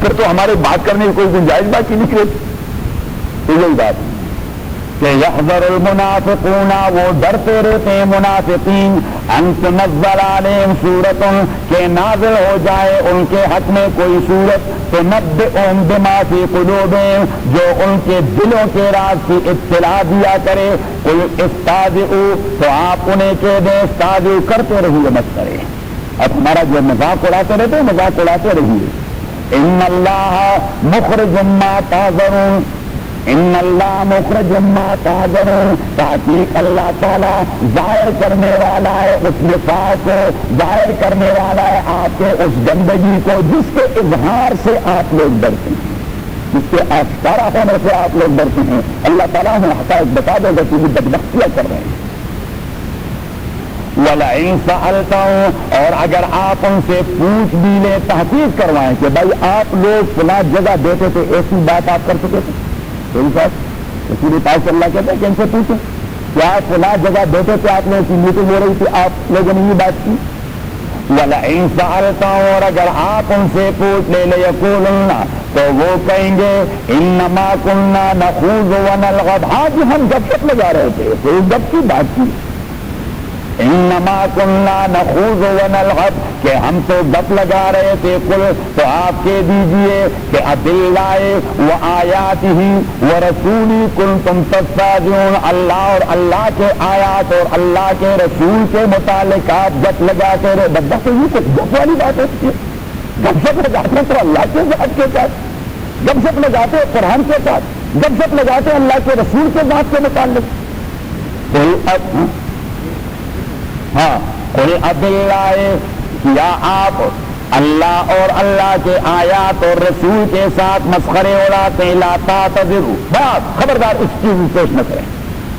پھر تو ہمارے بات کرنے کی کوئی گنجائش باقی نہیں رہتی. تو یہی بات کہ یحذر المنافقون، وہ ڈرتے رہتے ہیں منافقین، ان تنزل علیہم سورۃ، کہ نازل ہو جائے ان کے حق میں کوئی سورت، تنبئہم بما فی قلوبہم، جو ان کے دلوں کے راز کی اطلاع دیا کرے. قل استہزئوا، تو آپ انہیں کہہ دیں استہزئوا، کرتے رہیے مت کرے. اب ہمارا جو مذاق اڑاتے رہتے ہیں مذاق اڑاتے رہیے. ان اللہ مخرج ما تحذرون، ان اللہ مخرج ما تحذرون، تحقیق اللہ تعالیٰ ظاہر کرنے والا ہے اس نفاق کو، ظاہر کرنے والا ہے آپ کے اس گندگی کو جس کے اظہار سے آپ لوگ ڈرتے ہیں، جس کے آشکارا ہونے سے آپ لوگ ڈرتے ہیں. اللہ تعالیٰ ہمیں حقائق بتا دے گا کہ وہ بدبختیاں کر رہے ہیں. وَلَئِن سَأَلْتَهُمْ، اور اگر آپ ان سے پوچھ بھی لیں، تحقیق کروائیں کہ بھائی آپ لوگ فلاں جگہ دیتے تھے، ایسی بات آپ کر سکے تھے؟ کوئی بات رسول پاک صلی اللہ کہتے ہیں کہ ان سے پوچھیں کیا فلاں جگہ دیتے تھے، آپ لوگوں کی میٹنگ ہو رہی تھی، آپ لوگوں نے یہ بات کی. وَلَئِن سَأَلْتَهُمْ، اور اگر آپ ان سے پوچھ لے لَيَقُولُنَّ، تو وہ کہیں گے إِنَّمَا كُنَّا نَخُوضُ وَنَلْعَبُ، ہاں جی ہم گپ شپ لگا رہے تھے، کوئی گپ کی بات کی. انما كنا نخوض ونلعب، کہ ہم تو گپ لگا رہے تھے. قل، تو آپ کہہ دیجئے کہ باللہ وآیاتہ ورسولہ کنتم تستہزئون، اللہ اور اللہ کے آیات اور اللہ کے رسول کے متعلق آپ گپ لگاتے رہے. بدبہ تو یہ کچھ گپ والی بات ہوتی ہے. گپ شپ لگاتے ہیں تو اللہ کے ذات کے ساتھ، گپ شپ لگاتے ہیں قرآن کے ساتھ، گپ شپ لگاتے ہیں اللہ کے رسول کے ذات کے متعلق. ہاں قل باللہ، یا آپ اللہ اور اللہ کے آیات اور رسول کے ساتھ مسخرے اڑاتے ہیں. لا تعتذروا، بات خبردار اس چیز میں پیش نہ کریں.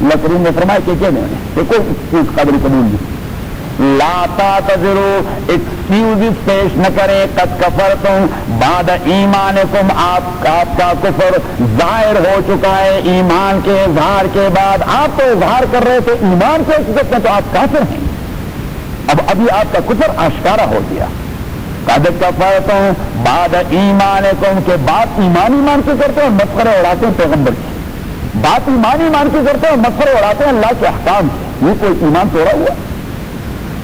اللہ کریم نے فرمایا کہ کوئی چیز قابل قبول نہیں. لا تعتذروا، ایکسکیوز پیش نہ کریں. قد کفرتم بعد ایمانکم، آپ کا کفر ظاہر ہو چکا ہے ایمان کے اظہار کے بعد. آپ تو اظہار کر رہے تھے ایمان کے حقیقت میں، تو آپ کافر ہیں. اب ابھی آپ کا کفر آشکارا ہو گیا. قد کفرتم بعد ایمانکم، کے بات ایمان ایمان کی کرتے ہیں، مسخرے اڑاتے ہیں پیغمبر کی. بات ایمان ایمان کی کرتے ہیں، مسخرے اڑاتے ہیں اللہ کے احکام کی. یہ کوئی ایمان توڑا ہوا؟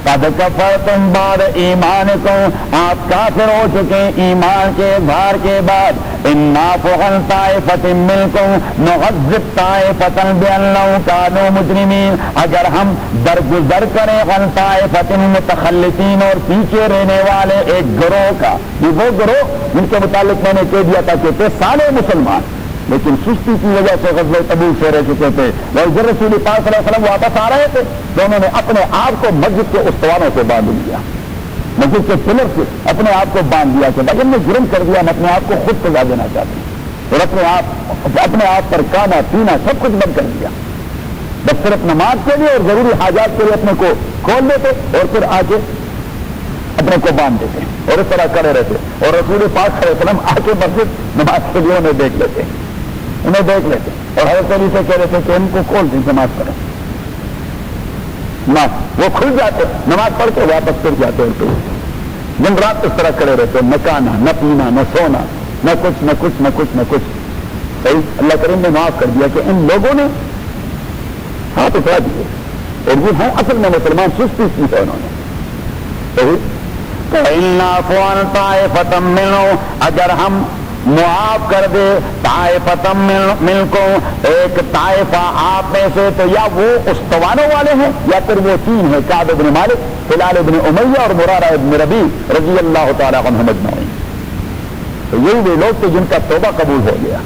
قد کفرتم بعد ایمانکم، آپ کافر ہو چکے ایمان کے اظہار کے بعد. انا فعن طائفۃ منکم نعذب طائفۃ بانہم کانوا مجرمین، اگر ہم درگزر کریں عن طائفۃ متخلفین، اور پیچھے رہنے والے ایک گروہ کا. یہ وہ گروہ جن کے متعلق میں نے کہہ دیا تھا کہ تھے سارے مسلمان، لیکن سستی کی وجہ سے غزوہ تبوک سے رہ چکے تھے. اور رسول پاک صلی اللہ علیہ وسلم واپس آ رہے تھے تو انہوں نے اپنے آپ کو مسجد کے استوانوں سے باندھ لیا، مسجد کے پلر سے اپنے آپ کو باندھ دیا کہ بھائی ہم نے جرم کر دیا، ہم اپنے آپ کو خود سزا دینا چاہتے ہیں. اور اپنے آپ پر کھانا پینا سب کچھ بند کر دیا، بس صرف نماز کے لیے اور ضروری حاجات کے لیے اپنے کو کھول دیتے اور پھر آ کے اپنے کو باندھ دیتے اور اس طرح کرے رہتے. اور رسول پاک صلی اللہ علیہ وسلم آ کے مسجد نماز کے لیے انہیں دیکھ لیتے اور حضرت علی سے کہہ رہے تھے کہ ان کو کھول دیں نماز پڑھیں. وہ کھل جاتے، نماز پڑھ کے واپس پھر جاتے ہیں. دن رات اس طرح کرے رہتے، نہ کھانا نہ پینا نہ سونا، نہ کچھ نہ کچھ نہ کچھ نہ کچھ. صحیح اللہ کریم نے معاف کر دیا کہ ان لوگوں نے ہاتھ اٹھا دیے اور یہ ہیں اصل میں مسلمان سستی کی ہے انہوں نے. صحیح اگر ہم معاف کر دے طائفۃ منکم، ایک طائفہ آپ میں سے، تو یا وہ استوانوں والے ہیں یا پھر وہ تین ہیں، کعب بن مالک، ہلال بن امیہ اور مرارہ بن ربیع رضی اللہ تعالی عنہم اجمعین. تو یہی وہ لوگ تھے جن کا توبہ قبول ہو گیا.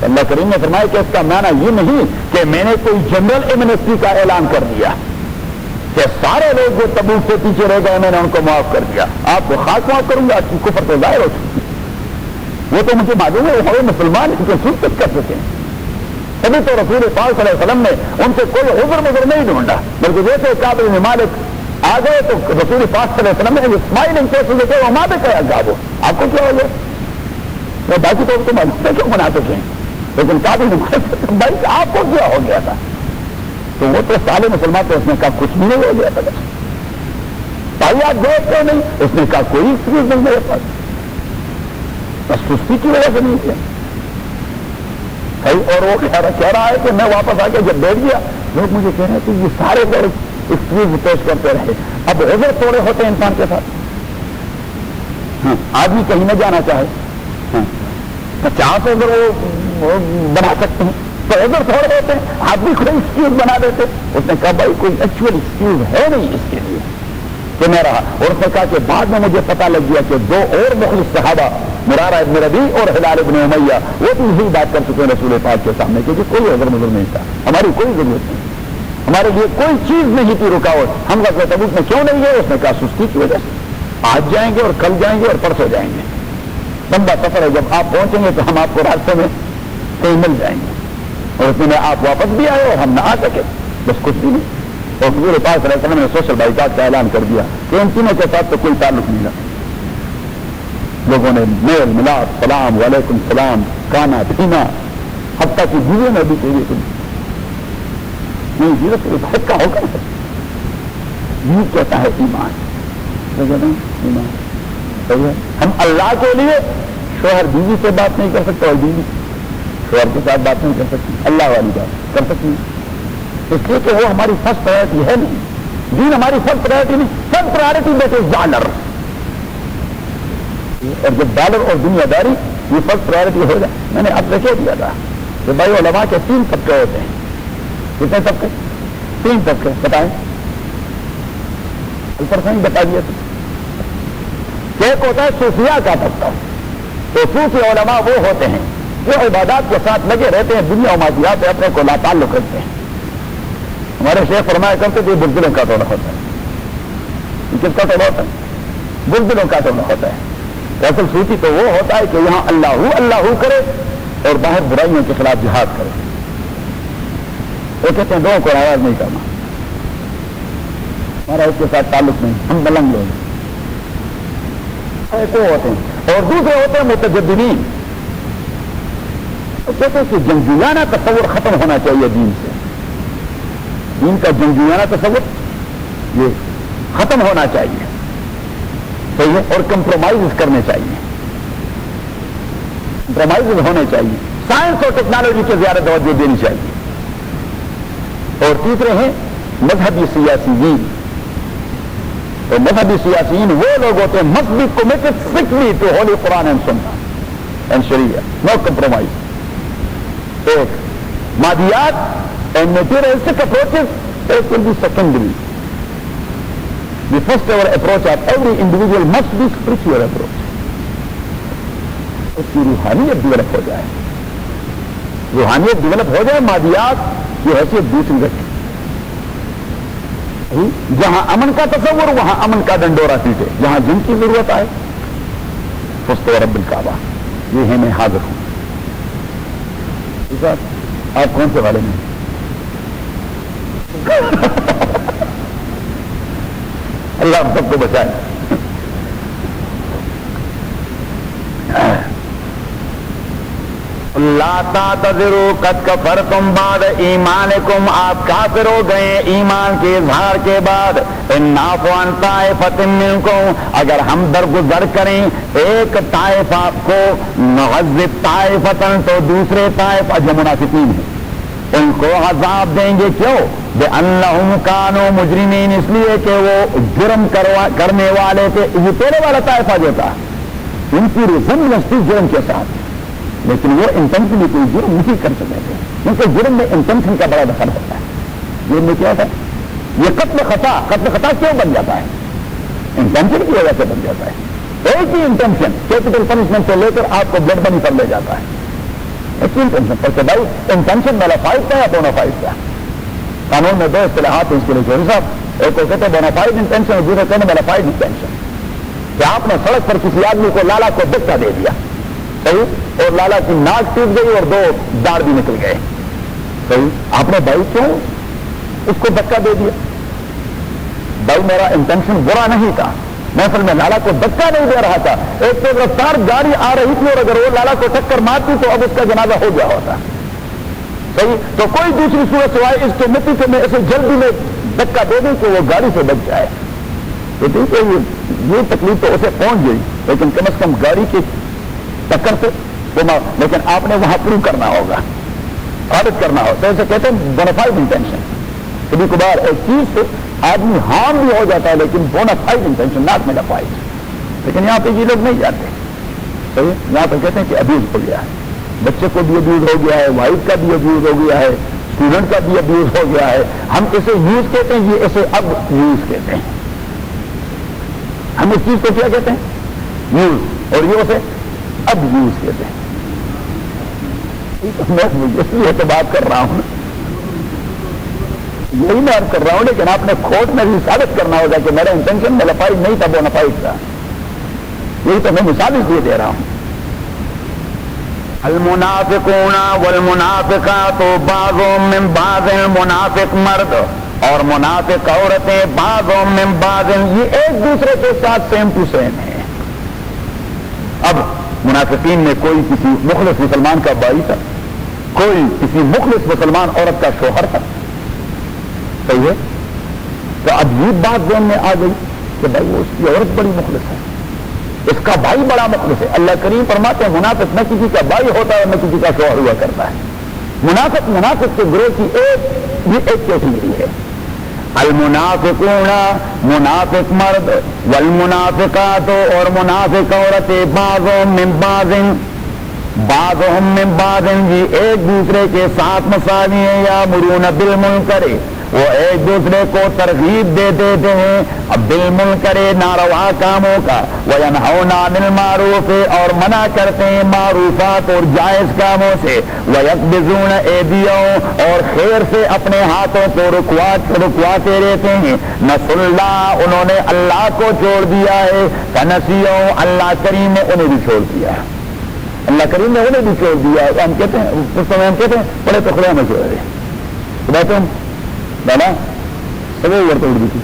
اللہ کریم نے فرمایا کہ اس کا معنی یہ نہیں کہ میں نے کوئی جنرل ایمنسٹی کا اعلان کر دیا کہ سارے لوگ جو تبوک سے پیچھے رہ گئے میں نے ان کو معاف کر دیا. آپ کو خاص معاف کروں گا، آپ کی کفر تو ظاہر ہو چکی، وہ تو مجھے معلوم ہے وہ مسلمان ان کے سن تک کر سکیں. ابھی تو رسول پاک صلی اللہ علیہ وسلم نے ان سے کوئی عذر مذر نہیں ڈھونڈا، بلکہ جیسے کعب بن مالک آ گئے تو رسول پاک صلی اللہ علیہ وسلم نے اسماعیل کیسے دیکھے وہ ماں پہ کہا گابو آپ کو کیا ہو گیا؟ وہ باقی تو معلوم ہے کیوں منافق ہیں، لیکن کعب بن مالک بھائی آپ کو کیا ہو گیا تھا؟ تو وہ تو سالے مسلمان تو اس نے کہا کچھ بھی نہیں ہو گیا تھا. بھائی آپ گئے کیوں نہیں؟ اس نے کہا کوئی ایکسکیوز نہیں میرے پاس. بس سستی کی وجہ سے نہیں کیا. اور وہ کہہ رہا ہے کہ میں واپس آ کے جب بیٹھ گیا لوگ مجھے کہہ رہے تھے یہ سارے لوگ ایکسکیوز پیش کرتے رہے. اب عذر تھوڑے ہوتے ہیں انسان کے ساتھ. آدمی کہیں نہ جانا چاہے 50 عذر وہ بنا سکتے ہیں تو عذر تھوڑے ہوتے ہیں. آپ بھی کوئی ایکسکیوز بنا دیتے. اس نے کہا بھائی کوئی ایکچوئل ایکسکیوز ہے نہیں اس کے لیے کہ میں رہا. اور اس نے کہا کہ بعد میں مجھے پتا لگ گیا کہ 2 اور مخلص صحابہ مرارہ ابن ربیع اور ہلال ابن امیہ وہ تو یہی بات کر چکے ہیں رسول پاک کے سامنے کیونکہ کوئی عذر مذر نہیں تھا. ہماری کوئی ضرورت نہیں, ہمارے لیے کوئی چیز نہیں تھی رکاوٹ. ہم غزوہ تبوک میں کیوں نہیں گئے؟ اس نے کہا سستی کی وجہ سے. آج جائیں گے اور کل جائیں گے اور پرسوں جائیں گے. لمبا سفر ہے, جب آپ پہنچیں گے تو ہم آپ کو راستے میں کہیں مل جائیں گے. اور اس میں آپ واپس بھی آئے اور ہم نہ آ سکے, بس کچھ بھی نہیں. اور حضور پاک صلی اللہ علیہ وسلم نے سوشل بائیکاٹ کا اعلان کر دیا کہ ان تینوں کے ساتھ تو کوئی تعلق نہیں رہا. لوگوں نے میل ملاپ سلام وعلیکم السلام کھانا پینا حتیٰ کی بیوی میں بھی کہیے کہ نہیں جیسے صرف حق کا ہوگا. یہ کہتا ہے ایمان. ایمان ہم اللہ کے لیے شوہر بیوی سے بات نہیں کر سکتے اور بیوی شوہر کے ساتھ بات نہیں کر سکتی. اللہ والی بات کر سکتی ہے اس لیے کہ وہ ہماری فرسٹ پرائرٹی ہے نہیں. دین ہماری فرسٹ پرائرٹی نہیں. First priority that is dollar. اور جب ڈالر اور دنیا داری یہ فرسٹ پرائرٹی ہو جائے. میں نے اب دیکھے دیا تھا کہ بھائی علماء کے 3 طبقے ہوتے ہیں. کتنے طبقے؟ 3 طبقے بتائیں. اوپر سے بتا دیا تھا. ایک ہوتا ہے صوفیہ کا طبقہ. تو صوفی علماء وہ ہوتے ہیں جو عبادات کے ساتھ لگے رہتے ہیں, دنیا و مادیات سے اپنے کو لا تعلق رکھتے ہیں. ہمارے شیخ فرمایا کرتے تھے بزدلوں کا ٹولا ہوتا ہے. کس کا ٹولا ہوتا ہے؟ بزدلوں کا ٹولا ہوتا ہے. اصل صوفی تو وہ ہوتا ہے کہ یہاں اللہ کرے اور باہر برائیوں کے خلاف جہاد کرے. وہ کہتے ہیں دونوں کو ناراض نہیں کرنا, ہمارا اس کے ساتھ تعلق نہیں, ہم ملنگ لوگ ایسے ہوتے ہیں. اور دوسرے ہوتے ہیں متجددین. وہ کہتے ہیں کہ جنگجویانہ تصور ختم ہونا چاہیے دین سے. دین کا جنگجویانہ تصور یہ ختم ہونا چاہیے صحیح ہے. اور کمپرومائز کرنے چاہیے, کمپرومائز ہونے چاہیے. سائنس اور ٹیکنالوجی کے زیادہ توجہ دینی چاہیے. اور تیسرے ہیں مذہبی سیاسیین. تو مذہبی سیاسیین وہ لوگ ہوتے ہیں must be committed strictly to holy Quran and Sunnah and Sharia, no compromise. ایک مادیات and materialistic approaches, it will be secondary. The first ever approach of every individual must be spiritual approach. اس کی روحانیت develop ہو جائے, روحانیت develop ہو جائے, مادیات کی حیثیت دوسری رکھے. جہاں امن کا تصور وہاں امن کا ڈنڈورا پیٹے. جہاں جن کی ضرورت آئے فسط و رب الکعبہ یہ ہے میں حاضر ہوں. آپ کون سے والے میں اللہ ہم سب کو بچائے. لا تعتذروا قد کفرتم بعد ایمانکم, آپ کافر ہو گئے ایمان کے اظہار کے بعد. ان نعفو عن طائفۃ منکم, اگر ہم درگزر کریں ایک طائفہ کو, نعذب طائفۃ تو دوسرے طائفہ جو منافقین ہیں ان کو عذاب دیں گے. کیوں؟ بأنہم کانوا مجرمین, اس لیے کہ وہ جرم کرنے والے تھے. یہ پہلے والا طائفہ جو تھا ان کی ریزمبلنس تھی جرم کے ساتھ, لیکن وہ انٹینشنلی کوئی جرم نہیں کر سکتے تھے, کیونکہ جرم میں انٹینشن کا بڑا دخل ہوتا ہے. جرم میں کیا ہوتا ہے؟ یہ قتل خطا کیوں بن جاتا ہے؟ انٹینشن کی وجہ سے بن جاتا ہے. ایک ہی انٹینشن کیپٹل پنشمنٹ سے لے کر آپ کو بلڈ بنی پر لے جاتا ہے. ایک ہی انٹینشن پر کہ بھائی انٹینشن بونافائڈ تھا یا بونافائڈ تھا. قانون میں 2 اصطلاحات ہیں اس کے لیے چوہدری صاحب. ایک کو کہتے ہیں بونافائڈ انٹینشن اور دوسرے کہتے ہیں بونافائڈ انٹینشن. کہ آپ نے سڑک پر کسی آدمی کو لالا کو دھکا دے دیا صحیح, اور لالا کی ناک ٹوٹ گئی اور 2 داڑ بھی نکل گئے صحیح. آپ نے بھائی کیوں اس کو دھکا دے دیا؟ بھائی میرا انٹینشن برا نہیں تھا, محفل میں لالا کو دھکا نہیں دے رہا تھا. ایک تو رفتار گاڑی آ رہی تھی اور اگر وہ لالا کو ٹکر مارتی تو اب اس کا جنازہ ہو گیا ہوتا صحیح. تو کوئی دوسری صورت سوائے اس کے مٹی سے میں اسے جلدی میں دھکا دے دوں کہ وہ گاڑی سے بچ جائے. تو ٹھیک ہے یہ تکلیف تو اسے پہنچ گئی, لیکن کم از کم گاڑی کی ٹکر سے لیکن آپ نے وہاں پروو کرنا ہوگا، ثابت کرنا ہوگا، تو اسے کہتے ہیں بونافائڈ انٹینشن. کبھی کبھار ایک چیز سے آدمی ہارم بھی ہو جاتا ہے لیکن بونافائڈ انٹینشن، ناٹ میٹافائڈ. لیکن یہاں پہ یہ لوگ نہیں جاتے. صحیح، یہاں پہ کہتے ہیں کہ ابیوز ہو گیا ہے، بچے کو بھی ابیوز ہو گیا ہے، وائف کا بھی ابیوز ہو گیا ہے، اسٹوڈنٹ کا بھی ابیوز ہو گیا ہے. ہم اسے یوز کہتے ہیں، یہ اسے اب یوز کہتے ہیں. ہم اس چیز کو کیا کہتے ہیں؟ یوز. اور یہ اسے اب یوز کہتے ہیں. میں اس لیے تو بات کر رہا ہوں، یہی میں کر رہا ہوں. لیکن آپ نے کھوٹ میں بھی ثابت کرنا ہوگا کہ میرا انٹینشن میلافائڈ نہیں تھا، بونافائڈ تھا. یہی تو میں مثال اس لیے دے رہا ہوں. المنافقون والمنافقات بعضهم من بعض، منافق مرد اور منافق عورتیں بعضهم من بعض، یہ ایک دوسرے کے ساتھ سیم ٹو سیم ہے. اب منافقین میں کوئی کسی مخلص مسلمان کا بھائی تھا، کوئی کسی مخلص مسلمان عورت کا شوہر تھا. صحیح ہے. تو اب یہ بات ذہن میں آ گئی کہ بھائی وہ اس کی عورت بڑی مخلص ہے، اس کا بھائی بڑا مخلص ہے. اللہ کریم فرماتے ہیں منافق نہ کسی کا بھائی ہوتا ہے نہ کسی کا شوہر ہوا کرتا ہے. منافق کے گروہ کی ایک کیٹیگری ہے. المنافقون، منافق مرد، والمنافقات اور منافق عورتیں، بعضهم من بعض، یہ ایک دوسرے کے ساتھ مساوی ہیں. یامرون بالمنکر، وہ ایک دوسرے کو ترغیب دے دیتے ہیں اب بالمنکر، ناروا کاموں کا، وینہون عن المعروف، اور منع کرتے ہیں معروفات اور جائز کاموں سے، ویقبضون ایدیہم، اور خیر سے اپنے ہاتھوں کو رکواتے رہتے ہیں. نسوا اللہ، انہوں نے اللہ کو چھوڑ دیا ہے. فنسیہم، اللہ کریم نے انہیں بھی چھوڑ دیا ہے. اللہ کریم نے انہیں بھی چھوڑ دیا ہے. ہم کہتے ہیں اس سمے ہم کہتے ہیں بڑے تو خدا میں چھوڑ رہے باتوں بالا سبھی ورتے اڑ تھی.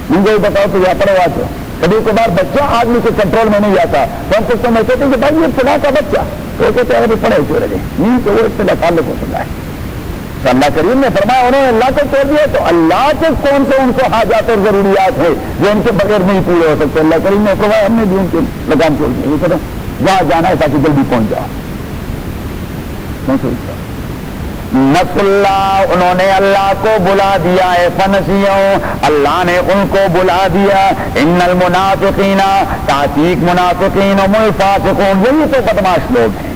ان کو بتاؤ تو یا پڑے واچو. کبھی کبھار بچہ آدمی کے کنٹرول میں نہیں آتا تو ہم کچھ سمجھ کہتے ہیں کہ بھائی یہ فلاں کا بچہ، تو وہ کہتے ہیں ابھی پڑھے چھوڑ رہے نہیں تو وہ اس سے تعلق ہو سکتا ہے. تو اللہ کریم نے فرمایا انہوں نے اللہ کو چھوڑ دیا، تو اللہ کے کون سے ان کو حاجات اور ضروریات ہے جو ان کے بغیر نہیں پورے ہو سکتے. اللہ کریم نے فرمایا ہم نے بھی ان کے لگام چھوڑ دیا. یہ کرو جہاں جانا ہے تاکہ جلدی پہنچ جاؤ. نسوا اللہ، انہوں نے اللہ کو بلا دیا ہے. فنسیہم، اللہ نے ان کو بلا دیا. ان المنافقین، تحقیق منافقین هم الفاسقون، یہی تو بدماش لوگ ہیں.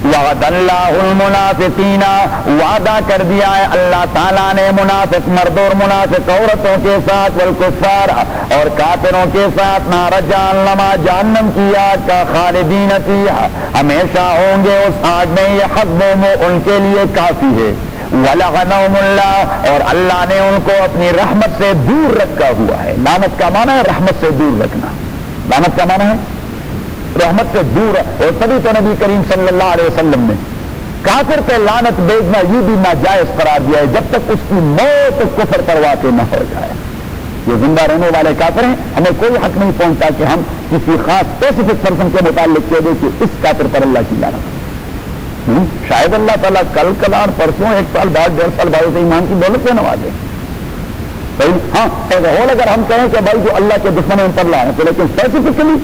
وعد اللہ المنافقین، وعدہ کر دیا ہے اللہ تعالیٰ نے منافق مرد اور منافق عورتوں کے ساتھ، والکفار اور کافروں کے ساتھ، نار جہنم کی آگ کا، خالدین فیہا، ہمیشہ ہوں گے اس آگ میں. یہ حسبہم، ان کے لیے کافی ہے. ولعنہم اللہ، اور اللہ نے ان کو اپنی رحمت سے دور رکھا ہوا ہے. لعنت کا معنی ہے رحمت سے دور رکھنا. لعنت کا معنی ہے رحمت سے دور. اور تبھی تو نبی کریم صلی اللہ علیہ وسلم نے کافر پہ لعنت بھیجنا یہ بھی ناجائز قرار دیا ہے جب تک اس کی موت کفر پر واقع نہ ہو جائے. یہ زندہ رہنے والے کافر ہیں، ہمیں کوئی حق نہیں پہنچتا کہ ہم کسی خاص اسپیسیفک پرسن کے متعلق کہہ دیں کہ اس کافر پر اللہ کی لعنت. شاید اللہ تعالیٰ کل کلار پرسوں 1 سال بعد 1.5 سال بعد ایمان کی دولت سے نوازے. ہاں ایز اے ہول اگر ہم کہیں کہ بھائی جو اللہ کے دشمن ان پر لعنت ہے، لیکن اسپیسیفکلی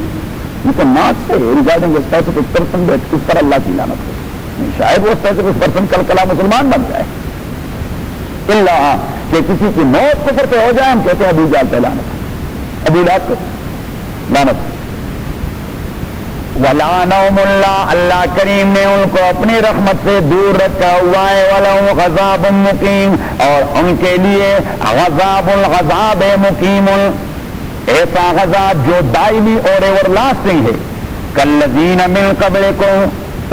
یہ تو ناٹ سے ریگارڈنگ اسپیسیفک پرسن دیٹ اس پر اللہ کی لعنت ہے. شاید وہ اسپیسیفک پرسن کل کلا مسلمان بن جائے، اللہ کہ کسی کی موت کفر پہ ہو جائے. ہم کہتے ہیں ابو جہل پہ لعنت، ابو لہب کو لعنت. ولعنہم اللہ، اللہ کریم نے ان کو اپنی رحمت سے دور رکھا ہوا ہے. ولہم عذاب مقیم، اور ان کے لیے عذاب العذاب مقیم، ایسا عذاب جو دائمی اور ایور لاسٹنگ ہے. کالذین من قبلکم،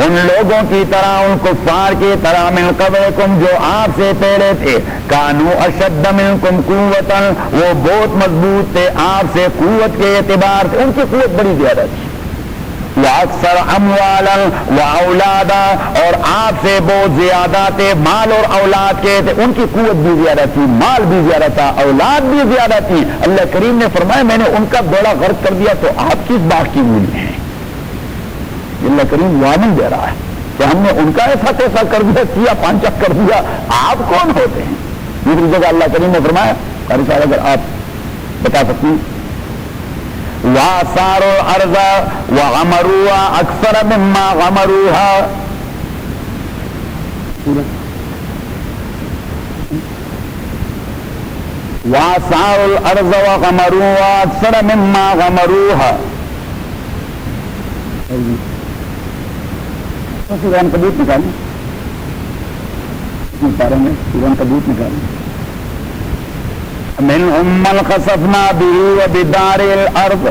ان لوگوں کی طرح، ان کفار کی طرح، من قبلکم جو آپ سے پہلے تھے. کانوا اشد منکم قوۃ، وہ بہت مضبوط تھے آپ سے قوت کے اعتبار سے، ان کی قوت بڑی زیادہ تھی. واکثر اموالا واولادا، اور آپ سے بہت زیادہ تھے مال اور اولاد کے تھے. ان کی قوت بھی زیادہ تھی، مال بھی زیادہ تھا، اولاد بھی زیادہ تھی. اللہ کریم نے فرمایا میں نے ان کا بیڑا غرق کر دیا تو آپ کس بات کی مولی ہیں. اللہ کریم وارننگ دے رہا ہے کہ ہم نے ان کا ایسا کیسا کر دیا، کیا پانچک کر دیا، آپ کون ہوتے ہیں. دوسری جگہ اللہ کریم نے فرمایا قاری صاحب اگر آپ بتا سکتی، وَآثَارُوا الْأَرْضَ وَغَمَرُوهَا أَكْثَرَ مِمَّا غَمَرُوهَا. وَآثَارُوا الْأَرْضَ وَغَمَرُوهَا أَكْثَرَ مِمَّا غَمَرُوهَا. سورہ عنکبوت نکالیں، پارے میں سورہ عنکبوت نکالیں. منهم من خسفنا به وبدار الارض.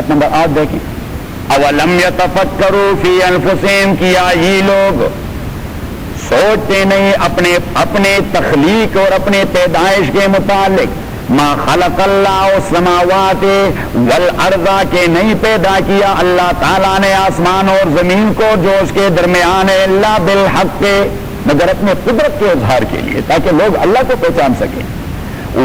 نمبر 8 دیکھیں. اولم یتفکروا فی انفسہم، کیا یہ لوگ سوچتے نہیں اپنے تخلیق اور اپنے پیدائش کے متعلق. ما خلق اللہ السماوات والارض، کے نہیں پیدا کیا اللہ تعالیٰ نے آسمان اور زمین کو جو اس کے درمیان ہے، الا بالحق، مگر اپنے قدرت کے اظہار کے لیے، تاکہ لوگ اللہ کو پہچان سکیں.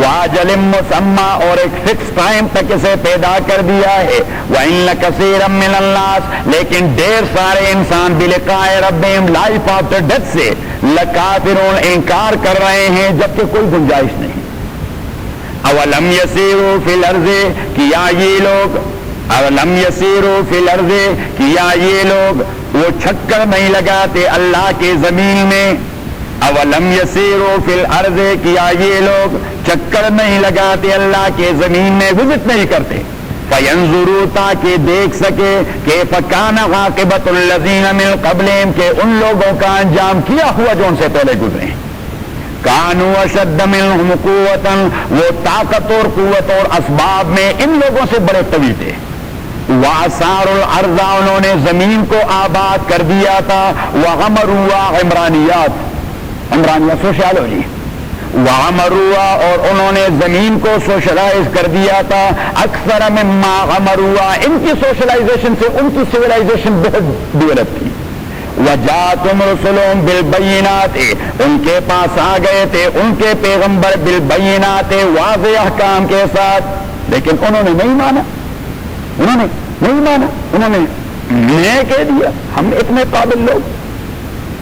واجل مسمى، اور ایک فکس ٹائم تک اسے پیدا کر دیا ہے. وان كثيرا من الناس، لیکن ڈیر سارے انسان بلقاء ربهم، لائف آفٹر ڈیتھ سے، لکافرون، انکار کر رہے ہیں جبکہ کوئی گنجائش نہیں. اولم یسیروا فی الارض، کیا یہ لوگ، اولم یسیروا فی الارض، کیا یہ لوگ وہ چھکر نہیں لگاتے اللہ کے زمین میں. اولم یسیروا فی الارض، کیا یہ لوگ چکر نہیں لگاتے اللہ کے زمین میں، وزٹ نہیں کرتے. فینظروا، تاکہ دیکھ سکے کیف کان عاقبۃ الذین من قبلہم، کہ ان لوگوں کا انجام کیا ہوا جو ان سے پہلے گزرے. کانوا اشد منہم قوۃ، وہ طاقت اور قوت اور اسباب میں ان لوگوں سے بڑے قوی تھے. وَآثَارُوا الْأَرْضَ، انہوں نے زمین کو آباد کر دیا تھا. وَغَمَرُوهَا، عمرانیات سوشیالوجی. وَغَمَرُوهَا، اور انہوں نے زمین کو سوشلائز کر دیا تھا. اکثر مما غمروها، ان کی سوشلائزیشن سے ان کی سویلائزیشن بہت ڈیولپ تھی. وَجَاءَتْهُمْ رُسُلُهُمْ بِالْبَيِّنَاتِ، ان کے پاس آ گئے تھے ان کے پیغمبر بالبینات، واضح احکام کے ساتھ، لیکن انہوں نے نہیں مانا. انہوں نے میں کہہ دیا ہم اتنے قابل لوگ.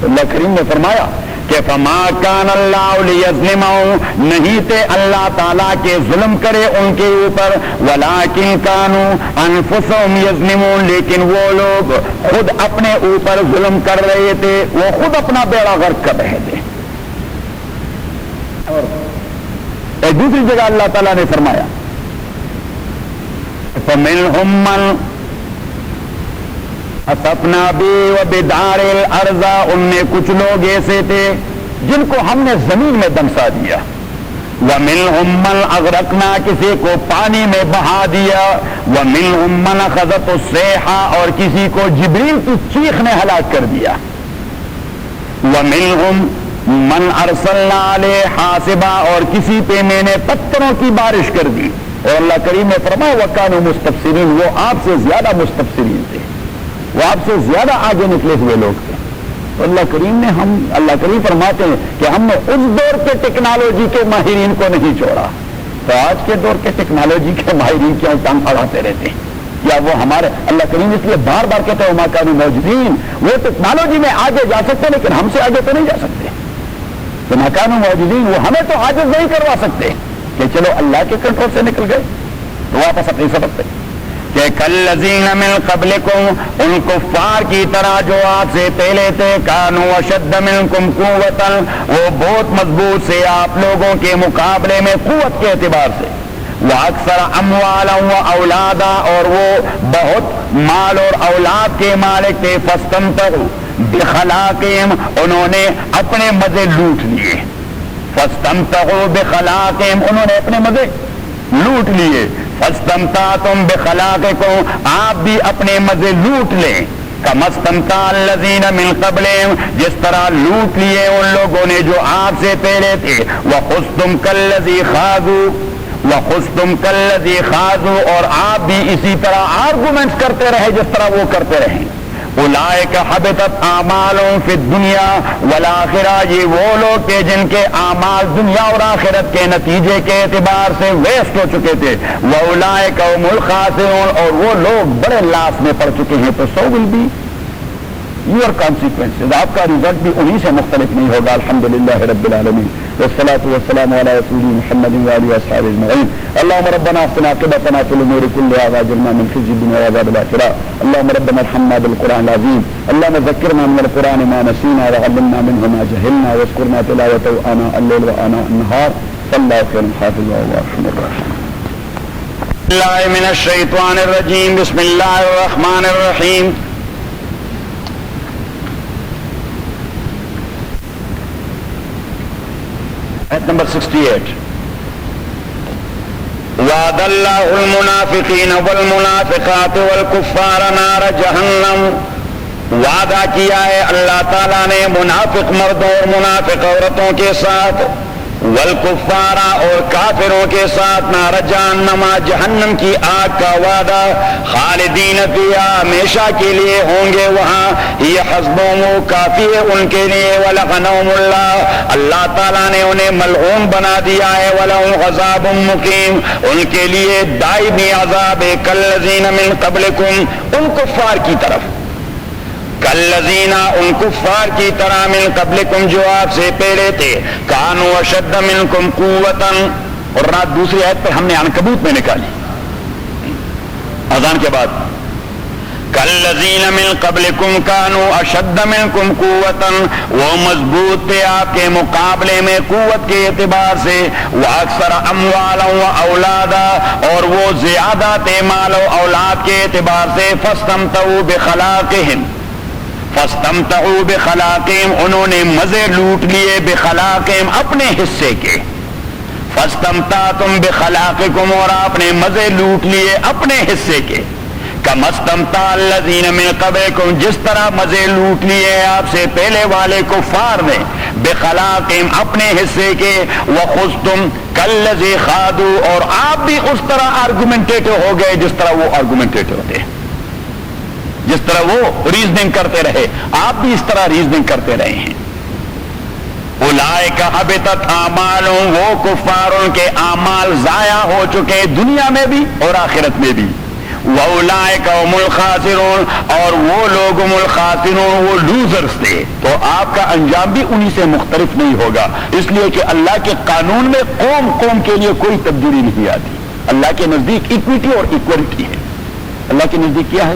اللہ کریم نے فرمایا کہ فما کان اللہ لیظلمہم، نہیں تھے اللہ تعالیٰ کے ظلم کرے ان کے اوپر، ولکن کانوا انفسہم یظلمون، لیکن وہ لوگ خود اپنے اوپر ظلم کر رہے تھے، وہ خود اپنا بیڑا غرق کر رہے تھے. اور ایک دوسری جگہ اللہ تعالیٰ نے فرمایا فمنہم من خسفنا به وبدار الارض، ان میں کچھ لوگ ایسے تھے جن کو ہم نے زمین میں دمسا دیا. ومنہم من اغرقنا، کسی کو پانی میں بہا دیا. ومنہم من اخذت الصیحہ، اور کسی کو جبریل کی چیخ نے ہلاک کر دیا. ومنہم من ارسلنا علیہ حاصبا، اور کسی پہ میں نے پتھروں کی بارش کر دی. اور اللہ کریم نے فرمایا وکانوا مستبصرین، وہ آپ سے زیادہ مستبصرین تھے، وہ آپ سے زیادہ آگے نکلے ہوئے لوگ تھے. تو اللہ کریم فرماتے ہیں کہ ہم نے اس دور کے ٹیکنالوجی کے ماہرین کو نہیں چھوڑا. تو آج کے دور کے ٹیکنالوجی کے ماہرین کیوں ٹانگ اڑاتے رہتے ہیں؟ یا وہ ہمارے اللہ کریم اس لیے بار بار کہتے ہیں وما کانوا موجودین، وہ ٹیکنالوجی میں آگے جا سکتے لیکن ہم سے آگے تو نہیں جا سکتے. وما کانوا موجودین، وہ ہمیں تو عاجز نہیں کروا سکتے کہ چلو اللہ کے کنٹرول سے نکل گئے تو واپس اپنی سبق پہ. کہ کالذین من قبلکم، ان کفار کی طرح جو آپ سے پہلے تھے، کانوا اشد منکم قوۃ، وہ بہت مضبوط سے آپ لوگوں کے مقابلے میں قوت کے اعتبار سے. واکثر اموالا واولادا، اور وہ بہت مال اور اولاد کے مالک تھے. فاستمتعوا بخلاقہم، انہوں نے اپنے مزے لوٹ لیے. فاستمتعوا بخلاقہم، انہوں نے اپنے مزے لوٹ لیے. فاستمتعتم بخلاقکم، آپ بھی اپنے مزے لوٹ لیں. کما استمتع الذین من قبلہم، جس طرح لوٹ لیے ان لوگوں نے جو آپ سے پہلے تھے. وخذتم کالذی خاضوا، اور آپ بھی اسی طرح آرگومنٹس کرتے رہے جس طرح وہ کرتے رہے. اولئک حبطت اعمالهم فی الدنیا والآخرہ، یہ وہ لوگ تھے جن کے اعمال دنیا اور آخرت کے نتیجے کے اعتبار سے ویسٹ ہو چکے تھے، واولئک هم الخاسرون، اور وہ لوگ بڑے لاس میں پڑ چکے ہیں. تو سو ول بی یور کانسیکوینسز، آپ کا رزلٹ بھی انہی سے مختلف نہیں ہوگا. الحمدللہ رب العالمین، والصلاة والسلام على رسول محمد وآله وأصحابه أجمعين. اللهم ربنا اغفر عاقبتنا في الأمور كلها وأجرنا من خزي الدنيا وعذاب الآخرة. اللهم ربنا ارحمنا بالقرآن العظيم. اللهم ذكرنا من القرآن ما نسينا وعلمنا منه ما جهلنا واذكرنا تلاوته آناء الليل وآناء النهار. فالله خير حافظ وارحم الراحمين. الله من الشيطان الرجيم. بسم الله الرحمن الرحيم. آیت نمبر 68. وعد اللہ المنافقین والمنافقات والکفار نار جہنم، وعدہ کیا ہے اللہ تعالیٰ نے منافق مردوں اور منافق عورتوں کے ساتھ، والکفار اور کافروں کے ساتھ، نار جہنم، جہنم کی آگ کا وعدہ، خالدین فیہا، ہمیشہ کے لیے ہوں گے وہاں، یہ حسبهم، وہ کافی ہے ان کے لیے، ولعنهم اللہ، اللہ تعالیٰ نے انہیں ملعون بنا دیا ہے، ولہم عذاب مقیم، ان کے لیے دائمی عذاب ہے، کالذین من قبلکم، ان کفار کی طرف، کالذین، ان کفار کی طرح، من قبلکم، جو آپ سے پہلے تھے، کانوا اشد منکم قوۃ، اور رات دوسری آیت پہ ہم نے عنکبوت میں نکالی اذان کے بعد، کالذین من قبلکم کانوا اشد منکم قوۃ، وہ مضبوط تھے آپ کے مقابلے میں قوت کے اعتبار سے، واکثر اموالا و اولادا، اور وہ زیادہ تھے مال و اولاد کے اعتبار سے، فاستمتعوا بخلاقہم، فاستمتعوا بخلاقہم، انہوں نے مزے لوٹ لیے، بخلاقہم، اپنے حصے کے، فاستمتعتم بخلاقکم، اور آپ نے مزے لوٹ لیے اپنے حصے کے، کما استمتع الذین من قبلکم، جس طرح مزے لوٹ لیے آپ سے پہلے والے کفار نے، بخلاقہم، اپنے حصے کے، وخذتم کالذی خاضوا، اور آپ بھی اس طرح آرگومنٹیٹو ہو گئے جس طرح وہ آرگومنٹیٹو ہوتے، جس طرح وہ ریزننگ کرتے رہے، آپ بھی اس طرح ریزننگ کرتے رہے ہیں. اولئک حبطت اعمالهم، وہ کفار، ان کے اعمال ضائع ہو چکے دنیا میں بھی اور آخرت میں بھی. واولئک هم الخاسرون، اور وہ لوگ هم الخاسرون، وہ لوزرز تھے. تو آپ کا انجام بھی انہی سے مختلف نہیں ہوگا، اس لیے کہ اللہ کے قانون میں قوم قوم کے لیے کوئی تبدیلی نہیں آتی. اللہ کے نزدیک اکویٹی اور ایکوالٹی ہے. اللہ کے نزدیک کیا ہے؟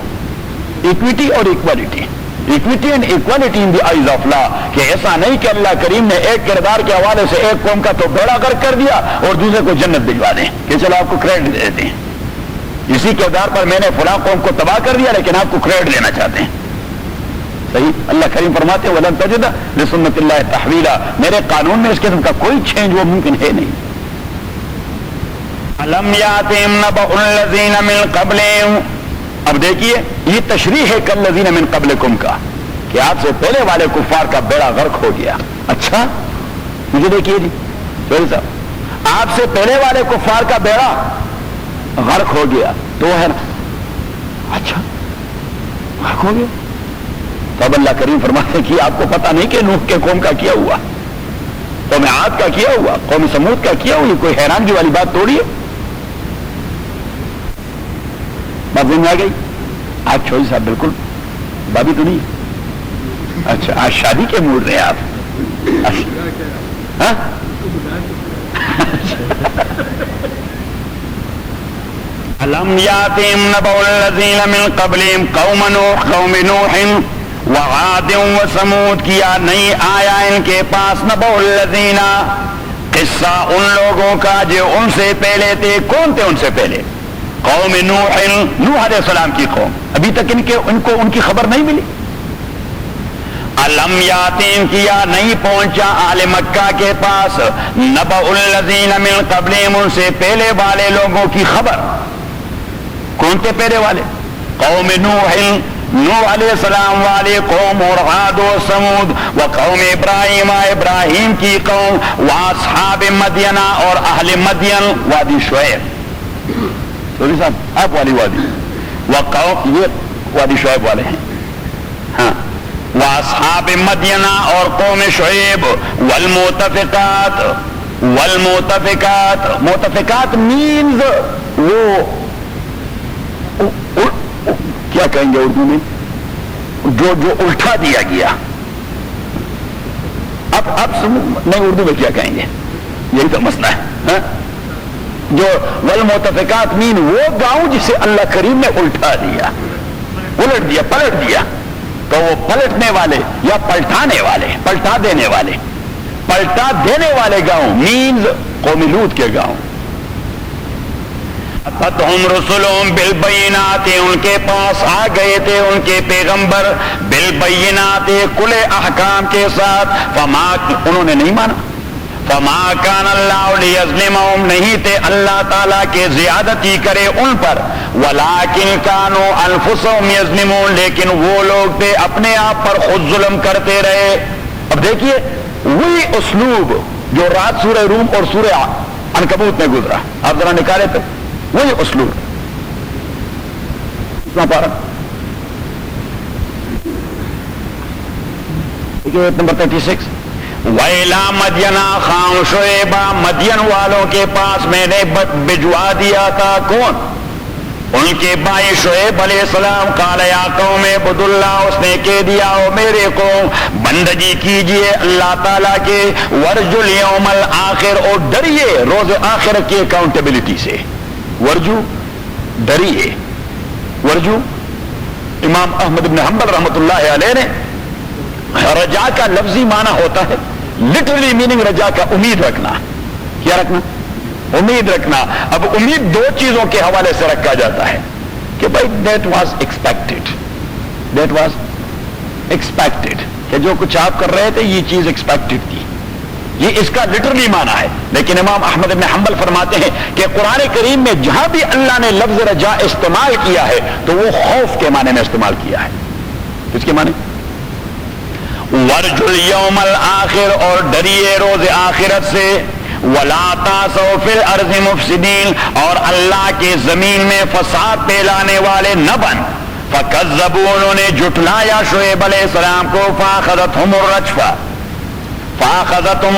ایکویٹی اور equality, equity and equality in the eyes of law, کہ ایسا نہیں کہ اللہ کریم نے ایک کردار کے حوالے سے ایک قوم کا تو بیڑا غرق کر دیا اور دوسرے کو جنت بھجوا دیں کہ چلو آپ کو کریڈٹ دے دیتے ہیں، اسی کردار پر میں نے فلاں قوم کو تباہ کر دیا لیکن آپ کو کریڈٹ دینا چاہتے ہیں. صحیح، اللہ کریم فرماتے ہیں وَلَن تَجِدَ لِسُنَّتِ اللَّهِ تَحْوِيلًا، میرے قانون میں اس قسم کا کوئی چینج وہ ممکن ہے نہیں. أَلَمْ يَأْتِهِمْ نَبَأُ الَّذِينَ مِن قَبْلِهِمْ، اب دیکھیے یہ تشریح ہے کالذین من قبلکم کا، کہ آپ سے پہلے والے کفار کا بیڑا غرق ہو گیا. اچھا مجھے دیکھیے جی سوری صاحب، آپ سے پہلے والے کفار کا بیڑا غرق ہو گیا تو ہے نا، اچھا غرق ہو گیا. تب اللہ کریم فرماتے کہ آپ کو پتا نہیں کہ نوح کے قوم کا کیا ہوا، قوم عاد کا کیا ہوا، قوم سمود کا کیا ہوا، یہ کوئی حیرانگی والی بات تھوڑی ہے. بات میں آ گئی. آج چھوڑی صاحب بالکل بابی تو نہیں، اچھا آج شادی کے موڈ رہے آپ. أَلَمْ يَأْتِهِمْ نَبَأُ الَّذِينَ مِن قَبْلِهِمْ قَوْمَ نُوحٍ وَعَادٍ وَثَمُودَ، کیا نہیں آیا ان کے پاس نبأ الذین، قصہ ان لوگوں کا جو ان سے پہلے تھے. کون تھے ان سے پہلے؟ قوم نوح، نوح علیہ السلام کی قوم. ابھی تک ان کو ان کی خبر نہیں ملی. الم یاتین، کیا نہیں پہنچا اہل مکہ کے پاس، نبأ الذین من قبلہم، ان سے پہلے والے لوگوں کی خبر. کون تھے پہلے والے؟ قوم نوح، نوح علیہ السلام والے قوم، اور عاد و سمود، و قوم ابراہیم، ابراہیم کی قوم، و اصحاب مدین، اور اہل مدین وادی شعیب. سوری صاحب آپ والی وادی، وقوم، یہ وادی شعیب والے ہیں. واصحاب مدینہ اور قوم شعیب والمؤتفقات مؤتفقات مینز وہ کیا کہیں گے اردو میں جو الٹا دیا گیا. اب نہیں اردو میں کیا کہیں گے یہی تو مسئلہ ہے. جو والمؤتفقات مین وہ گاؤں جسے اللہ کریم نے الٹا دیا الٹ دیا پلٹ دیا. تو وہ پلٹنے والے یا پلٹانے والے پلٹا دینے والے گاؤں مینز قوم لوط کے گاؤں. اتتہم رسلہم بالبینات ان کے پاس آ گئے تھے ان کے پیغمبر بالبینات کھلے احکام کے ساتھ. فما انہوں نے نہیں مانا. فما کان اللہ لیظلمہم نہیں تھے اللہ تعالیٰ کے زیادتی کرے ان پر. ولکن کانوا انفسہم یظلمون لیکن وہ لوگ تھے اپنے آپ پر خود ظلم کرتے رہے. اب دیکھیے وہی اسلوب جو رات سورہ روم اور سورہ عنکبوت میں گزرا آپ ذرا نکالے تو وہی اسلوب. نمبر 36 ویلا مدینہ خام شعیبہ مدین والوں کے پاس میں نے بھجوا دیا تھا. کون؟ ان کے بھائی شعیب علیہ السلام. قال یا قوم اعبدوا اللہ اس نے کہہ دیا او میرے قوم بندگی کیجئے اللہ تعالیٰ کے. ورجو الیوم الآخر اور ڈریے روز آخرت کی اکاؤنٹیبلٹی سے. ورجو ڈریے. ورجو امام احمد بن حنبل رحمۃ اللہ علیہ نے رجا کا لفظی معنی ہوتا ہے لٹرلی میننگ رجا کا امید رکھنا. کیا رکھنا؟ امید رکھنا. اب امید دو چیزوں کے حوالے سے رکھا جاتا ہے کہ بھائی دیٹ واز ایکسپیکٹڈ کہ جو کچھ آپ کر رہے تھے یہ چیز ایکسپیکٹڈ تھی. یہ اس کا لٹرلی معنی ہے. لیکن امام احمد بن حنبل فرماتے ہیں کہ قرآن کریم میں جہاں بھی اللہ نے لفظ رجا استعمال کیا ہے تو وہ خوف کے معنی میں استعمال کیا ہے. کس کے معنی؟ ورجو الیوم الآخر اور ڈریے روز آخرت سے. ولا تعثوا فی الارض مفسدین اور اللہ کے زمین میں فساد پھیلانے والے نہ بن. فکذبوا انہوں نے جھٹلایا شعیب علیہ السلام کو. فاخذتہم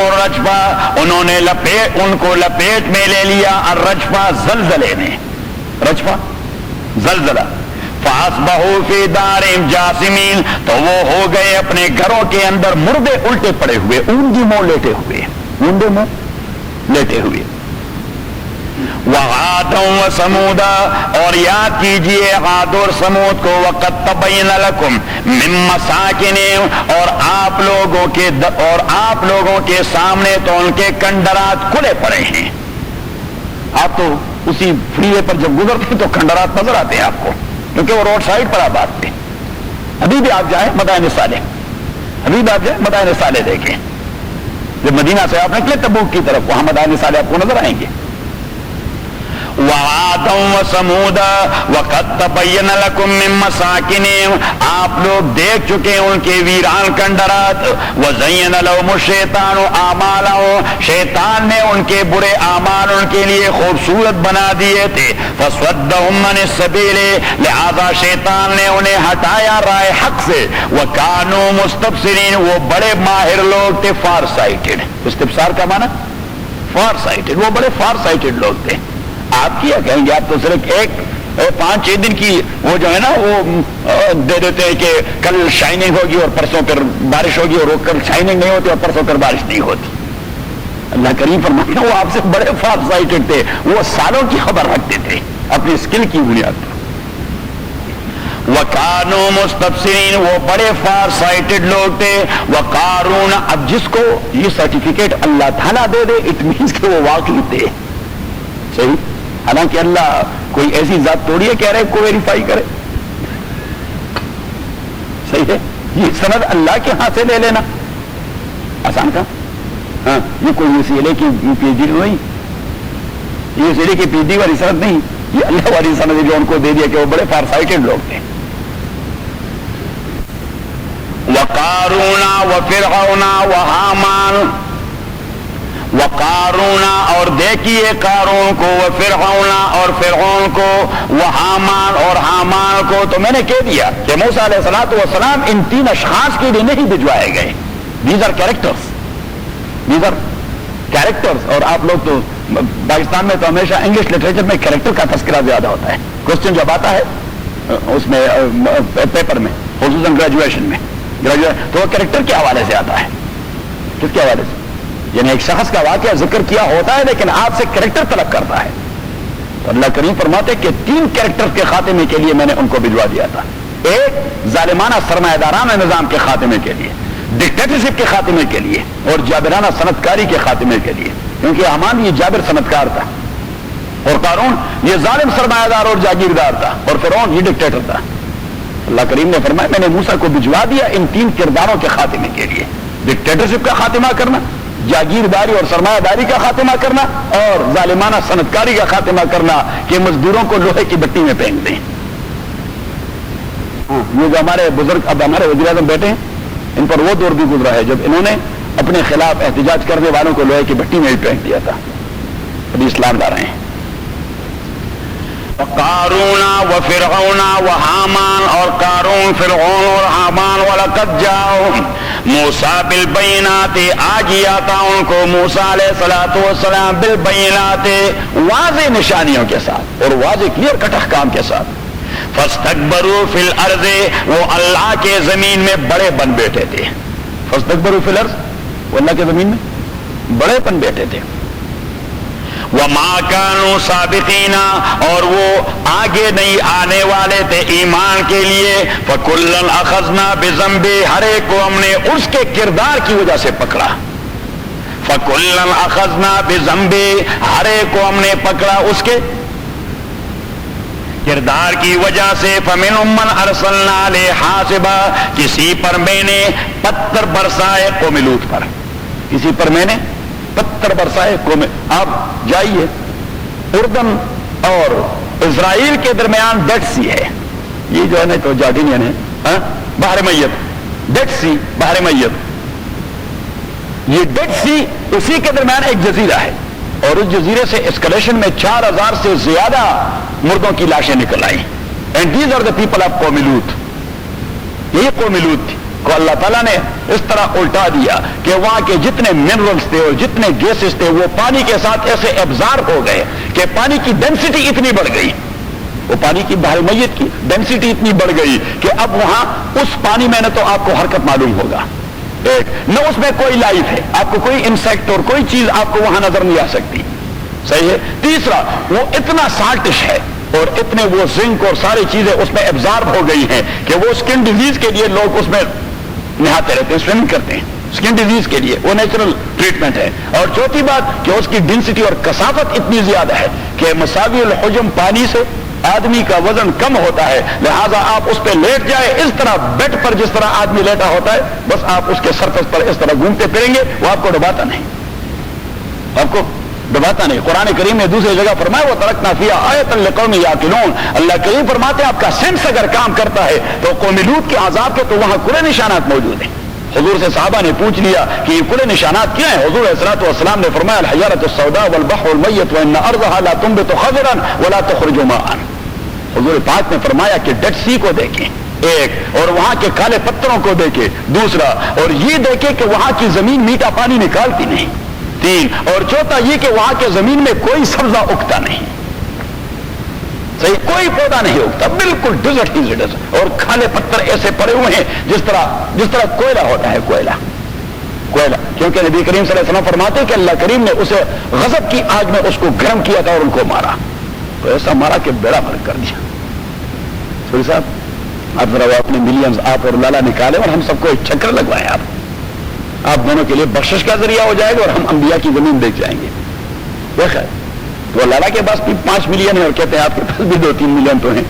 الرجفہ انہوں نے ان کو لپیٹ میں لے لیا. الرجفہ زلزلے نے. رجفہ زلزلہ. فاصبحوا فی دارہم جاثمین تو وہ ہو گئے اپنے گھروں کے اندر مردے الٹے پڑے ہوئے اونگی منہ لیٹے ہوئے. مونڈے منہ لیٹے ہوئے. وعاد و سمودا اور یاد کیجئے عاد اور سمود کو. وقد تبین لکم من مساکنہم اور آپ لوگوں کے سامنے تو ان کے کنڈرات کھلے پڑے ہیں. آپ تو اسی فری وے پر جب گزرتے تو کنڈرات نظر آتے ہیں آپ کو کیونکہ وہ روڈ سائڈ پر آباد تھے. ابھی بھی آپ جائیں مدائن صالح دیکھیں. جب مدینہ سے آپ نکلے تبوک کی طرف وہاں مدائن صالح آپ کو نظر آئیں گے. وعادا وثمودا وقد تبین لکم من مساکنہم آپ لوگ دیکھ چکے ان کے ویران کنڈرات. وزین لهم الشیطان اعمالهم شیطان نے ان کے برے اعمال ان کے لیے خوبصورت بنا دیے تھے. فصدهم عن السبیل لہذا شیطان نے انہیں ہٹایا راہ حق سے. وکانوا مستبصرین وہ بڑے ماہر لوگ تھے. فار سائٹڈ استبصار کا معنی فار سائٹڈ وہ بڑے فار سائٹڈ لوگ تھے. آپ کیا کہیں گے آپ تو صرف 5-6 دن کی وہ جو ہے نا وہ دے دیتے ہیں کہ کل شائننگ ہوگی اور پرسوں پھر بارش ہوگی اور کل شائننگ نہیں ہوتی اور پرسوں پھر بارش نہیں ہوتی. اللہ کریم فرماتے ہیں وہ آپ سے بڑے فار سائٹڈ تھے. وہ سالوں کی خبر رکھتے تھے اپنی اسکل کی بنیاد پر. وَكَانُوا مُسْتَبْصِرِينَ وہ بڑے فار سائٹڈ لوگ تھے. وَقَارُونَ اب جس کو یہ سرٹیفکیٹ اللہ تعالیٰ دے دے اٹ مینس کہ وہ واقعی تھے. صحیح. حالانکہ اللہ کوئی ایسی ذات توڑی ہے کہہ رہے کو ویریفائی کرے. صحیح ہے. یہ سند اللہ کے ہاتھ سے لے لینا آسان تھا. ہاں یہ کوئی UCLA کی PhD نہیں UCLA کی PhD والی سند نہیں. یہ اللہ والی سند جو ان کو دے دیا کہ وہ بڑے فار سائٹڈ لوگ تھے. وقارون وفرعون وحامان وقارون اور دیکھیے قارون کو، وفرعون اور فرعون کو، وحامان اور حامان کو. تو میں نے کہہ دیا کہ موسیٰ علیہ الصلوۃ والسلام ان تین اشخاص کے لیے نہیں بھجوائے گئے. These are characters, these are characters. اور آپ لوگ تو پاکستان میں تو ہمیشہ انگلش لٹریچر میں کیریکٹر کا تذکرہ زیادہ ہوتا ہے. کوشچن جب آتا ہے اس میں پیپر میں، خصوصاً گریجویشن میں، تو وہ کیریکٹر کے حوالے سے آتا ہے. کس کے حوالے سے؟ یعنی ایک شخص کا واقعہ ذکر کیا ہوتا ہے لیکن آپ سے کیریکٹر طلب کرتا ہے. تو اللہ کریم فرماتے کہ تین کیریکٹر کے خاتمے کے لیے میں نے ان کو بھجوا دیا تھا. ایک ظالمانہ سرمایہ دارانہ نظام کے خاتمے کے لیے، ڈکٹیٹرشپ کے خاتمے کے لیے، اور جابرانہ صنعت کاری کے خاتمے کے لیے. کیونکہ حامان یہ جابر صنعت کار تھا، اور قارون یہ ظالم سرمایہ دار اور جاگیردار تھا، اور فرعون یہ ڈکٹیٹر تھا. اللہ کریم نے فرمایا میں نے موسیٰ کو بھجوا دیا ان تین کرداروں کے خاتمے کے لیے: ڈکٹیٹرشپ کا خاتمہ کرنا، جاگیرداری اور سرمایہ داری کا خاتمہ کرنا، اور ظالمانہ صنعت کاری کا خاتمہ کرنا کہ مزدوروں کو لوہے کی بٹی میں پھینک دیں. یہ جو ہمارے بزرگ اب ہمارے وزیر اعظم بیٹھے ہیں، ان پر وہ دور بھی گزرا ہے جب انہوں نے اپنے خلاف احتجاج کرنے والوں کو لوہے کی بٹی میں بھی پھینک دیا تھا. ابھی اسلام لا رہے ہیں. قارون و فرعون و حامان، اور قارون، فرعون اور حامان. وَلَقَدْ جَاءَهُمْ موسیٰ بالبینات، آ گیا تھا ان کو موسیٰ علیہ الصلوۃ والسلام بالبینات، واضح نشانیوں کے ساتھ اور واضح کلیئر کٹ احکام کے ساتھ. فاستکبروا فی الارض، وہ اللہ کے زمین میں بڑے بن بیٹھے تھے. فاستکبروا فی الارض، وہ اللہ کے زمین میں بڑے بن بیٹھے تھے. وما كانوا سابقین، اور وہ آگے نہیں آنے والے تھے ایمان کے لیے. فکلا اخذنا بذنبہ، ہر ایک کو ہم نے اس کے کردار کی وجہ سے پکڑا. فکلا اخذنا بذنبہ، ہر ایک کو ہم نے پکڑا اس کے کردار کی وجہ سے. فمنهم من ارسلنا علیہ حاصبا، کسی پر میں نے پتھر برسائے، قوم لوط پر کسی پر میں نے پتھر برسائے. قوم، آپ جائیے اردن اور اسرائیل کے درمیان ڈیڈ سی ہے، یہ جو ہے نا تو جارڈینین ہے، بحر میت، ڈیڈ سی بحر میت. یہ ڈیڈ سی اسی کے درمیان ایک جزیرہ ہے، اور اس جزیرے سے اسکلیشن میں 4000 سے زیادہ مردوں کی لاشیں نکل آئی. And these are the people of قوم لوط. یہی قوم لوط تھی کو اللہ تعالیٰ نے اس طرح الٹا دیا کہ وہاں کے جتنے منرلز تھے اور جتنے گیسز تھے وہ پانی کے ساتھ ایسے ابزارب ہو گئے کہ پانی کی ڈینسٹی اتنی بڑھ گئی، وہ پانی کی بحر میت کی ڈینسٹی اتنی بڑھ گئی کہ اب وہاں اس پانی میں نے تو آپ کو حرکت معلوم ہوگا. ایک نہ اس میں کوئی لائف ہے، آپ کو کوئی انسیکٹ اور کوئی چیز آپ کو وہاں نظر نہیں آ سکتی. صحیح ہے. تیسرا، وہ اتنا سالٹش ہے اور اتنے وہ زنک اور ساری چیزیں اس میں ابزارب ہو گئی ہیں کہ وہ اسکن ڈیزیز کے لیے لوگ اس میں نہاتے رہتے ہیں، سوئمنگ کرتے ہیں اسکن ڈیزیز کے لیے، وہ نیچرل ٹریٹمنٹ ہے. اور چوتھی بات کہ اس کی ڈینسٹی اور کثافت اتنی زیادہ ہے کہ مساوی الحجم پانی سے آدمی کا وزن کم ہوتا ہے، لہذا آپ اس پہ لیٹ جائے اس طرح بیڈ پر جس طرح آدمی لیٹا ہوتا ہے، بس آپ اس کے سرفس پر اس طرح گھومتے پھریں گے، وہ آپ کو ڈباتا نہیں، آپ کو ڈباتا نہیں. قرآن کریم نے دوسری جگہ فرمایا وَتَرَكْنَا فِيهَا آیَةً لِقَوْمٍ يَعْقِلُونَ. اللہ کریم فرماتے ہیں آپ کا سینس اگر کام کرتا ہے تو قوم لوط کے عذاب کے تو وہاں کھلے نشانات موجود ہیں. حضور سے صحابہ نے پوچھ لیا کہ یہ کھلے نشانات کیا ہیں؟ حضور علیہ الصلوۃ والسلام نے فرمایا الحجارۃ السوداء والبحر المیت وان ارضها لا تنبت خضرا ولا تخرج ماء. حضور پاک نے فرمایا کہ ڈیڈ سی کو دیکھیں ایک، اور وہاں کے کالے پتھروں کو دیکھیں دوسرا، اور یہ دیکھیں کہ وہاں کی زمین میٹھا پانی نکالتی نہیں تین، اور چوتھا یہ کہ وہاں کے زمین میں کوئی سبزہ اگتا نہیں، صحیح کوئی پودا نہیں اگتا، بالکل ڈیزرٹ ہی ڈیزرٹ، اور کالے پتھر ایسے پڑے ہوئے ہیں جس طرح کوئلہ ہوتا ہے، کوئلہ. کیونکہ نبی کریم صلی اللہ علیہ وسلم فرماتے کہ اللہ کریم نے اسے غضب کی آگ میں اس کو گرم کیا تھا اور ان کو مارا، تو ایسا مارا کہ بیڑا فرق کر دیا. سوری صاحب آپ ذرا وہ اپنے ملینز آپ اور لالا نکالے اور ہم سب کو ایک چکر لگوائیں، آپ دونوں کے لیے بخشش کا ذریعہ ہو جائے گا اور ہم انبیاء کی زمین دیکھ جائیں گے. دیکھا تو لالا کے پاس بھی 5 ملین ہے اور کہتے ہیں آپ کے پاس بھی 2-3 ملین تو ہیں.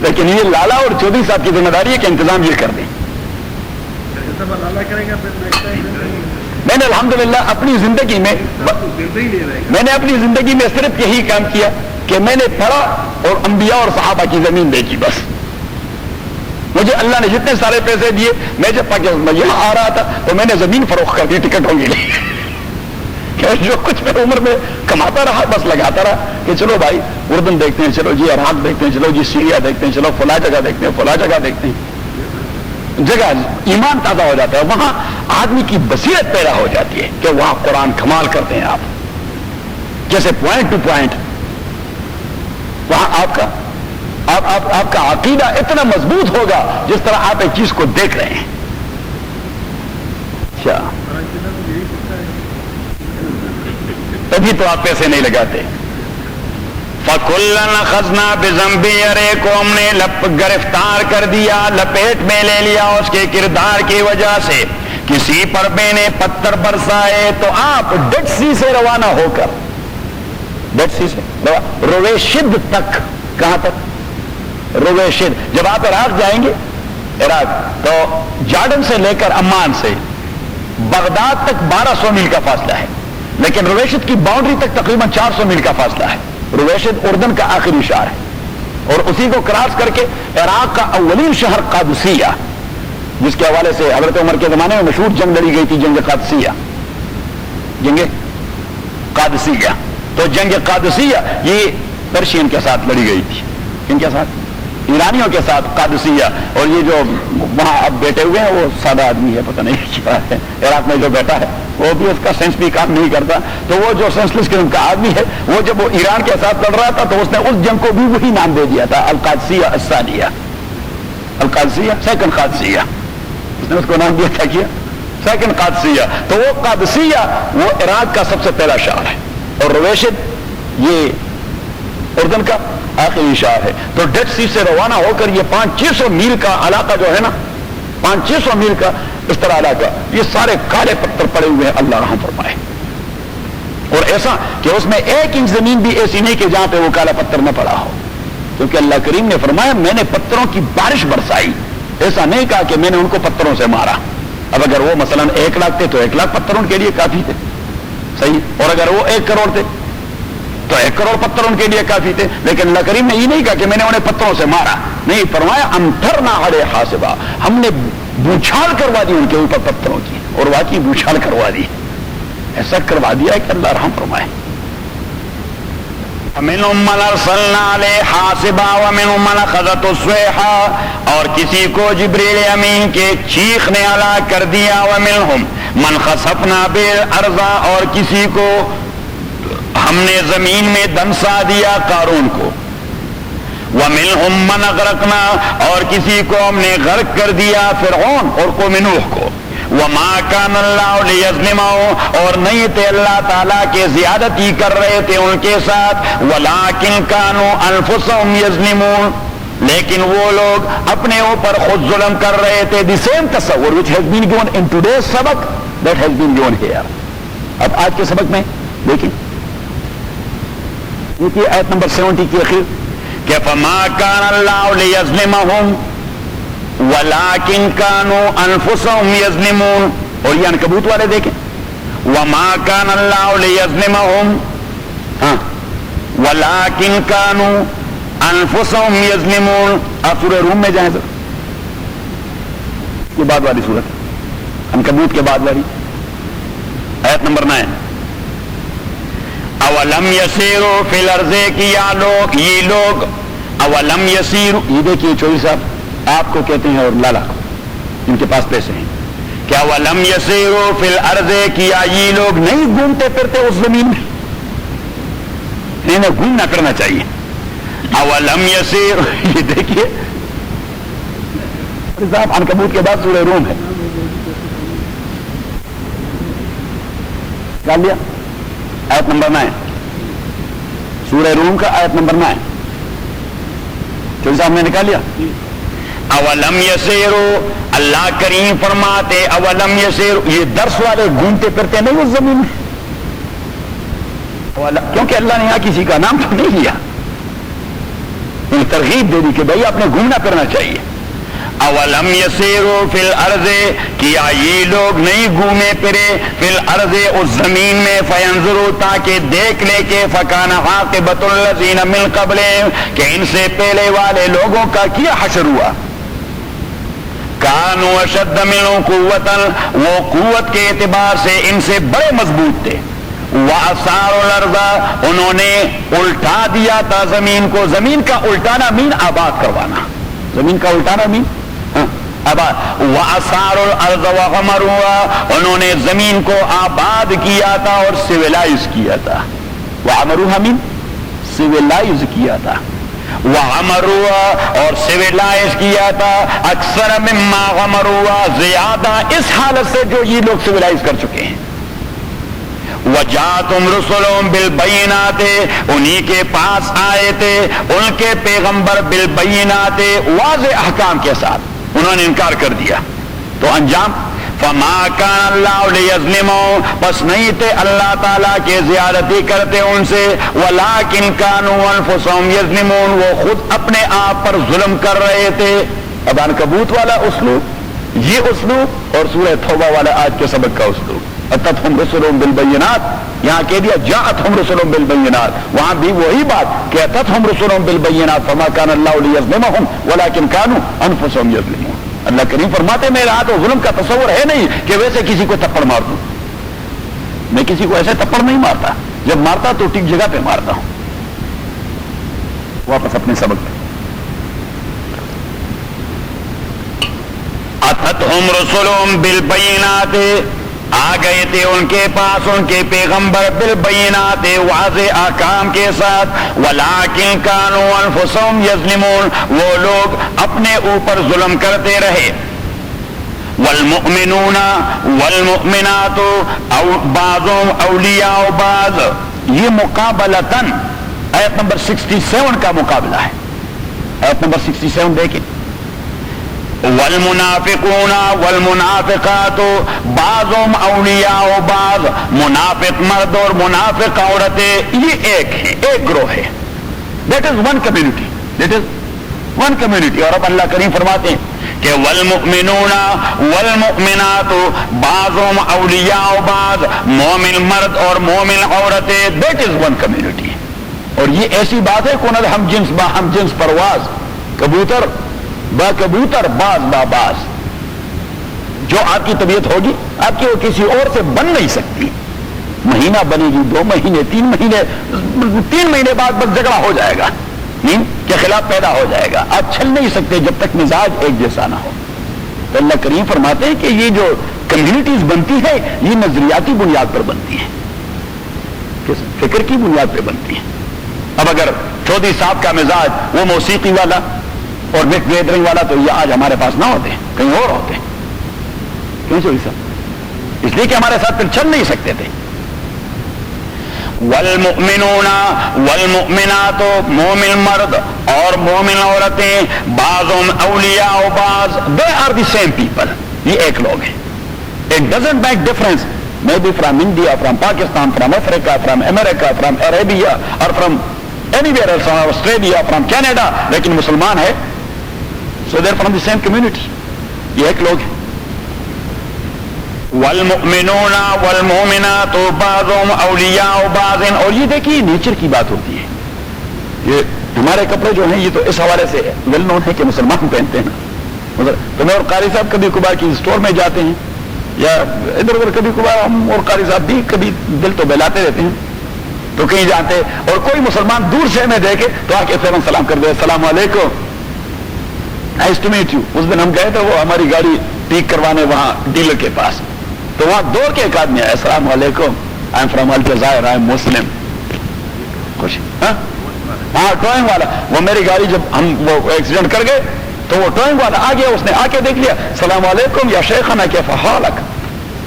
لیکن یہ لالا اور چودھری صاحب کی ذمہ داری ہے کہ انتظام یہ کر دیں. میں نے الحمدللہ اپنی زندگی میں نے اپنی زندگی میں صرف یہی کام کیا کہ میں نے پڑھا اور انبیاء اور صحابہ کی زمین دیکھی بس. مجھے اللہ نے جتنے سارے پیسے دیے، میں جب پاکستان یہاں آ رہا تھا تو میں نے زمین فروخت کر دی ٹکٹوں کے لیے کہ جو کچھ میں عمر میں کماتا رہا بس لگاتا رہا کہ چلو بھائی اردن دیکھتے ہیں، چلو جی عراق دیکھتے ہیں، چلو جی سیریا دیکھتے ہیں، چلو فلاں جگہ دیکھتے ہیں، فلاں جگہ دیکھتے ہیں. جگہ ایمان تازہ ہو جاتا ہے، وہاں آدمی کی بصیرت پیدا ہو جاتی ہے کہ وہاں قرآن کمال کرتے ہیں. آپ جیسے پوائنٹ ٹو پوائنٹ وہاں آپ کا عقیدہ اتنا مضبوط ہوگا جس طرح آپ ایک چیز کو دیکھ رہے ہیں. اچھا تبھی تو آپ پیسے نہیں لگاتے. فَكُلًّا أَخَذْنَا بِذَنبِهِ، ارے کو ہم نے گرفتار کر دیا، لپیٹ میں لے لیا اس کے کردار کی وجہ سے. کسی پر میں نے پتھر برسائے تو آپ ڈیڈ سی سے روانہ ہو کر، ڈیڈ سی سے رویشد تک، کہاں تک؟ رویشد. جب آپ عراق جائیں گے، عراق تو جارڈن سے لے کر عمان سے بغداد تک 1200 میل کا فاصلہ ہے، لیکن رویشد کی باؤنڈری تک تقریباً 400 میل کا فاصلہ ہے. رویشد اردن کا آخری شہر ہے اور اسی کو کراس کر کے عراق کا اولین شہر قادسیہ، جس کے حوالے سے حضرت عمر کے زمانے میں مشہور جنگ لڑی گئی تھی، جنگ قادسیہ. جنگ قادسیہ، تو جنگ قادسیہ یہ پرشین کے ساتھ لڑی گئی تھی. کن کے ساتھ؟ ایرانیوں کے ساتھ قادسیہ. اور یہ جو وہاں اب بیٹھے ہوئے ہیں وہ سادہ آدمی ہے، پتہ نہیں کیا ہے، عراق میں جو بیٹھا ہے وہ بھی اس کا سینس بھی کام نہیں کرتا. تو وہ جو سینسلیس قسم کا آدمی ہے، وہ جب وہ ایران کے ساتھ لڑ رہا تھا تو اس نے اس جنگ کو بھی وہی نام دے دیا تھا، القادسیہ الثانیہ، القادسیہ سیکنڈ قادسیہ. اس نے اس کو نام دیا تھا کیا سیکنڈ قادسیہ. تو وہ قادسیہ وہ عراق کا سب سے پہلا شہر ہے اور رویشد یہ اردن کا آخری شہر ہے. تو ڈیڈ سی سے روانہ ہو کر یہ 500-600 میل کا علاقہ جو ہے نا، 500-600 میل کا اس طرح علاقہ، یہ سارے کالے پتھر پڑے ہوئے ہیں. اللہ رحم فرمائے. اور ایسا کہ اس میں 1 انچ زمین بھی ایسی نہیں کہ جہاں پہ وہ کالا پتھر نہ پڑا ہو، کیونکہ اللہ کریم نے فرمایا میں نے پتھروں کی بارش برسائی. ایسا نہیں کہا کہ میں نے ان کو پتھروں سے مارا. اب اگر وہ مثلا 1 لاکھ تھے تو 1 لاکھ پتھر ان کے لیے کافی تھے، صحیح. اور اگر وہ 1 کروڑ تھے تو 1 کروڑ پتھر ان کے لیے کافی تھے. لیکن اللہ کریم نے یہ نہیں کہا کہ میں نے انہیں پتھروں سے مارا، نہیں، فرمایا امطرنا علیہ حاصبا، ہم نے بوچھال کروا دی ان کے اوپر پتھروں کی، اور واقعی بوچھال کروا دی. ایسا کروا دیا ہے کہ اللہ رحم فرمائے. وَمِنْهُمْ مَنْ أَرْسَلْنَا عَلَيْهِ حَاصِبًا وَمِنْهُمْ مَنْ أَخَذَتْهُ الصَّيْحَةُ، اور کسی کو جبریل امین کے چیخ نے ہلاک کر دیا. وَمِنْهُمْ مَنْ خَسَفْنَا بِهِ الْأَرْضَ، اور کسی کو ہم نے زمین میں دنسا دیا، قارون کو. وَمِنْهُمْ مَنْ أَغْرَقْنَا، اور کسی کو ہم نے غرق کر دیا، فرعون اور قوم نوح کو. وَمَا كَانَ اللَّهُ لِيَظْلِمَهُمْ، اور نہیں تھے اللہ تعالیٰ کے زیادتی کر رہے تھے ان کے ساتھ. وَلَٰكِنْ كَانُوا أَنفُسَهُمْ يَظْلِمُونَ، لیکن وہ لوگ اپنے اوپر خود ظلم کر رہے تھے. the same تصور which has been given in today's سبق that has been given here. اب آج کے سبق میں دیکھیں یہ آیت نمبر 70 کی اخیر کہ فَمَا كَانَ اللَّهُ لِيَظْلِمَهُمْ وَلَٰكِنْ كَانُوا أَنفُسَهُمْ يَظْلِمُونَ. اور یہ عنکبوت والے دیکھیں، وَمَا كَانَ اللَّهُ لِيَظْلِمَهُمْ وَلَٰكِنْ كَانُوا أَنفُسَهُمْ يَظْلِمُونَ. آپ سورہ روم میں جائیں سر، یہ بعد والی سورت عنکبوت کے بعد والی آیت نمبر 9. اولم یسیروا فی الارض، کہ یہ لوگ اولم یسیروا، یہ دیکھیے چوہی صاحب آپ کو کہتے ہیں اور لالا کو، ان کے پاس پیسے ہیں، کہ اولم یسیروا فی الارض، کیا یہ لوگ نہیں گھومتے پھرتے اس زمین میں؟ انہیں گھومنا پھرنا چاہیے. اولم یسیروا، یہ دیکھیے صاحب عنکبوت کے بعد سورہ روم ہے، ڈال لیا آیت نمبر 9، سورہ روم کا آیت نمبر 9. چوہی صاحب نے نکال لیا. اولم یسیروا، اللہ کریم فرماتے اولم یسیروا، یہ درس والے گھومتے پھرتے نہیں اس زمین میں، کیونکہ اللہ نے یہاں کسی کا نام تو نہیں لیا، ترغیب دے دی کہ بھائی آپ نے گھومنا پھرنا چاہیے. اولم یسیروا فی الارض، کیا یہ لوگ نہیں گھومے پھرے فی الارض اس زمین میں، فینظروا تاکہ دیکھ لے کہ فکان عاقبۃ الذین من قبلہم کہ ان سے پہلے والے لوگوں کا کیا حشر ہوا، کانوا اشد منہم قوۃ، وہ قوت کے اعتبار سے ان سے بڑے مضبوط تھے، وَأَثَارُوا الْأَرْضَ، انہوں نے الٹا دیا تھا زمین کو، زمین کا الٹانا مین آباد کروانا، زمین کا الٹانا مین آباد، وَأَثَارُوا الْأَرْضَ وَعَمَرُوهَا، انہوں نے زمین کو آباد کیا تھا اور سیولائز کیا تھا، وَعَمَرُوهَا مین سیولائز کیا تھا، وَعَمَرُوهَا اور سیولائز کیا تھا، اکثر مما غمروها، زیادہ اس حالت سے جو یہ لوگ سیولائز کر چکے ہیں، وجاتم رسلهم بالبینات، انہی کے پاس آئے تھے ان کے پیغمبر بالبینات، واضح احکام کے ساتھ، انہوں نے انکار کر دیا، تو انجام فما کان اللہ لیظلمهم، بس نہیں تھے اللہ تعالیٰ کے زیادتی کرتے ان سے، ولکن کانوا انفسهم یظلمون، وہ خود اپنے آپ پر ظلم کر رہے تھے۔ اب عنکبوت والا اسلوب، یہ اسلوب، اور سورہ توبہ والا آج کے سبق کا اسلوب، اتتہم رسلہم بالبینات، یہاں کہہ دیا جاءتہم رسلہم بالبینات، وہاں بھی وہی بات کہ اتتہم رسلہم بالبینات فما کان اللہ لیظلمہم ولکن کانوا انفسہم یظلمون۔ اللہ کریم فرماتے میرے ہاتھ ظلم کا تصور ہے نہیں کہ ویسے کسی کو تھپڑ مار دوں، میں کسی کو ایسے تھپڑ نہیں مارتا، جب مارتا تو ٹھیک جگہ پہ مارتا ہوں۔ واپس اپنے سبق پہ، اتتہم رسلہم بالبینات، آ گئے تھے ان کے پاس ان کے پیغمبر بالبینات، واضح احکام کے ساتھ، ولکن کانوا انفسہم یظلمون، وہ لوگ اپنے اوپر ظلم کرتے رہے۔ والمؤمنون والمؤمنات بعضهم اولیاء بعض، یہ مقابلتاً آیت نمبر 67 کا مقابلہ ہے، آیت نمبر 67 دیکھیں، والمنافقون والمنافقات بعضهم اولیاء بعض، منافق مرد اور منافق عورتیں یہ ایک ہیں، ایک گروہ ہے، that is one community, that is one community. اور اب اللہ کریم فرماتے ہیں کہ والمؤمنون والمؤمنات بعضهم اولیاء بعض، مومن مرد اور مومن عورتیں، دیٹ از ون کمیونٹی۔ اور یہ ایسی بات ہے کہ ہم جنس با ہم جنس پرواز، کبوتر با کبوتر باز با باز، جو آپ کی طبیعت ہوگی آپ کی وہ کسی اور سے بن نہیں سکتی، مہینہ بنے گی، 2 مہینے، 3 مہینے، 3 مہینے بعد بس جھگڑا ہو جائے گا، کے خلاف پیدا ہو جائے گا، آپ چھل نہیں سکتے جب تک مزاج ایک جیسا نہ ہو۔ تو اللہ کریم فرماتے ہیں کہ یہ جو کمیونٹیز بنتی ہے یہ نظریاتی بنیاد پر بنتی ہے، فکر کی بنیاد پہ بنتی ہے۔ اب اگر چودھری صاحب کا مزاج وہ موسیقی والا اور مکس گیدرنگ والا تو یہ آج ہمارے پاس نہ ہوتے، کہیں اور ہوتے، کیوں چودھری صاحب؟ اس لیے کہ ہمارے ساتھ پھر چل نہیں سکتے تھے۔ والمؤمنون والمؤمنات، مومن مرد اور مومن عورتیں، بعضهم اولیاء بعض، they are the same people، یہ ایک لوگ ہیں۔ It doesn't make difference maybe from India, from Pakistan, from Africa, from America, from Arabia or from anywhere else, from Australia, from Canada، لیکن مسلمان ہے، so they're from the same community، یہ ایک لوگ ہیں۔ والمؤمنون والمؤمنات بعضهم اولیاء بعض، اور یہ دیکھیے نیچر کی بات ہوتی ہے، یہ ہمارے کپڑے جو ہیں یہ تو اس حوالے سے ویل نون ہے کہ مسلمان پہنتے ہیں، تو میں اور قاری صاحب کبھی کبھار کی اسٹور میں جاتے ہیں یا ادھر ادھر کبھی کبھار ہم اور قاری صاحب بھی کبھی دل تو بہلاتے رہتے ہیں، تو کہیں جاتے اور کوئی مسلمان دور سے ہمیں دیکھے تو آ کے فوراً سلام کر دے، السلام علیکم، نائس ٹو میٹ یو۔ اس دن ہم گئے تھے وہ ہماری گاڑی ٹھیک کروانے وہاں ڈیلر کے پاس، تو وہاں دوڑ کے ایک آدمی آیا، السلام علیکم، آئی ایم فرام الجزائر، آئی ایم مسلم، خوش، ہاں ٹوئنگ والا، وہ میری گاڑی جب ہم وہ ایکسیڈنٹ کر گئے تو وہ ٹوئنگ والا آ گیا، اس نے آ کے دیکھ لیا، السلام علیکم یا شیخنا کیف حالک،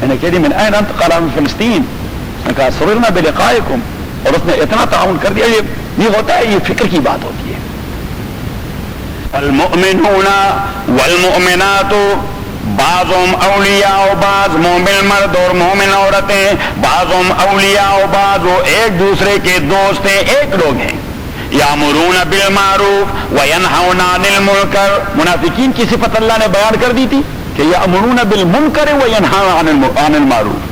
میں نے کہہ دی من این انت، قال من فلسطین، میں نے کہا سررنا بلقائکم، اور اس نے اتنا تعاون کر دیا۔ یہ ہوتا ہے، یہ فکر کی بات ہوتی ہے۔ المؤمنون والمؤمنات بعضهم اولیاء بعض، مومن مرد اور مومن عورتیں، بعضهم اولیاء بعض، وہ ایک دوسرے کے دوست ہیں، ایک لوگ ہیں۔ یامرون بالمعروف وینہون عن المنکر، منافقین کی صفت اللہ نے بیان کر دی تھی کہ یامرون بالمنکر وینہون عن المعروف،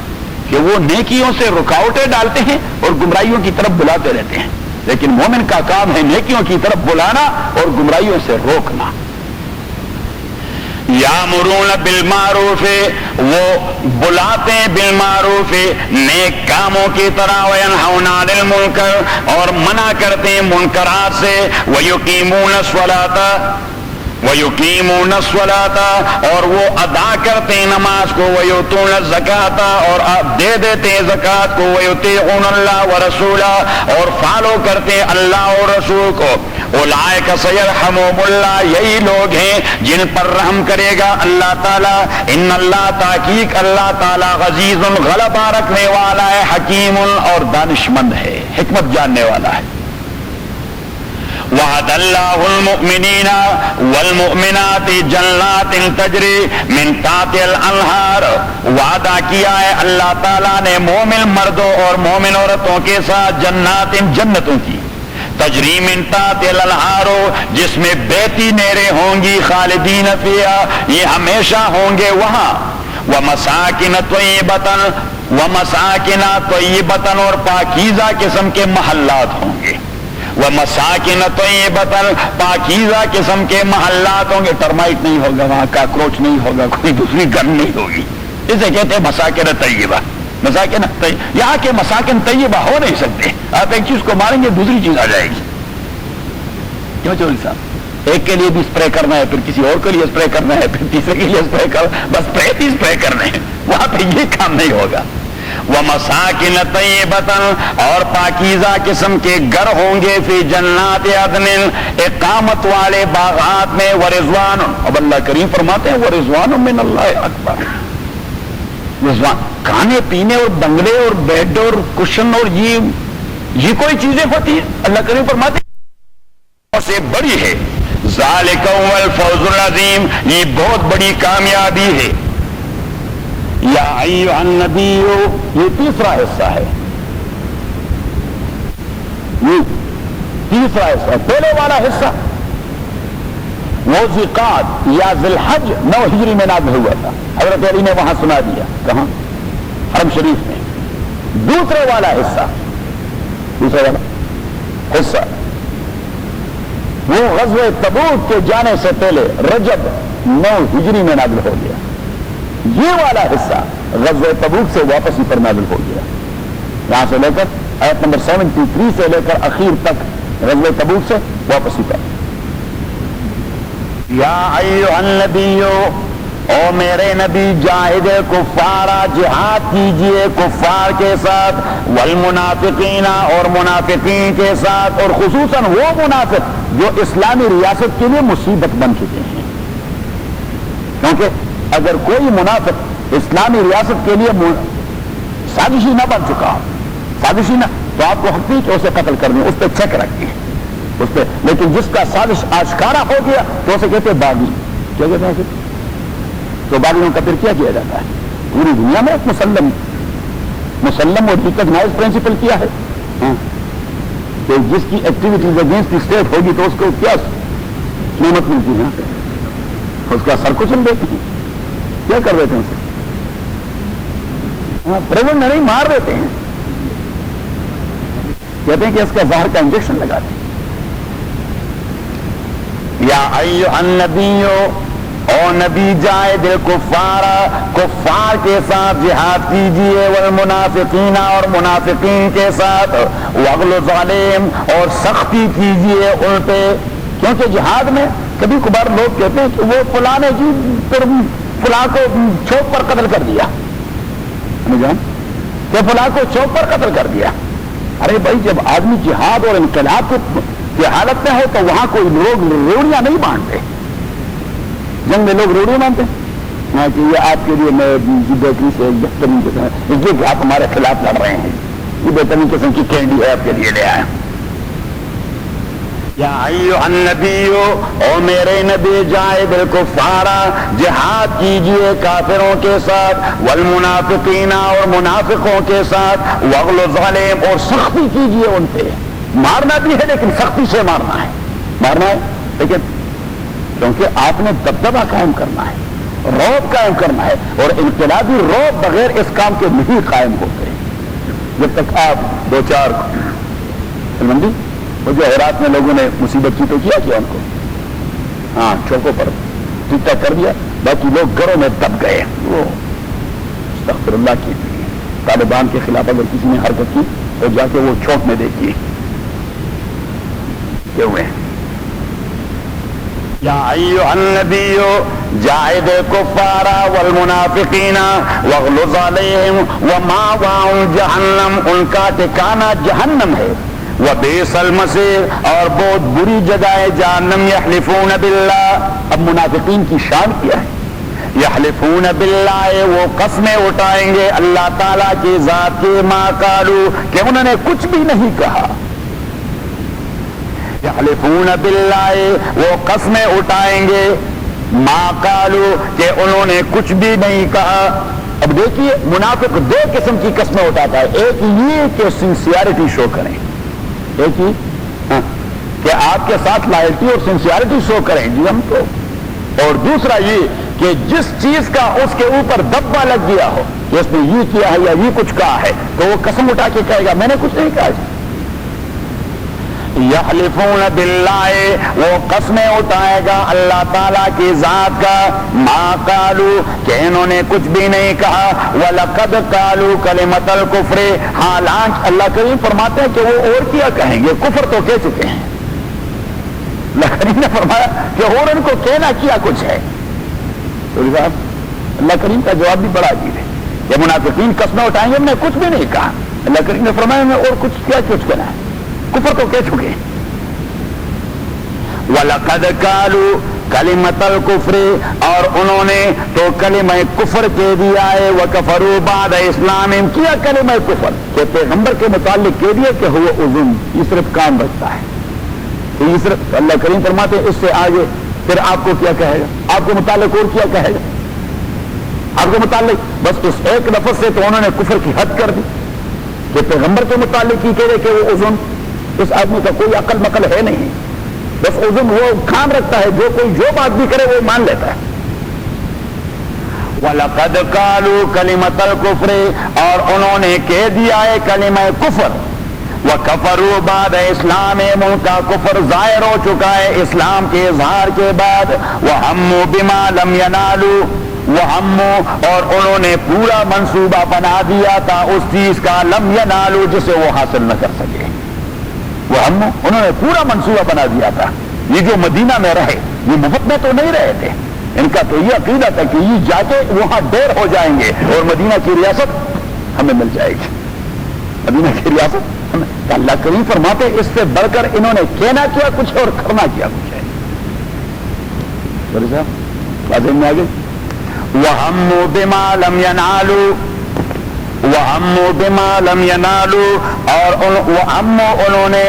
کہ وہ نیکیوں سے رکاوٹیں ڈالتے ہیں اور گمراہیوں کی طرف بلاتے رہتے ہیں، لیکن مومن کا کام ہے نیکیوں کی طرف بلانا اور گمراہیوں سے روکنا۔ یامرون بالمعروف، وہ بلاتے ہیں بالمعروف نیک کاموں کی طرح، وینہون عن المنکر، اور منع کرتے ہیں منکرات سے، ویقیمون الصلاۃ وَيُقِيمُونَ الصَّلَاةَ، اور وہ ادا کرتے ہیں نماز کو، وَيُؤْتُونَ الزَّكَاةَ، اور دے دیتے ہیں زکوٰۃ کو، وَيُطِيعُونَ اللَّهَ وَرَسُولَهُ، اور فالو کرتے ہیں اللہ اور رسول کو، اولئک سیرحمہم اللہ، یہی لوگ ہیں جن پر رحم کرے گا اللہ تعالیٰ، ان اللہ تحقیق اللہ تعالیٰ عزیز غلبہ رکھنے والا ہے، حکیم اور دانشمند ہے، حکمت جاننے والا ہے۔ وعد اللہ المؤمنین والمؤمنات جنات تجری من تحتها الانہار، وعدہ کیا ہے اللہ تعالیٰ نے مومن مردوں اور مومن عورتوں کے ساتھ جنات، جنتوں کی، تجری من تحتها الانہار، جس میں بہتی نہریں ہوں گی، خالدین فیہا، یہ ہمیشہ ہوں گے وہاں، ومساکن طیبۃ، ومساکن طیبۃ، اور پاکیزہ قسم کے محلات ہوں گے، ومساکن طیبۃ، پاکیزہ قسم کے محلات ہوں گے، ٹرمائٹ نہیں ہوگا وہاں، کاکروچ نہیں ہوگا، کوئی دوسری گن نہیں ہوگی، اسے کہتے ہیں مساکن طیبہ۔ مساکن طیبہ، یہاں کے مساکن طیبہ ہو نہیں سکتے، آپ ایک چیز کو ماریں گے دوسری چیز آ جائے گی، کیوں چوہدری صاحب؟ ایک کے لیے بھی اسپرے کرنا ہے، پھر کسی اور کے لیے اسپرے کرنا ہے، پھر تیسرے کے لیے اسپرے کرنا، بس اسپرے کرنے ہیں، وہاں پہ یہ کام نہیں ہوگا۔ وَمَسَاكِنَ طَيِّبَةً، اور پاکیزہ قسم کے گھر ہوں گے، فی جنات عدن، اقامت والے باغات میں، ورضوان، اب اللہ کریم فرماتے ہیں ورضوان من اللہ اکبر، رضوان، کھانے پینے اور بنگلے اور بیڈ اور کشن اور یہ کوئی چیزیں ہوتی ہیں، اللہ کریم فرماتے ہیں سے بڑی ہے، ذالک هو الفوز العظیم، یہ بہت بڑی کامیابی ہے۔ یا ایھا النبی، یہ تیسرا حصہ ہے، یہ تیسرا حصہ، پہلے والا حصہ وہ ذیقعد یا ذی الحج 9 ہجری میں نازل ہوا تھا، حضرت علی نے وہاں سنا دیا، کہاں؟ حرم شریف میں۔ دوسرے والا حصہ، دوسرا والا حصہ وہ غزوہ تبوک کے جانے سے پہلے رجب 9 ہجری میں نازل ہو گیا، یہ والا حصہ غزوہ تبوک سے واپس ہی پر نازل ہو گیا، یہاں سے لے کر آیت نمبر 73 سے لے کر اخیر تک غزوہ تبوک سے واپس ہی پر۔ یا ایھا النبی، او میرے نبی، جاہد کفارا، جہاد کیجئے کفار کے ساتھ، والمنافقین، اور منافقین کے ساتھ، اور خصوصاً وہ منافق جو اسلامی ریاست کے لیے مصیبت بن چکے ہیں، کیونکہ اگر کوئی منافق اسلامی ریاست کے لیے سازشی نہ بن چکا، سازشی نہ، تو آپ کو حق نہیں کہ اسے قتل کر دیں، اس پہ چیک رکھیں اس پہ، لیکن جس کا سازش آشکارا ہو گیا تو اسے کہتے ہیں باغی، کیا کہتے ہیں؟ تو باغیوں کا پھر کیا کیا جاتا ہے؟ پوری دنیا میں ایک مسلم اور ریکگنائز پرنسپل کیا ہے کہ جس کی ایکٹیویٹیز اگینسٹ اسٹیٹ ہوگی تو اس کو کیا قیمت ملتی ہے، اس کا سر کچل دیتے ہیں، کیا کر دیتے ہیں اسے؟ پریزنٹ میں نہیں، مار دیتے ہیں، کہتے ہیں کہ اس کا زہر کا انجیکشن لگا دیں۔ یا ایھا النبی، او نبی، جاہد کفار، کفار کے ساتھ جہاد کیجیے، والمنافقین، اور منافقین کے ساتھ، واغلظ علیہم، اور سختی کیجیے ان پہ، کیونکہ جہاد میں کبھی کبھار لوگ کہتے ہیں کہ وہ فلاں نے جی فلاں کو چوک پر قتل کر دیا، کہ فلاں کو چوک پر قتل کر دیا۔ ارے بھائی، جب آدمی جہاد اور انقلاب کی حالت میں ہو تو وہاں کوئی لوگ روڑیاں نہیں باندھتے، جنگ میں لوگ روڑیاں باندھتے ہیں کہ یہ آپ کے لیے میں بیٹری سے بہترین قسم ہے، اس لیے کہ آپ ہمارے خلاف لڑ رہے ہیں، یہ بہترین قسم کی کینڈی ہے آپ کے لیے لے آئے۔ یا ایھا النبی، او میرے نبی، جاہد الکفار، جہاد کیجئے کافروں کے ساتھ، والمنافقین، اور منافقوں کے ساتھ، واغلظ علیہم، اور سختی کیجئے ان پہ، مارنا بھی ہے لیکن سختی سے مارنا ہے لیکن کیونکہ آپ نے دبدبہ قائم کرنا ہے، رعب قائم کرنا ہے، اور انقلابی رعب بغیر اس کام کے نہیں قائم ہوتے جب تک آپ دو چار مندی وہ جو ہرات میں لوگوں نے مصیبت کی تو کیا ان کو، ہاں چوکوں پر ٹھیک ٹھاک کر دیا، باقی لوگ گھروں میں دب گئے۔ وہ استغفر اللہ کی طالبان کے خلاف اگر کسی نے حرکت کی تو جا کے وہ چوک میں دیکھیے کیا ہوئے ہیں۔ یا ایھا النبی جاہد الکفار والمنافقین واغلظ علیہم ومأواہم جہنم، ان کا ٹھکانہ جہنم ہے، وبئس المصیر، اور بہت بری جگہ ہے جہنم۔ یحلفون باللہ، اب منافقین کی شان کیا ہے؟ یحلفون باللہ، وہ قسمیں اٹھائیں گے اللہ تعالیٰ کی ذات کی، ما قالوا، کہ انہوں نے کچھ بھی نہیں کہا۔ یحلفون باللہ، وہ قسمیں اٹھائیں گے، ما قالوا، کہ انہوں نے کچھ بھی نہیں کہا۔ اب دیکھیے منافق دو قسم کی قسمیں اٹھاتا ہے، ایک یہ کہ سنسیئرٹی شو کریں، ایک ہی کہ آپ کے ساتھ لائلٹی اور سنسیئرٹی شو کریں جی ہم کو، اور دوسرا یہ کہ جس چیز کا اس کے اوپر دبا لگ گیا ہو کہ اس نے یہ کیا ہے یا یہ کچھ کہا ہے تو وہ قسم اٹھا کے کہے گا میں نے کچھ نہیں کہا جی۔ یحلفون باللہ، وہ قسمیں اٹھائے گا اللہ تعالیٰ کی ذات کا، ما قالوا، کہ انہوں نے کچھ بھی نہیں کہا، وَلَقَدْ قَالُوا كَلِمَةَ الْكُفْرِ، حالانکہ اللہ کریم فرماتے ہیں کہ وہ اور کیا کہیں گے، کفر تو کہہ چکے ہیں۔ اللہ کریم نے فرمایا کہ اور ان کو کہنا کیا کچھ ہے۔ تو اللہ کریم کا جواب بھی بڑا عجیب ہے کہ منافقین قسمیں اٹھائیں گے ہم نے کچھ بھی نہیں کہا، اللہ کریم نے فرمایا میں اور کچھ کیا کچھ کہنا ہے، کفر تو کہہ چکے ہیں۔ وَلَقَدْ قَالُوا كَلِمَةَ الْكُفْرِ، اور انہوں نے تو کلمہ کفر کہہ دیا ہے، وَكَفَرُوا بَعْدَ إِسْلَامِهِمْ، کیا کلمہ کفر کہ پیغمبر کے متعلق کہہ دیا کہ هو اذن، یہ صرف کام رکھتا ہے، یہ صرف اللہ کریم فرماتے ہیں اس سے آگے پھر آپ کو کیا کہے گا، آپ کے متعلق اور کیا کہے گا، آپ کے متعلق بس اس ایک لفظ سے تو انہوں نے کفر کی حد کر دی کہ پیغمبر کے متعلق ہی کہہ دے کہ وہ اذن، اس آدمی کا کوئی عقل مقل ہے نہیں، بس اذن وہ کام رکھتا ہے، جو کوئی جو بات بھی کرے وہ مان لیتا ہے۔ وَلَقَدْ قَالُوا كَلِمَةَ الْكُفْرِ، اور انہوں نے کہہ دیا ہے کلمہ کفر، وَكَفَرُوا بَعْدَ إِسْلَامِهِمْ، ان کا کفر ظاہر ہو چکا ہے اسلام کے اظہار کے بعد، وَهَمُّوا بِمَا لَمْ يَنَالُوا، وَهَمُّوا، اور انہوں نے پورا منصوبہ بنا دیا تھا اس چیز کا، لم ینالو، جسے وہ حاصل نہ کر سکے، وَهَمُّوا، انہوں نے پورا منصوبہ بنا دیا تھا۔ یہ جو مدینہ میں رہے یہ مفت میں تو نہیں رہے تھے، ان کا تو یہ عقیدہ تھا کہ یہ جا کے وہاں دیر ہو جائیں گے اور مدینہ کی ریاست ہمیں مل جائے گی، مدینہ کی ریاست ہمیں۔ اللہ کریم فرماتے اس سے بڑھ کر انہوں نے کہنا کیا کچھ اور کرنا کیا کچھ ہے۔ بولے صاحب واضح میں آگے، وَهَمُّوا بِمَا لَمْ يَنَالُوا، وَهَمُّوا بِمَا لَمْ يَنَالُوا، اور وَهَمُّوا، انہوں نے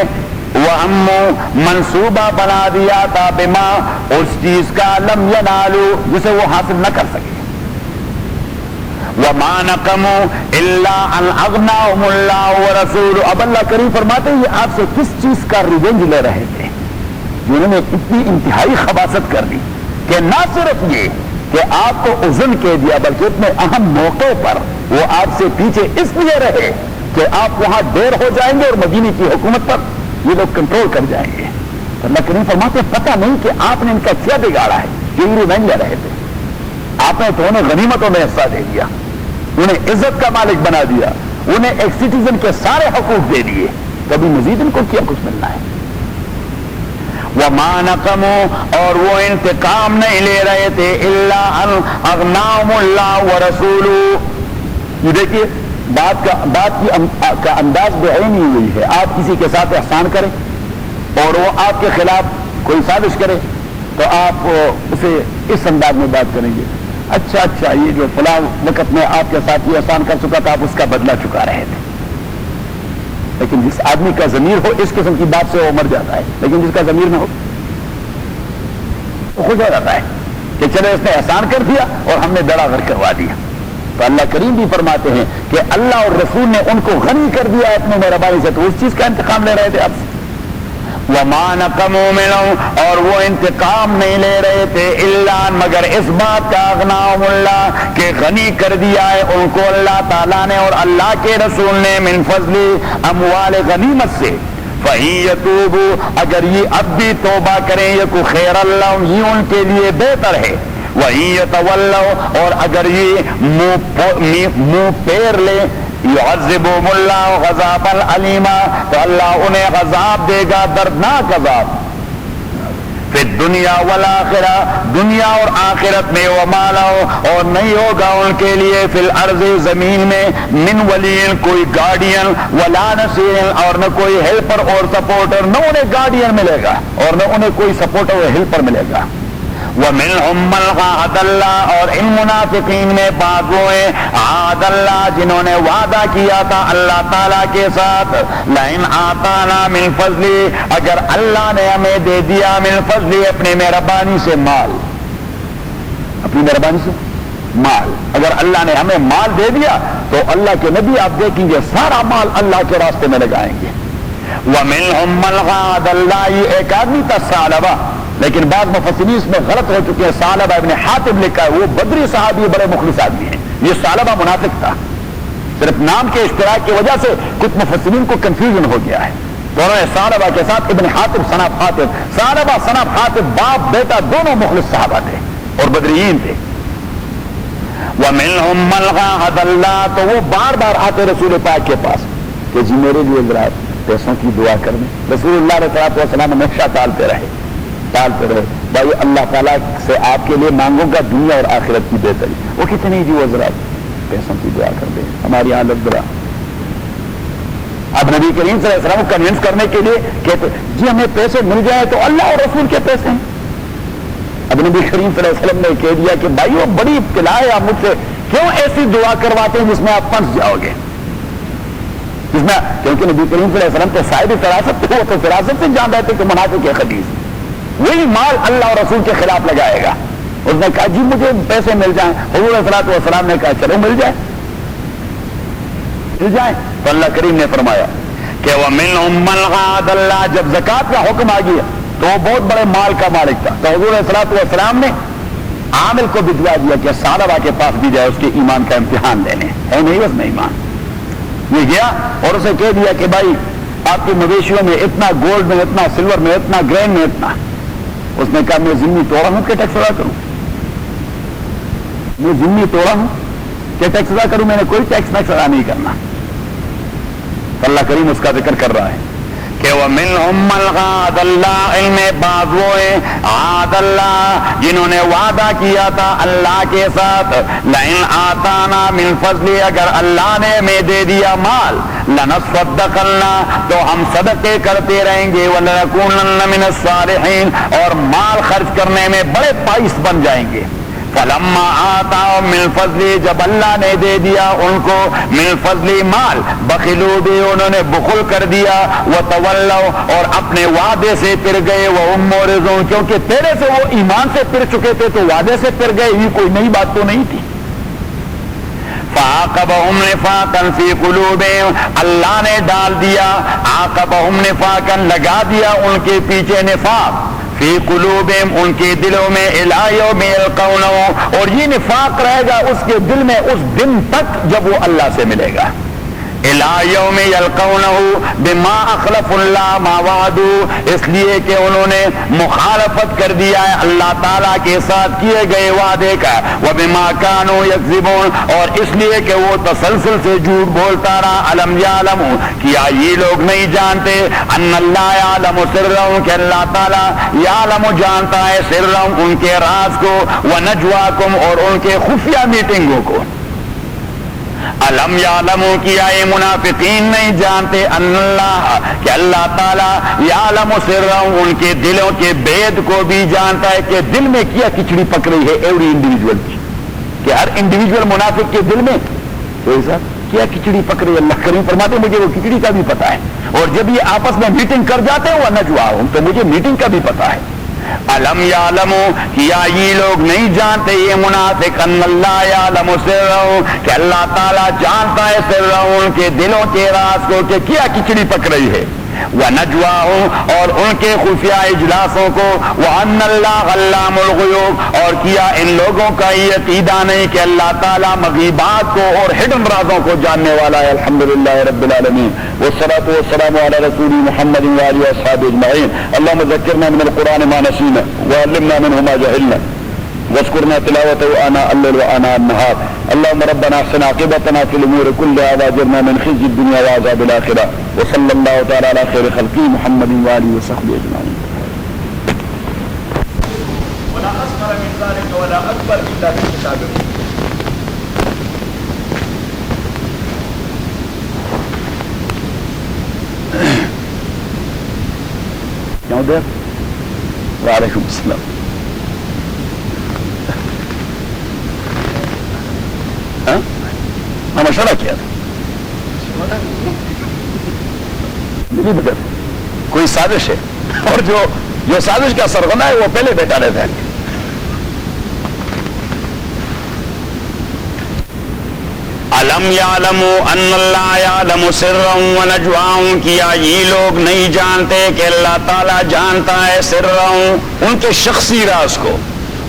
وَهَمُّوا منصوبہ بنا دیا تھا، بما، اس چیز کا، لم ينالوا، جسے وہ حاصل نہ کر سکے۔ وَمَا نَقَمُوا إِلَّا أَنْ أَغْنَاهُمُ اللَّهُ وَرَسُولُهُ، اب اللہ کریم فرماتے ہیں یہ آپ سے کس چیز کا ریونج لے رہے تھے، جنہوں نے اتنی انتہائی خباثت کر دی کہ نہ صرف یہ کہ آپ کو اذن کہہ دیا بلکہ اتنے اہم موقع پر وہ آپ سے پیچھے اس لیے رہے کہ آپ وہاں دیر ہو جائیں گے اور مدینے کی حکومت پر یہ لوگ کنٹرول کر جائیں گے۔ اللہ کریم فرماتے ہیں پتہ نہیں کہ آپ نے ان کا کیا بگاڑا ہے، یہ ریونج لے رہے تھے، آپ نے تو انہیں غنیمتوں میں حصہ دے دیا، انہیں عزت کا مالک بنا دیا، انہیں ایک سٹیزن کے سارے حقوق دے دیے، کبھی مزید ان کو کیا کچھ ملنا ہے۔ وَمَا نَقَمُوا، اور وہ انتقام نہیں لے رہے تھے، إِلَّا أَنْ أَغْنَاهُمُ اللَّهُ وَرَسُولُهُ، یہ دیکھیے بات کا انداز بعینی ہوئی ہے، آپ کسی کے ساتھ احسان کریں اور وہ آپ کے خلاف کوئی سازش کرے تو آپ اسے اس انداز میں بات کریں گے، اچھا یہ جو فلاں وقت میں آپ کے ساتھ یہ احسان کر چکا تھا آپ اس کا بدلہ چکا رہے تھے۔ لیکن جس آدمی کا ضمیر ہو اس قسم کی بات سے وہ مر جاتا ہے، لیکن جس کا ضمیر نہ ہو وہ خوش ہو جاتا ہے کہ چلے اس نے احسان کر دیا اور ہم نے بڑا غر کروا دیا۔ تو اللہ کریم بھی فرماتے ہیں کہ اللہ اور رسول نے ان کو غنی کر دیا اپنی مہربانی سے، تو اس چیز کا انتقام لے رہے تھے آپ سے۔ وما نقموا منهم، اور وہ انتقام نہیں لے رہے تھے الا مگر اس بات کا اغناهم اللہ کہ غنی کر دیا ہے ان کو اللہ تعالیٰ نے اور اللہ کے رسول نے من فضل اموال غنیمت سے، فَإِن يَتُوبُوا اگر یہ اب بھی توبہ کریں يَكُ خَيْرًا لَّهُمْ یہ ان کے لیے بہتر ہے، وَإِن يَتَوَلَّوْا اور اگر یہ منہ پھیر لے يعذبهم اللہ عذابا علیما تو اللہ انہیں عذاب دے گا دردناک عذاب فی الدنیا والآخرہ دنیا اور آخرت میں، وما لہ اور نہیں ہوگا ان کے لیے فی الارض زمین میں من ولی کوئی گارڈین ولا نصیر اور نہ کوئی ہیلپر اور سپورٹر، نہ انہیں گارڈین ملے گا اور نہ انہیں کوئی سپورٹر اور ہیلپر ملے گا۔ وَمِنْهُمْ مَنْ عَاهَدَ اللَّهُ اور ان منافقین میں بعض وہ ہیں عَاهَدَ اللَّهُ جنہوں نے وعدہ کیا تھا اللہ تعالیٰ کے ساتھ، لَئِنْ آتَانَا مِنْ فَضْلِهِ اگر اللہ نے ہمیں دے دیا من فضلی اپنی مہربانی سے مال، اپنی مہربانی سے مال، اگر اللہ نے ہمیں مال دے دیا تو اللہ کے نبی آپ دیکھیں گے سارا مال اللہ کے راستے میں لگائیں گے۔ وَمِنْهُمْ مَنْ عَاهَدَ اللَّهُ یہ ایک آدمی تھا ثعلبہ، لیکن بعض مفسرین اس میں غلط ہو چکے ہیں، ثعلبہ ابن حاتب لکھا ہے، وہ بدری صحابی بڑے مخلص آدمی ہیں، یہ ثعلبہ منافق تھا، صرف نام کے اشتراک کی وجہ سے کچھ مفسرین کو کنفیوژن ہو گیا ہے، تو انہوں نے ثعلبہ کے ساتھ ابن حاتب صنف حاتب، ثعلبہ صنف حاتب باپ بیٹا دونوں مخلص صحابہ تھے اور بدریین تھے۔ وَمِنْهُمْ مَنْ عَاهَدَ اللَّهُ تو وہ بار بار آتے رسول پاک کے پاس کہ جی میرے لیے ذرا پیسوں کی دعا کر دیں، رسول اللہ علیہ السلام ہمیشہ ٹالتے رہے بھائی اللہ تعالیٰ سے آپ کے لیے مانگوں گا دنیا اور آخرت کی بہتری، وہ کتنی جی وہ ذرا پیسوں کی دعا کر دیں ہماری حالت ذرا۔ اب نبی کریم صلی اللہ علیہ وسلم کو کنونس کرنے کے لیے کہتے جی ہمیں پیسے مل جائیں تو اللہ اور رسول کے پیسے ہیں۔ اب نبی کریم صلی اللہ علیہ وسلم نے کہہ دیا کہ بھائی وہ بڑی ابتلا ہے، آپ مجھ سے کیوں ایسی دعا کرواتے ہیں جس میں آپ پھنس جاؤ گے، جس میں کیونکہ نبی کریم صلی اللہ علیہ وسلم تو صاحب فراست تھے، وہ تو فراست سے جان رہے تھے کہ منافق ہے خبیث، وہی مال اللہ اور رسول کے خلاف لگائے گا۔ اس نے کہا جی مجھے پیسے مل جائیں، حضور علیہ الصلوۃ والسلام نے کہا چلو مل جائیں تو اللہ کریم نے فرمایا کہ وَمِنْهُمْ مَنْ عَاهَدَ اللَّهُ جب زکوٰۃ کا حکم آ گیا تو وہ بہت بڑے مال کا مالک تھا، تو حضور علیہ الصلوۃ والسلام نے عامل کو بھی دعا دیا کہ ثعلبہ کے پاس بھی جائے اس کے ایمان کا امتحان لینے، ہے نہیں اس میں ایمان، یہ گیا اور اسے کہہ دیا کہ بھائی آپ کے مویشیوں میں اتنا گولڈ میں اتنا سلور میں اتنا گرینڈ میں اتنا، اس نے کہا میں ذمہ توڑا ہوں کہ ٹیکس ادا کروں، میں ذمہ توڑا ہوں کہ ٹیکس ادا کروں، میں نے کوئی ٹیکس ادا نہیں کرنا۔ اللہ کریم اس کا ذکر کر رہا ہے کہ وَمِنْهُمْ مَنْ عَاهَدَ اللَّهُ ان میں بعض وہ ہیں عَاهَدَ اللَّهُ جنہوں نے وعدہ کیا تھا اللہ کے ساتھ، لَئِنْ آتَانَا مِنْ فَضْلِهِ اگر اللہ نے ہمیں دے دیا مال لَنَصَّدَّقَنَّ تو ہم صدقے کرتے رہیں گے، وَلَنَكُونَنَّ مِنَ الصَّالِحِينَ اور مال خرچ کرنے میں بڑے پائس بن جائیں گے۔ فلما آتاهم من فضلی جب اللہ نے دے دیا ان کو من فضلی مال بخلوا بھی انہوں نے بخل کر دیا، وتولوا اور اپنے وعدے سے پھر گئے، وهم معرضون کیونکہ تیرے سے وہ ایمان سے پھر چکے تھے تو وعدے سے پھر گئے، یہ کوئی نئی بات تو نہیں تھی۔ فعاقبهم نفاقا فی قلوبهم اللہ نے ڈال دیا، عاقبهم نفاقا لگا دیا ان کے پیچھے نفاق فی قلوبہم ان کے دلوں میں الی یوم یلقونہ اور یہ نفاق رہے گا اس کے دل میں اس دن تک جب وہ اللہ سے ملے گا، الی یوم یلقونہ بما اخلف اللہ ما وعدوا اس لیے کہ انہوں نے مخالفت کر دیا ہے اللہ تعالیٰ کے ساتھ کیے گئے وعدے کا، وبما کانوا یکذبون اور اس لیے کہ وہ تسلسل سے جھوٹ بولتا رہا، الم یعلموا کیا یہ لوگ نہیں جانتے ان اللہ یعلم سرهم کہ اللہ تعالیٰ یعلم جانتا ہے سرهم ان کے راز کو، ونجواکم اور ان کے خفیہ میٹنگوں کو، الم یعلموا کیا یہ منافقین نہیں جانتے ان اللہ کہ اللہ تعالیٰ یعلم سرهم ان کے دلوں کے بید کو بھی جانتا ہے کہ دل میں کیا کچڑی پک رہی ہے ایوری انڈیویجول کی، کہ ہر انڈیویجول منافق کے دل میں کیا کچڑی پک رہی ہے، اللہ کریم فرماتے مجھے وہ کچڑی کا بھی پتا ہے، اور جب یہ آپس میں میٹنگ کر جاتے ہیں وہ نجواہم تو مجھے میٹنگ کا بھی پتا ہے، الم یعلموا کیا یہ لوگ نہیں جانتے یہ منافق ان اللہ یعلم سرهم کہ اللہ تعالیٰ جانتا ہے سرهم ان کے دلوں کے راز کو کہ کیا کچڑی پک رہی ہے، وَنَجْوَاهُمْ اور ان کے خفیہ اجلاسوں کو وَأَنَّ اللَّهَ عَلَّامُ الْغُيُوبِ اور کیا ان لوگوں کا یہ عقیدہ نہیں کہ اللہ تعالیٰ مغیبات کو اور ہڈن رازوں کو جاننے والا ہے. الحمدللہ رب العالمین والصلاة والسلام علی رسول محمد وآلہ وصحبہ اجمعین. اللهم ذکرنا من القرآن ما نسینا وعلمنا منه ما جهلنا واذكرنا تلاوته آناء الليل وآناء النهار. اللهم ربنا احسن عاقبتنا في الأمور كلها وأجرنا من خزي الدنيا وعذاب الآخرة. وصلى الله تعالى على خير خلقه محمد وآله وصحبه أجمعين. ولا أصغر من ذلك ولا أكبر إلا في كتاب مبين. کیوں دیر؟ وعلیکم السلام. ہاں مشورہ کیا تھا کوئی سازش ہے اور جو سازش کا سرغنہ ہے وہ پہلے بیٹا رہتا ہے. علم یعلموا ان اللہ یعلم سرهم ونجواهم کیا یہ لوگ نہیں جانتے کہ اللہ تعالیٰ جانتا ہے سرهم ان کے شخصی راز کو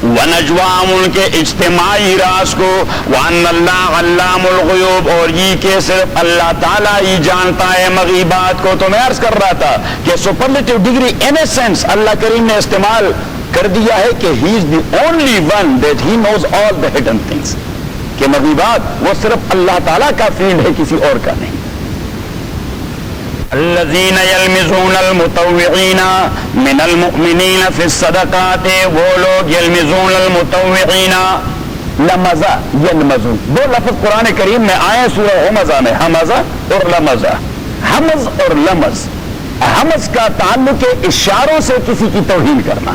ونجواهم ان کے اجتماعی راز کو وان اللہ علام الغیوب اور یہ کہ صرف اللہ تعالیٰ ہی جانتا ہے مغیبات کو. تو میں عرض کر رہا تھا کہ superlative degree in a sense اللہ کریم نے استعمال کر دیا ہے کہ he is the only one that he knows all the hidden things کہ مغیبات وہ صرف اللہ تعالیٰ کا فیلڈ ہے کسی اور کا نہیں. الذین یلمزون المتطوعین من المؤمنین فی الصدقات وہ لوگ یلمزون المتطوعین لمزہ یلمزون دو لفظ قرآن کریم میں آئے سورہ ہمزہ میں حمزہ اور لمزہ. حمز اور لمز حمز کا تعلق ہے اشاروں سے کسی کی توہین کرنا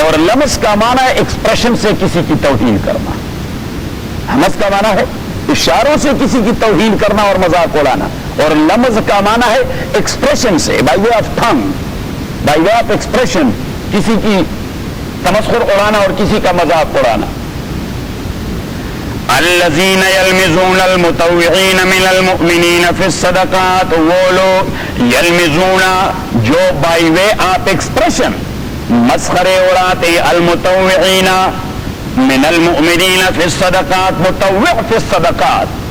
اور لمز کا معنی ہے ایکسپریشن سے کسی کی توہین کرنا. حمز کا معنی ہے اشاروں سے کسی کی توہین کرنا اور مذاق اڑانا اور لمز کا معنی ہے ایکسپریشن سے by way of tongue by way of expression کسی کی تمسخر اڑانا اور کسی کا مذاق اڑانا. الذین یلمزون المتطوعین من المؤمنین فی الصدقات وہ لوگ یلمزون جو بائی وے آف ایکسپریشن مسخرے اڑاتے المتطوعین من المؤمنین فی الصدقات متطوع فی الصدقات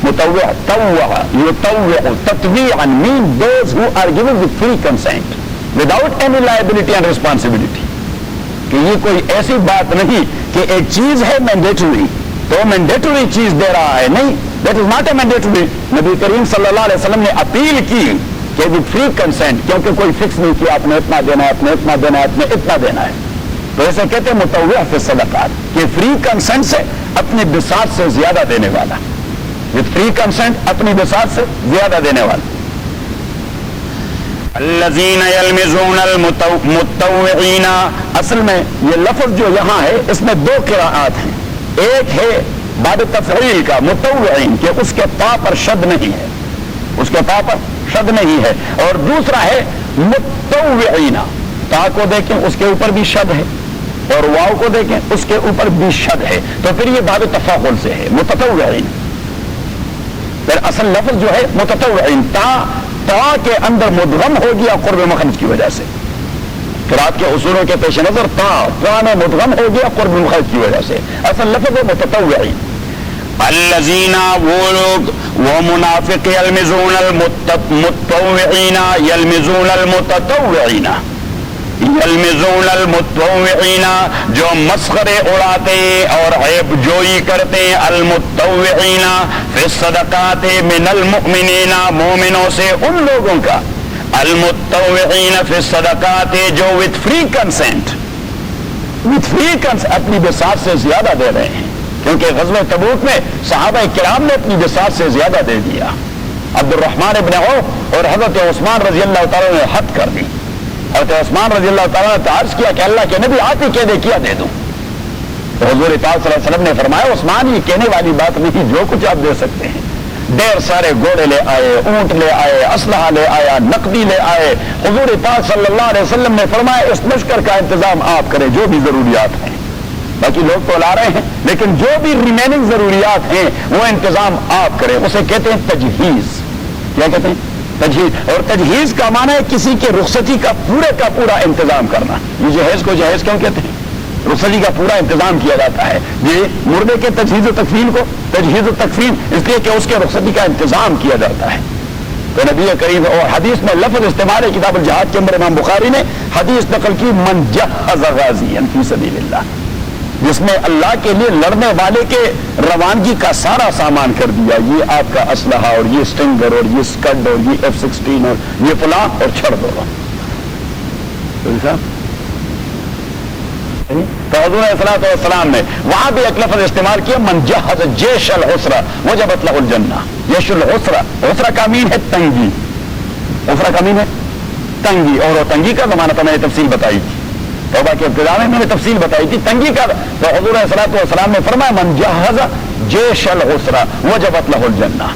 متطوع طوع یطوع تطویعا mean those who are given with free consent without any liability and responsibility کہ یہ کوئی ایسی بات نہیں کہ ایک چیز ہے مینڈیٹری تو مینڈیٹری چیز دے رہا ہے نہیں that is not a mandatory. نبی کریم صلی اللہ علیہ وسلم نے اپیل کی کہ with free consent کیونکہ کوئی فکس نہیں کیا آپ نے اتنا دینا ہے آپ نے اتنا دینا ہے آپ نے اتنا دینا ہے تو ایسے کہتے ہیں متطوع فی الصدقات کہ فری کنسنٹ سے اپنی بساط سے زیادہ دینے والا وتھ فری کنسنٹ اپنی بساط سے زیادہ دینے والا. الذین یلمزون المتطوعین اصل میں یہ لفظ جو یہاں ہے اس میں دو قراءات ہیں. ایک ہے باب تفعیل کا متطوعین کہ اس کے پا پر شد نہیں ہے اس کے پا پر شد نہیں ہے اور دوسرا ہے متطوعین تا کو دیکھیں اس کے اوپر بھی شد ہے اور واو کو دیکھیں اس کے اوپر بھی شد ہے تو پھر یہ باب تفاعل سے ہے متطوعین. پھر اصل لفظ جو ہے متطوعین تا کے اندر مدغم ہو گیا قرب مخرج کی وجہ سے. قرات کے اصولوں کے پیش نظر تا میں مدغم ہو گیا قرب مخرج کی وجہ سے اصل لفظ ہے متطوعین. الذین وہ لوگ وہ منافق یلمزون المتطوعین یلمزون المتطوعین یلمزون المتطوعین جو مسخرے اڑاتے اور عیب جوئی کرتے المتطوعین فی الصدقات من المؤمنین مومنوں سے ان لوگوں کا المتطوعین فی الصدقات جو وتھ فری کنسنٹ اپنی بساط سے زیادہ دے رہے ہیں کیونکہ غزوہ تبوک میں صحابہ کرام نے اپنی بساط سے زیادہ دے دیا. عبد الرحمن ابن عوف اور حضرت عثمان رضی اللہ تعالیٰ نے حد کر دی. حضرت عثمان رضی اللہ تعالیٰ نے عرض کیا کہ اللہ کے نبی آپ ہی کہہ دے کیا دے دوں. تو حضور پاک صلی اللہ علیہ وسلم نے فرمایا عثمان یہ کہنے والی بات نہیں جو کچھ آپ دے سکتے ہیں. ڈیر سارے گھوڑے لے آئے اونٹ لے آئے اسلحہ لے آیا نقدی لے آئے. حضور پاک صلی اللہ علیہ وسلم نے فرمایا اس لشکر کا انتظام آپ کریں جو بھی ضروریات ہیں. باقی لوگ تو لا رہے ہیں لیکن جو بھی ریمیننگ ضروریات ہیں وہ انتظام آپ کریں. اسے کہتے ہیں تجہیز. کیا کہتے ہیں تجہیز، اور تجہیز کا معنی ہے کسی کے رخصتی کا پورا انتظام کرنا. یہ جہیز کو جہیز کیوں کہتے ہیں؟ رخصتی کا پورا انتظام کیا جاتا ہے. یہ مردے کے تجہیز و تکفین کو تجہیز و تکفین اس لیے کہ اس کے رخصتی کا انتظام کیا جاتا ہے. تو نبی کریم اور حدیث میں لفظ استعمال ہے کتاب الجہاد کے اندر امام بخاری نے حدیث نقل کی من جہز غازیا فی سبیل اللہ، جس نے اللہ کے لیے لڑنے والے کے روانگی کا سارا سامان کر دیا. یہ آپ کا اسلحہ اور یہ سٹنگر اور یہ سکڈ اور یہ F-16 اور یہ فلاں اور چھڑ دو. تو حضور صلی والسلام نے وہاں بھی ایک لفظ استعمال کیا من جہز جیش العسرہ وجبت لہ الجنہ. جیش العسرہ، عسرہ کا مین ہے تنگی، عسرہ کا مین ہے تنگی، اور تنگی کا زمانہ تو میں نے تفصیل بتائی تھی، توبہ کے ابتدا میں نے تفصیل بتائی تھی تنگی کا. تو حضور صلی اللہ علیہ وسلم نے فرمایا من جہز جیش العسرہ وجبت لہ الجنہ،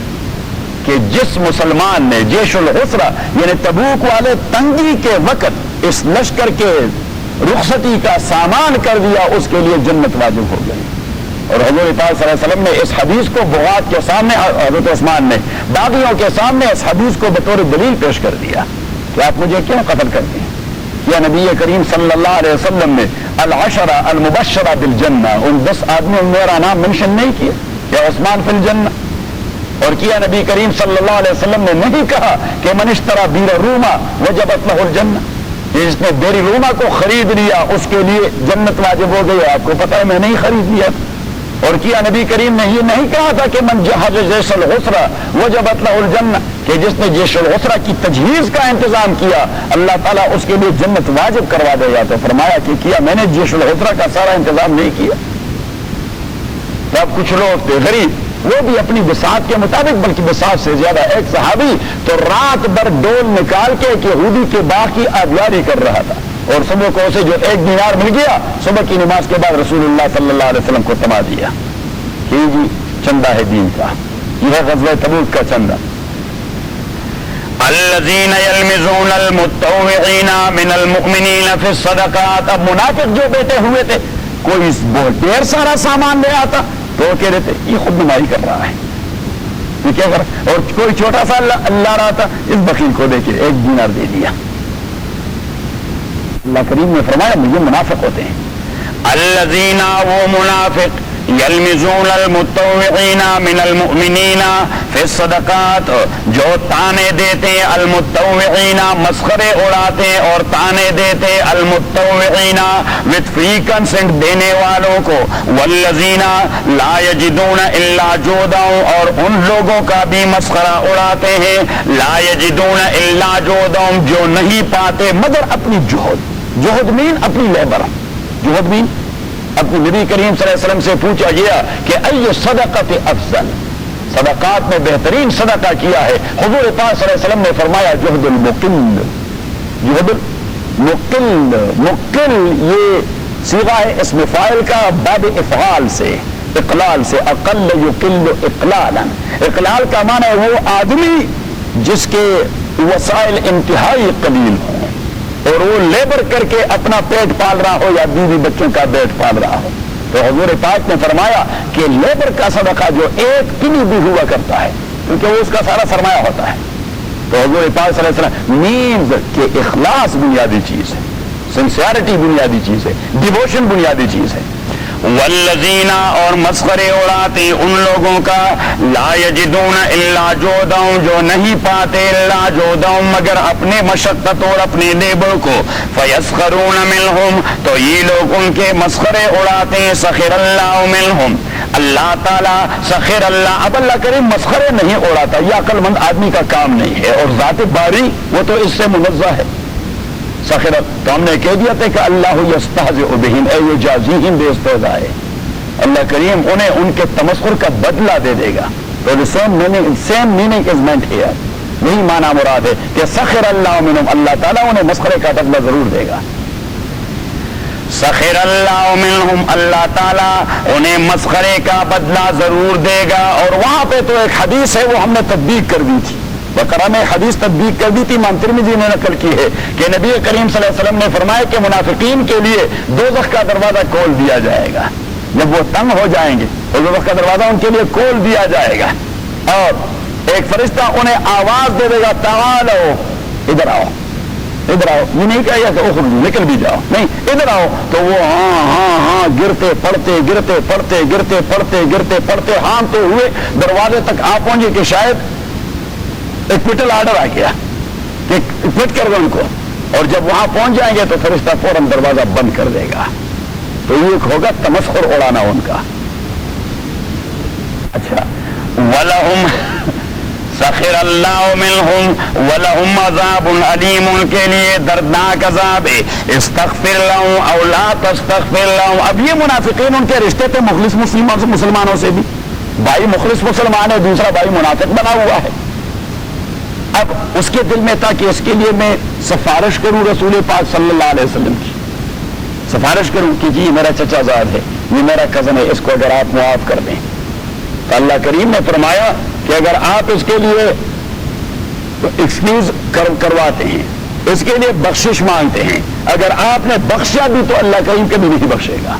کہ جس مسلمان نے جیش العسرہ یعنی تبوک والے تنگی کے وقت اس لشکر کے رخصتی کا سامان کر دیا، اس کے لیے جنت واجب ہو گئی. اور حضور پاک صلی اللہ علیہ وسلم نے اس حدیث کو بغات کے سامنے، حضرت عثمان نے باغیوں کے سامنے اس حدیث کو بطور دلیل پیش کر دیا کہ آپ مجھے کیوں قتل کرتے ہیں. یا نبی کریم صلی اللہ علیہ وسلم نے العشرہ المبشرہ بالجنہ، ان 10 آدمیوں میں میرا نام منشن نہیں کیا کہ عثمان فی الجنہ، اور کیا نبی کریم صلی اللہ علیہ وسلم نے نہیں کہا کہ من اشتری بیر روما وجبت لہ الجنہ، جس نے بیر روما کو خرید لیا اس کے لیے جنت واجب ہو گئی. آپ کو پتہ ہے میں نہیں خرید لیا. اور کیا نبی کریم نے یہ نہیں کہا تھا کہ من جہز جیش العسرہ وجبت لہ الجنہ، کہ جس نے جیش العسرہ کی تجہیز کا انتظام کیا اللہ تعالیٰ اس کے لیے جنت واجب کروا دے گا. تو فرمایا کہ کیا میں نے جیش العسرہ کا سارا انتظام نہیں کیا. تب کچھ لوگ تھے غریب، وہ بھی اپنی بساط کے مطابق، بلکہ بساط سے زیادہ. ایک صحابی تو رات بھر ڈول نکال کے ایک یہودی کے باغ کی آبیاری کر رہا تھا، اور صبح کو اسے جو 1 دینار مل گیا صبح کی نماز کے بعد رسول اللہ صلی اللہ علیہ وسلم کو تما دیا کہ جی چندہ ہے دین کا. یہ ہے غزوہ تبوک کا چندہ. الذین یلمزون المتطوعین من المؤمنین فی الصدقات. اب منافق جو بیٹھے ہوئے تھے، کوئی بہت ڈھیر سارا سامان لے آتا تو وہ کہہ رہے تھے یہ خود نمائی کر رہا ہے، یہ کیا کر رہا، اور کوئی چھوٹا سا اللہ رہا تھا اس بخیل کو دے کے 1 دینار دے دیا. اللہ کریم نے فرمایا یہ منافق ہوتے ہیں. الذین، وہ منافق، یلمزون المتطوعین من المؤمنین فی الصدقات، جو تانے دیتے المتطوعین، مسخرے اڑاتے اور تانے دیتے المتطوعین وتھ فری کنسنٹ دینے والوں کو. والذین لا یجدون الا جہدهم، اور ان لوگوں کا بھی مسخرہ اڑاتے ہیں لا یجدون الا جہدهم، جو نہیں پاتے مگر اپنی جہد. جہد مین اپنی لیبر، جہد مین اپنی. نبی کریم صلی اللہ علیہ وسلم سے پوچھا گیا کہ ای صدقۃ افضل، صدقات میں بہترین صدقہ کیا ہے. حضور پاک صلی اللہ علیہ وسلم نے فرمایا جہد المقل. جہد المقل، مقل یہ صیغہ ہے اسم فاعل کا باب افعال سے، اقلال سے. اقل یقل اقلالا، اقلال کا معنی ہے وہ آدمی جس کے وسائل انتہائی قلیل ہوں اور وہ لیبر کر کے اپنا پیٹ پال رہا ہو یا بیوی بچوں کا پیٹ پال رہا ہو. تو حضور پاک نے فرمایا کہ لیبر کا صدقہ جو 1 penny بھی ہوا کرتا ہے کیونکہ وہ اس کا سارا سرمایہ ہوتا ہے. تو حضور پاک صلی اللہ علیہ وسلم مینز کہ اخلاص بنیادی چیز ہے، سنسیئرٹی بنیادی چیز ہے، ڈیووشن بنیادی چیز ہے. والذین، اور مسخرے اڑاتے ان لوگوں کا لا یجدون الا جہدهم، جو نہیں پاتے الا جہدهم مگر اپنے مشقت اور اپنے لیبر کو. فیسخرون منہم، تو یہ لوگ ان کے مسخرے اڑاتے ہیں. سخر اللہ منہم، اللہ تعالیٰ سخر اللہ. اب اللہ کریم مسخرے نہیں اڑاتا، یہ عقل مند آدمی کا کام نہیں ہے، اور ذات باری وہ تو اس سے منزہ ہے. سخر، تو ہم نے کہہ دیا تھا کہ اللہ یستہزئ بہم اے یجازیہم باستہزاء، اللہ کریم انہیں ان کے تمسخر کا بدلہ دے دے گا. تو same meaning is meant here, یہی معنی مراد ہے کہ سخر اللہ منہم، اللہ تعالیٰ انہیں مسخرے کا بدلہ ضرور دے گا. سخر اللہ منہم، اللہ تعالیٰ انہیں مسخرے کا بدلہ ضرور دے گا. اور وہاں پہ تو ایک حدیث ہے وہ ہم نے تطبیق کر دی تھی، بقرہ میں حدیث تطبیق کر دی تھی، امام ترمذی نے نقل کی ہے کہ نبی کریم صلی اللہ علیہ وسلم نے فرمایا کہ منافقین کے لیے دوزخ کا دروازہ کھول دیا جائے گا. جب وہ تنگ ہو جائیں گے تو دوزخ کا دروازہ ان کے لیے کھول دیا جائے گا. اور ایک فرشتہ انہیں آواز دے دے گا تعالو ادھر آؤ ادھر آؤ. یہ نہیں کہے گا کہ اخرجو نکل بھی جاؤ, نہیں ادھر آؤ. تو وہ ہاں ہاں ہاں گرتے پڑتے گرتے پڑتے گرتے پڑتے گرتے پڑتے ہانتے ہوئے دروازے تک آ پہنچے کہ شاید ایک پٹل آرڈر آ گیا کہ پٹ کر دو ان کو. اور جب وہاں پہنچ جائیں گے تو فرشتہ فوراً دروازہ بند کر دے گا. تو یہ ہوگا تمسخر اڑانا ان کا. اچھا وَلَهُمْ سخر اللہ منہم ولہم عذاب علیم, ان کے لیے دردناک عذاب ہے. استغفر لہم او لا تستغفر لہم. اب یہ منافقین ان کے رشتے تھے مخلص مسلمانوں سے بھی. بھائی مخلص مسلمان ہے, دوسرا بھائی منافق بنا ہوا ہے. اب اس کے دل میں تھا کہ اس کے لیے میں سفارش کروں رسول پاک صلی اللہ علیہ وسلم کی, سفارش کروں کہ جی میرا چچا زاد ہے, یہ میرا کزن ہے, اس کو اگر آپ معاف کر دیں. تو اللہ کریم نے فرمایا کہ اگر آپ اس کے لیے ایکسکیوز کرواتے ہیں, اس کے لیے بخشش مانگتے ہیں, اگر آپ نے بخشا بھی تو اللہ کریم کبھی نہیں بخشے گا.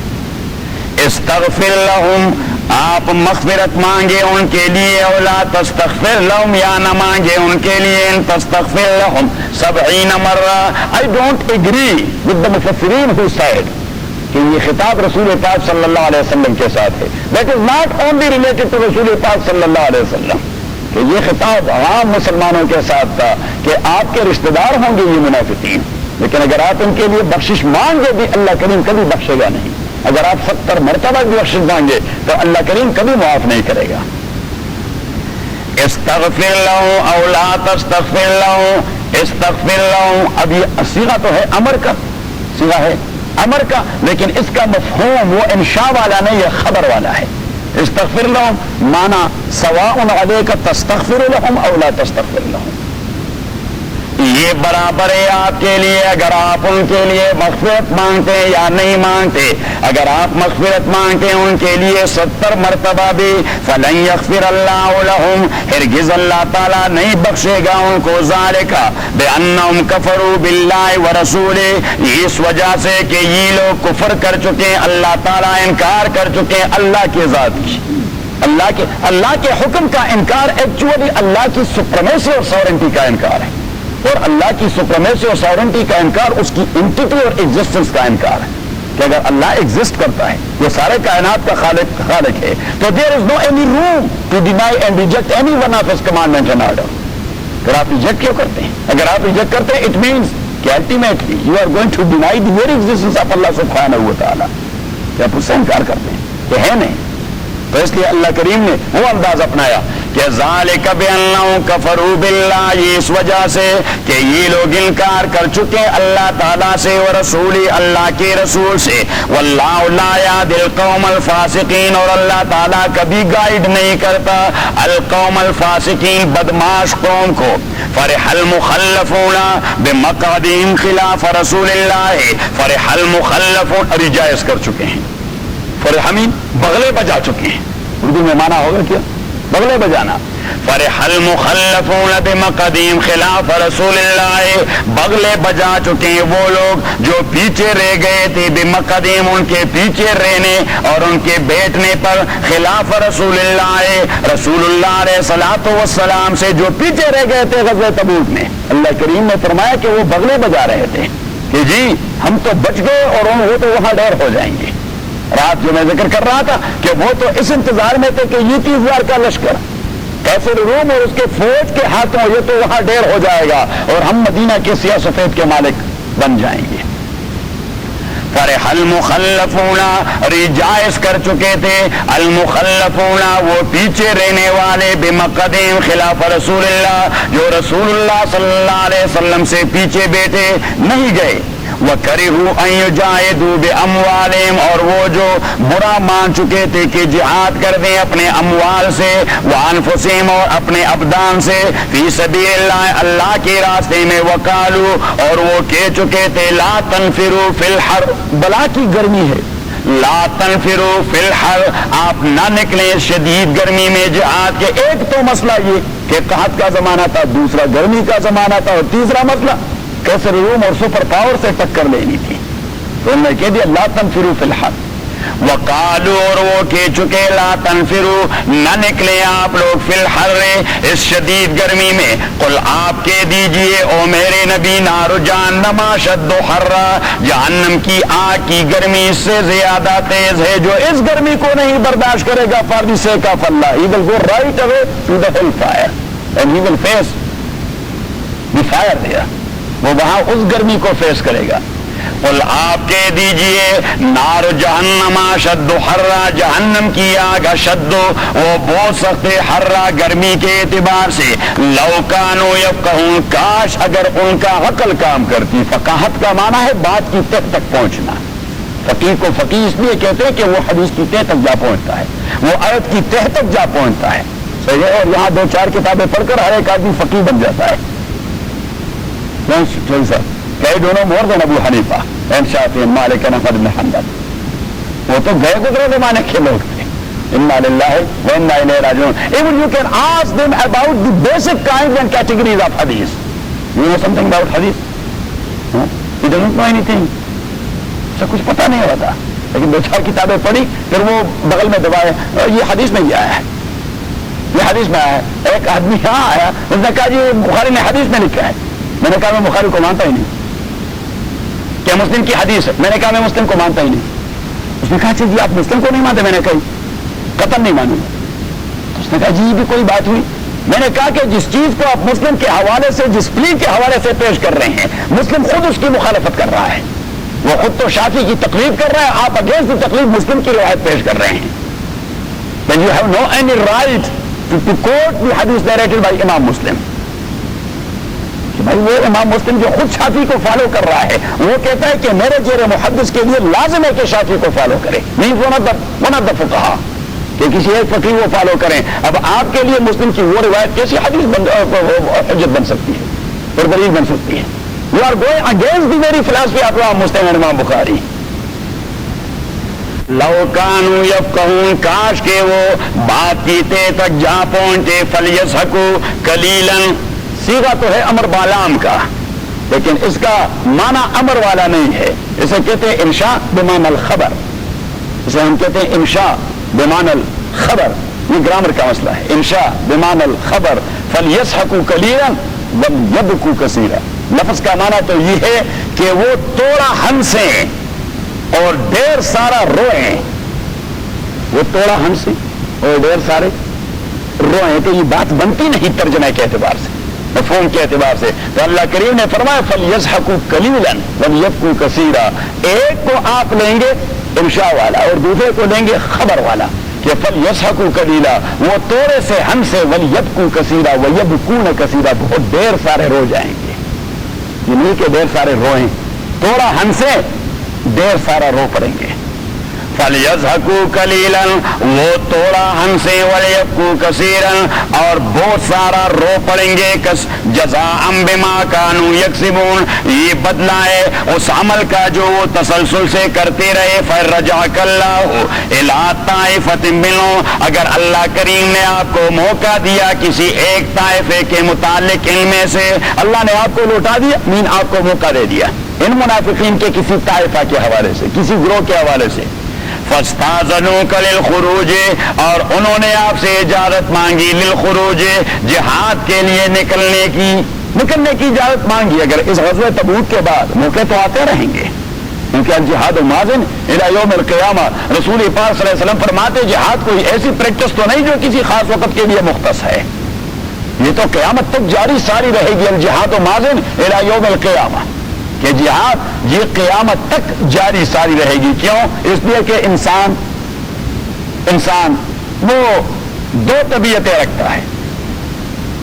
استغفر لہم, آپ مغفرت مانگے ان کے لیے, اولا تستغفر لہم, یا نہ مانگے ان کے لیے, ان تستغفر لہم 70 مرہ. I don't agree with the مفسرین who said کہ یہ خطاب رسول پاک صلی اللہ علیہ وسلم کے ساتھ ہے. That is not only related to رسول پاک صلی اللہ علیہ وسلم, کہ یہ خطاب عام مسلمانوں کے ساتھ تھا کہ آپ کے رشتہ دار ہوں گے یہ منافقین, لیکن اگر آپ ان کے لیے بخشش مانگے بھی اللہ کریم کبھی بخشے گا نہیں. اگر آپ 70 مرتبہ بھی بخشش مانگے تو اللہ کریم کبھی معاف نہیں کرے گا. استغفر لہم او لا تستغفر لہم, استغفر لہم. اب یہ صیغہ تو ہے امر کا, صیغہ ہے امر کا, لیکن اس کا مفہوم وہ انشاء والا نہیں, یہ خبر والا ہے. استغفر لہم مانا سواء علیک تستغفر لہم او لا تستغفر لہم, یہ برابر ہے آپ کے لیے اگر آپ ان کے لیے مغفرت مانگتے ہیں یا نہیں مانگتے. اگر آپ مغفرت مانگتے ہیں ان کے لیے 70 مرتبہ بھی, فلن یغفر اللہ لہم, ہرگز اللہ تعالیٰ نہیں بخشے گا ان کو. ذالک بانہم کفروا باللہ ورسولہ, اس وجہ سے کہ یہ لوگ کفر کر چکے ہیں, اللہ تعالیٰ انکار کر چکے ہیں اللہ کی ذات کی. اللہ کے حکم کا انکار ایکچولی اللہ کی سپریمیسی اور سورنٹی کا انکار ہے, اور اللہ کی سپریمیسی اور سورنٹی کا انکار اس کی انٹیٹی اور ایگزسٹنس کا انکار ہے. کہ اگر اللہ ایگزسٹ کرتا ہے, یہ سارے کائنات کا خالق ہے, تو there is no any room to deny and reject any one of his commandment and order. اگر آپ ریجیکٹ کیوں کرتے ہیں؟ اگر آپ ریجیکٹ کرتے ہیں اٹ مینس کہ ultimately you are going to deny the very existence of اللہ سبحانہ و تعالیٰ, کہ آپ اس سے انکار کرتے ہیں کہ ہے نہیں. تو اس لیے اللہ کریم نے وہ انداز اپنایا کہ ذالک بانہم کفروا باللہ, اس وجہ سے کہ یہ لوگ انکار کر چکے اللہ تعالیٰ سے, ورسولی, اللہ کے رسول سے. واللہ لا یہدی القوم الفاسقین, اور اللہ تعالیٰ کبھی گائیڈ نہیں کرتا القوم الفاسقین, بدماش قوم کو. فرح المخلفون بمقعدہم خلاف رسول اللہ, فرح المخلفون ریجائز کر چکے ہیں, فرحمین بغلے بجا چکے ہیں. اردو میں مانا ہوگا کیا؟ بغلے بجانا. فرح المخلفون بمقدیم خلاف رسول اللہ, بغلے بجا چکے ہیں وہ لوگ جو پیچھے رہ گئے تھے, بمقدیم ان کے پیچھے رہنے اور ان کے بیٹھنے پر, خلاف رسول اللہ, رسول اللہ علیہ الصلوۃ والسلام سے جو پیچھے رہ گئے تھے غزوہ تبوک میں. اللہ کریم نے فرمایا کہ وہ بغلے بجا رہے تھے کہ جی ہم تو بچ گئے اور وہ تو وہاں ڈیر ہو جائیں گے. رات جو میں ذکر کر رہا تھا کہ وہ تو اس انتظار میں تھے کہ یہ 30,000 کا لشکر کیسر روم اور اس کے فوج کے ہاتھوں یہ تو وہاں ڈیر ہو جائے گا اور ہم مدینہ کے سیاہ سفید کے مالک بن جائیں گے. فرح المخلفون, ریجائز کر چکے تھے المخلفون, وہ پیچھے رہنے والے, بمقدم خلاف رسول اللہ, جو رسول اللہ صلی اللہ علیہ وسلم سے پیچھے بیٹھے نہیں گئے. وَكَرِهُوا أَن يُجَاهِدُوا بِأَمْوَالِهِمْ, اور وہ جو برا مان چکے تھے کہ جہاد کر دیں اپنے اموال سے, وَأَنفُسِهِمْ, اور اپنے ابدان سے, فی سبیل اللہ, اللہ کے راستے میں, وَقَالُوا, اور وہ کہہ چکے تھے, لَا تَنْفِرُوا فِي الْحَرِّ, بلا کی گرمی ہے, لا تنفروا فی الحر, آپ نہ نکلیں شدید گرمی میں جہاد کے. ایک تو مسئلہ یہ کہ قحط کا زمانہ تھا, دوسرا گرمی کا زمانہ تھا, اور تیسرا مسئلہ کیسر روم اور سپر پاور سے ٹکر لینی تھی. تو انہوں نے کہہ دیا لا تنفروا فی الحر. وقالوا اور وہ کہہ چکے لا تنفروا نہ نکلے آپ لوگ فی الحر اس شدید گرمی میں قل آپ کہہ دیجئے او میرے نبی نار جہنم اشد حرا جہنم کی آگ کی گرمی اس سے زیادہ تیز ہے جو اس گرمی کو نہیں برداشت کرے گا for the sake of Allah he will go right away to the hellfire and he will face the fire there وہ وہاں اس گرمی کو فیس کرے گا قل آپ کہہ دیجئے نار جہنم اشد حرا جہنم کی آگ اشد وہ بہت سخت حرا گرمی کے اعتبار سے لو کانوا یفقہون کاش اگر ان کا عقل کام کرتی فقاہت کا معنی ہے بات کی تہ تک پہنچنا فقیہ کو فقیہ اس لیے کہتے ہیں کہ وہ حدیث کی تہ تک جا پہنچتا ہے وہ آیت کی تہ تک جا پہنچتا ہے صحیح ہے اور یہاں 2-4 کتابیں پڑھ کر ہر ایک آدمی فقیہ بن جاتا ہے کئی دونوں more than Abu Hanifa and Shafi Malik and Ahmad bin Hanbal وہ تو گئے گزرے زمانے کے لوگ تھے انا للہ و انا الیہ راجعون even you can ask them about the basic kinds and categories of hadith you know something about hadith he doesn't know anything اسے کچھ پتہ نہیں ہوتا لیکن 2-4 کتابیں پڑھی پھر وہ بغل میں دبائے یہ حدیث میں یہ آیا ہے یہ حدیث میں آیا ہے ایک آدمی یہاں آیا اس نے کہا جی بخاری نے حدیث میں لکھا ہے میں نے کہا میں بخاری کو مانتا ہی نہیں کیا مسلم کی حدیث ہے میں نے کہا میں مسلم کو مانتا ہی نہیں اس نے کہا جی آپ مسلم کو نہیں مانتے میں نے کہا قطعاً نہیں مانوں تو اس نے کہا جی یہ بھی کوئی بات ہوئی میں نے کہا کہ جس چیز کو آپ مسلم کے حوالے سے جس پلیٹ کے حوالے سے پیش کر رہے ہیں مسلم خود اس کی مخالفت کر رہا ہے وہ خود تو شافعی کی تقلید کر رہا ہے آپ اگینسٹ دی تقلید مسلم کی روایت پیش کر رہے ہیں then you have no any right to quote the hadith narrated by امام مسلم بھائی وہ امام مسلم جو خود شافعی کو فالو کر رہا ہے وہ کہتا ہے کہ میرے جیسے محدث کے لیے لازم ہے کہ شافعی کو فالو کرے نہیں ون آف دا فقہا کہ کسی ایک فقیہ کو فالو کریں اب آپ کے لیے مسلم کی وہ روایت کیسی حدیث حجت بن سکتی ہے اور دلیل بن سکتی ہے you are going against the very philosophy of Imam Muslim and امام بخاری لو کانوا یفقہون کاش کے وہ بات کی تہ تک جا پہنچے فلیضحکوا قلیلا سیغہ تو ہے امر بالام کا لیکن اس کا معنی امر والا نہیں ہے اسے کہتے ہیں انشاء بمعنی الخبر اسے ہم کہتے ہیں انشاء بمعنی الخبر یہ گرامر کا مسئلہ ہے انشاء بمعنی الخبر فلیضحکوا قلیلا ولیبکوا کثیرا لفظ کا معنی تو یہ ہے کہ وہ توڑا ہنسیں اور ڈھیر سارا روئیں وہ توڑا ہنسیں اور ڈھیر سارے روئیں تو یہ بات بنتی نہیں ترجمے کے اعتبار سے مفہوم کے اعتبار سے تو اللہ کریم نے فرمایا فلیضحکوا قلیلا ولیبکوا کثیرا ایک کو آپ لیں گے انشاء والا اور دوسرے کو لیں گے خبر والا کہ فلیضحکوا قلیلا وہ توڑے سے ہنسے ولیبکوا کثیرا ویبکون کثیرا بہت دیر سارے رو جائیں گے یہ نہیں کہ دیر سارے روئیں توڑا ہنسے دیر سارا رو پڑیں گے فلیضحکوا قلیلا وہ توڑا ہنسے ولیبکوا کثیرا اور بہت سارا رو پڑیں گے جزاء بما کانوا یکسبون یہ بدلہ ہے اس عمل کا جو وہ تسلسل سے کرتے رہے فرجعک اللہ الی طائفۃ منہم اگر اللہ کریم نے آپ کو موقع دیا کسی ایک طائفے کے متعلق ان میں سے اللہ نے آپ کو لوٹا دیا مین آپ کو موقع دے دیا ان منافقین کے کسی طائفہ کے حوالے سے کسی گروہ کے حوالے سے فاستاذنوک للخروج اور انہوں نے آپ سے اجازت مانگی للخروج جہاد کے لیے نکلنے کی اجازت مانگی اگر اس غزوہ تبوک کے بعد موقع تو آتے رہیں گے کیونکہ الجہاد ماضٍ الی یوم القیامہ رسول پاک صلی اللہ علیہ وسلم فرماتے جہاد کوئی ایسی پریکٹس تو نہیں جو کسی خاص وقت کے لیے مختص ہے یہ تو قیامت تک جاری ساری رہے گی الجہاد ماضٍ الی یوم القیامہ کہ جہاد یہ قیامت تک جاری ساری رہے گی کیوں اس لیے کہ انسان وہ 2 طبیعتیں رکھتا ہے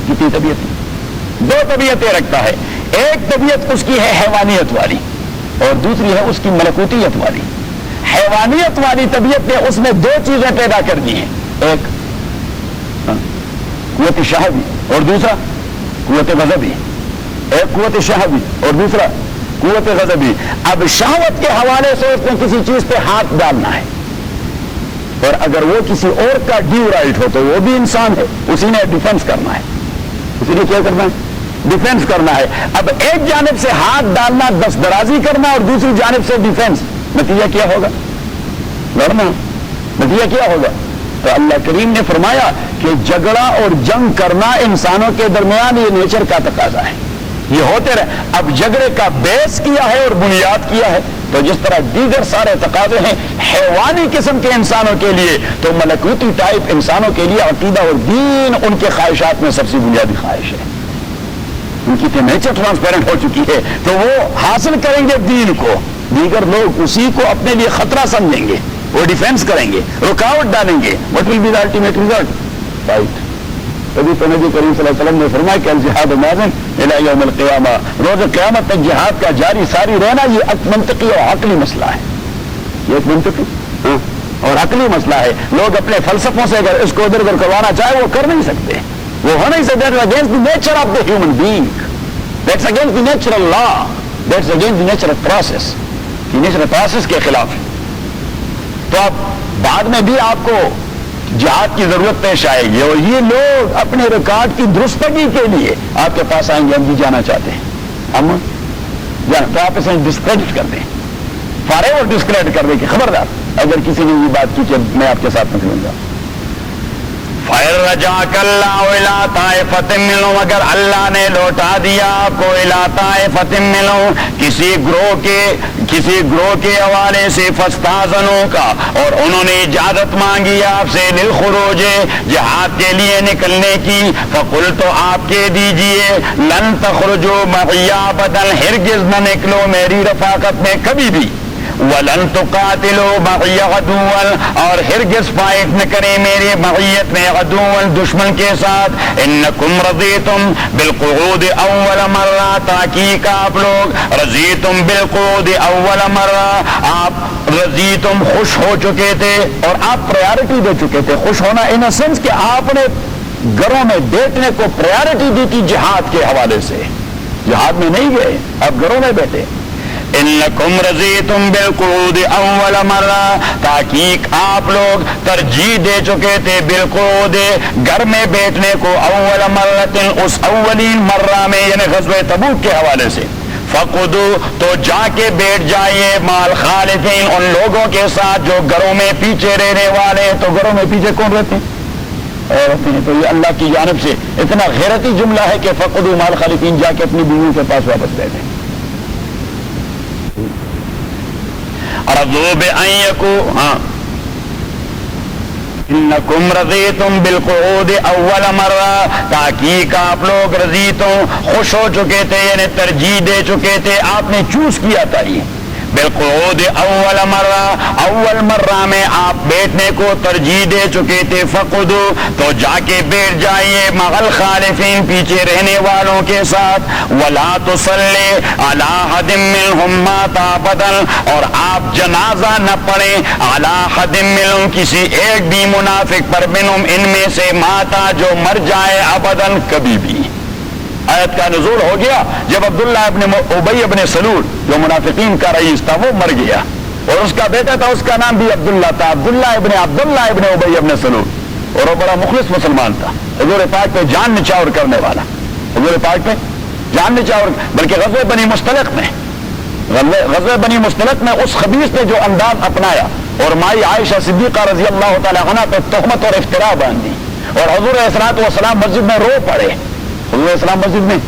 کتنی طبیعتیں 2 طبیعتیں رکھتا ہے ایک طبیعت اس کی ہے حیوانیت والی اور دوسری ہے اس کی ملکوتیت والی حیوانیت والی طبیعت نے اس میں 2 چیزیں پیدا کر دی ہیں ایک قوت شہوی اور دوسرا قوت غضبی ایک قوت شہوی اور دوسرا قوت غضبی اب شہوت کے حوالے سے اس نے کسی چیز پہ ہاتھ ڈالنا ہے اور اگر وہ کسی اور کا ڈیو رائٹ ہو تو وہ بھی انسان ہے اسی نے ڈیفینس کرنا ہے اسی نے کیا کرنا ہے ڈیفینس کرنا ہے اب ایک جانب سے ہاتھ ڈالنا دست درازی کرنا اور دوسری جانب سے ڈیفینس نتیجہ کیا ہوگا لڑنا، نتیجہ کیا ہوگا؟ تو اللہ کریم نے فرمایا کہ جھگڑا اور جنگ کرنا انسانوں کے درمیان یہ نیچر کا تقاضا ہے، یہ ہوتے رہے۔ اب جھگڑے کا بیس کیا ہے اور بنیاد کیا ہے، تو جس طرح دیگر سارے تقاضے ہیں حیوانی قسم کے انسانوں کے لیے، تو ملکوتی ٹائپ انسانوں کے لیے عقیدہ اور دین ان کے خواہشات میں سب سے بنیادی خواہش ہے۔ ان کی تو نیچر ٹرانسپیرنٹ ہو چکی ہے، تو وہ حاصل کریں گے دین کو، دیگر لوگ اسی کو اپنے لیے خطرہ سمجھیں گے، وہ ڈیفینس کریں گے، رکاوٹ ڈالیں گے۔ What will be the ultimate result? Right. تبھی تو نبی کریم صلی اللہ علیہ وسلم نے فرمایا کہ الجہاد ماضٍ الی یوم القیامہ، روز قیامت تک جہاد کا جاری ساری رہنا یہ ایک منطقی اور عقلی مسئلہ ہے، یہ ایک منطقی اور عقلی مسئلہ ہے۔ لوگ اپنے فلسفوں سے اگر اس کو ادھر ادھر کروانا چاہے وہ کر نہیں سکتے، وہ ہو نہیں سکتے۔ Against the nature of the human being, that's against the natural law, that's against the natural process, natural process کے خلاف۔ تو اب بعد میں بھی آپ کو جہاد کی ضرورت پیش آئے گی، اور یہ لوگ اپنے ریکارڈ کی درستگی کے لیے آپ کے پاس آئیں گے، ہم بھی جانا چاہتے ہیں، ہم تو آپ اسے ڈسکریڈٹ کر دیں، فارے اور ڈسکریڈٹ کر دیں کہ خبردار اگر کسی نے یہ بات کی کہ میں آپ کے ساتھ نکلوں گا۔ فَيَرْجَعَكَ اللَّهُ إِلَىٰ طَائِفَةٍ مِّنْهُمْ، اگر اللہ نے لوٹا دیا آپ کو إِلَىٰ طَائِفَةٍ مِّنْهُمْ، کسی گروہ کے حوالے سے، فَاسْتَأْذَنُوكَ، اور انہوں نے اجازت مانگی آپ سے، للخروج، جہاد کے لیے نکلنے کی، فَقُلْ، تو آپ کہہ دیجئے، لَن تَخْرُجُوا مَعِيَّ أَبَدًا، ہرگز نہ نکلو میری رفاقت میں کبھی بھی، وَلَن تُقَاتِلُوا مَعِيَّ عَدُوًّا، اور ہرگز فائٹ نہ کریں میری معیت میں عدوًا، دشمن کے ساتھ، إِنَّكُمْ رَضِيتُمْ بِالْقُعُودِ أَوَّلَ مَرَّةٍ، تاکہ آپ لوگ رضیتم بالقعود اول مرہ، آپ رضیتم خوش ہو چکے تھے اور آپ پریارٹی دے چکے تھے۔ خوش ہونا ان اے سینس کہ آپ نے گھروں میں بیٹھنے کو پریارٹی دی تھی جہاد کے حوالے سے، جہاد میں نہیں گئے، آپ گھروں میں بیٹھے۔ انکم رضیتم بالقعود اول مرہ، تاکہ آپ لوگ ترجیح دے چکے تھے بالقعود، گھر میں بیٹھنے کو، اول مرۃ، اس اولین مرہ میں، یعنی غزوہ تبوک کے حوالے سے۔ فقدوا، تو جا کے بیٹھ جائیے، مال خالفین، ان لوگوں کے ساتھ جو گھروں میں پیچھے رہنے والے۔ تو گھروں میں پیچھے کون رہتے ہیں؟ عورتیں۔ تو یہ اللہ کی جانب سے اتنا غیرتی جملہ ہے کہ فقدوا مال خالفین، جا کے اپنی بیوی کے پاس واپس بیٹھیں۔ رضوا بأن يكونوا، انکم رضیتم بالقعود اول مرہ، تاکہ آپ لوگ رضیتم خوش ہو چکے تھے، یعنی ترجیح دے چکے تھے، آپ نے چوز کیا تھا یہ بالقعود اول مرہ، اول مرہ میں آپ بیٹھنے کو ترجیح دے چکے تھے۔ فقدوا، تو جا کے بیٹھ جائیے، مع الخالفین، پیچھے رہنے والوں کے ساتھ۔ ولا تصلی علی احد منہم مات ابدا، اور آپ جنازہ نہ پڑھیں علی احد منہم، کسی ایک بھی منافق پر، منہم، ان میں سے، ماتا، جو مر جائے، ابدا، کبھی بھی۔ آیت کا نزول ہو گیا جب عبداللہ ابن ابی ابن سلول، جو منافقین کا رئیس تھا، وہ مر گیا، اور اس کا بیٹا تھا، اس کا نام بھی عبداللہ تھا، عبداللہ ابن ابی ابن سلول، اور وہ بڑا مخلص مسلمان تھا، حضور پاک پہ جان نچھاور کرنے والا، حضور پاک پہ جان نچھاور، بلکہ غزوہ بنی مستلق میں اس خبیث نے جو انداز اپنایا اور مائی عائشہ صدیقہ رضی اللہ تعالی عنہ پہ تہمت اور افتراء باندھی، اور حضور علیہ الصلوۃ والسلام مسجد میں رو پڑے، حضور السلام مسجد میں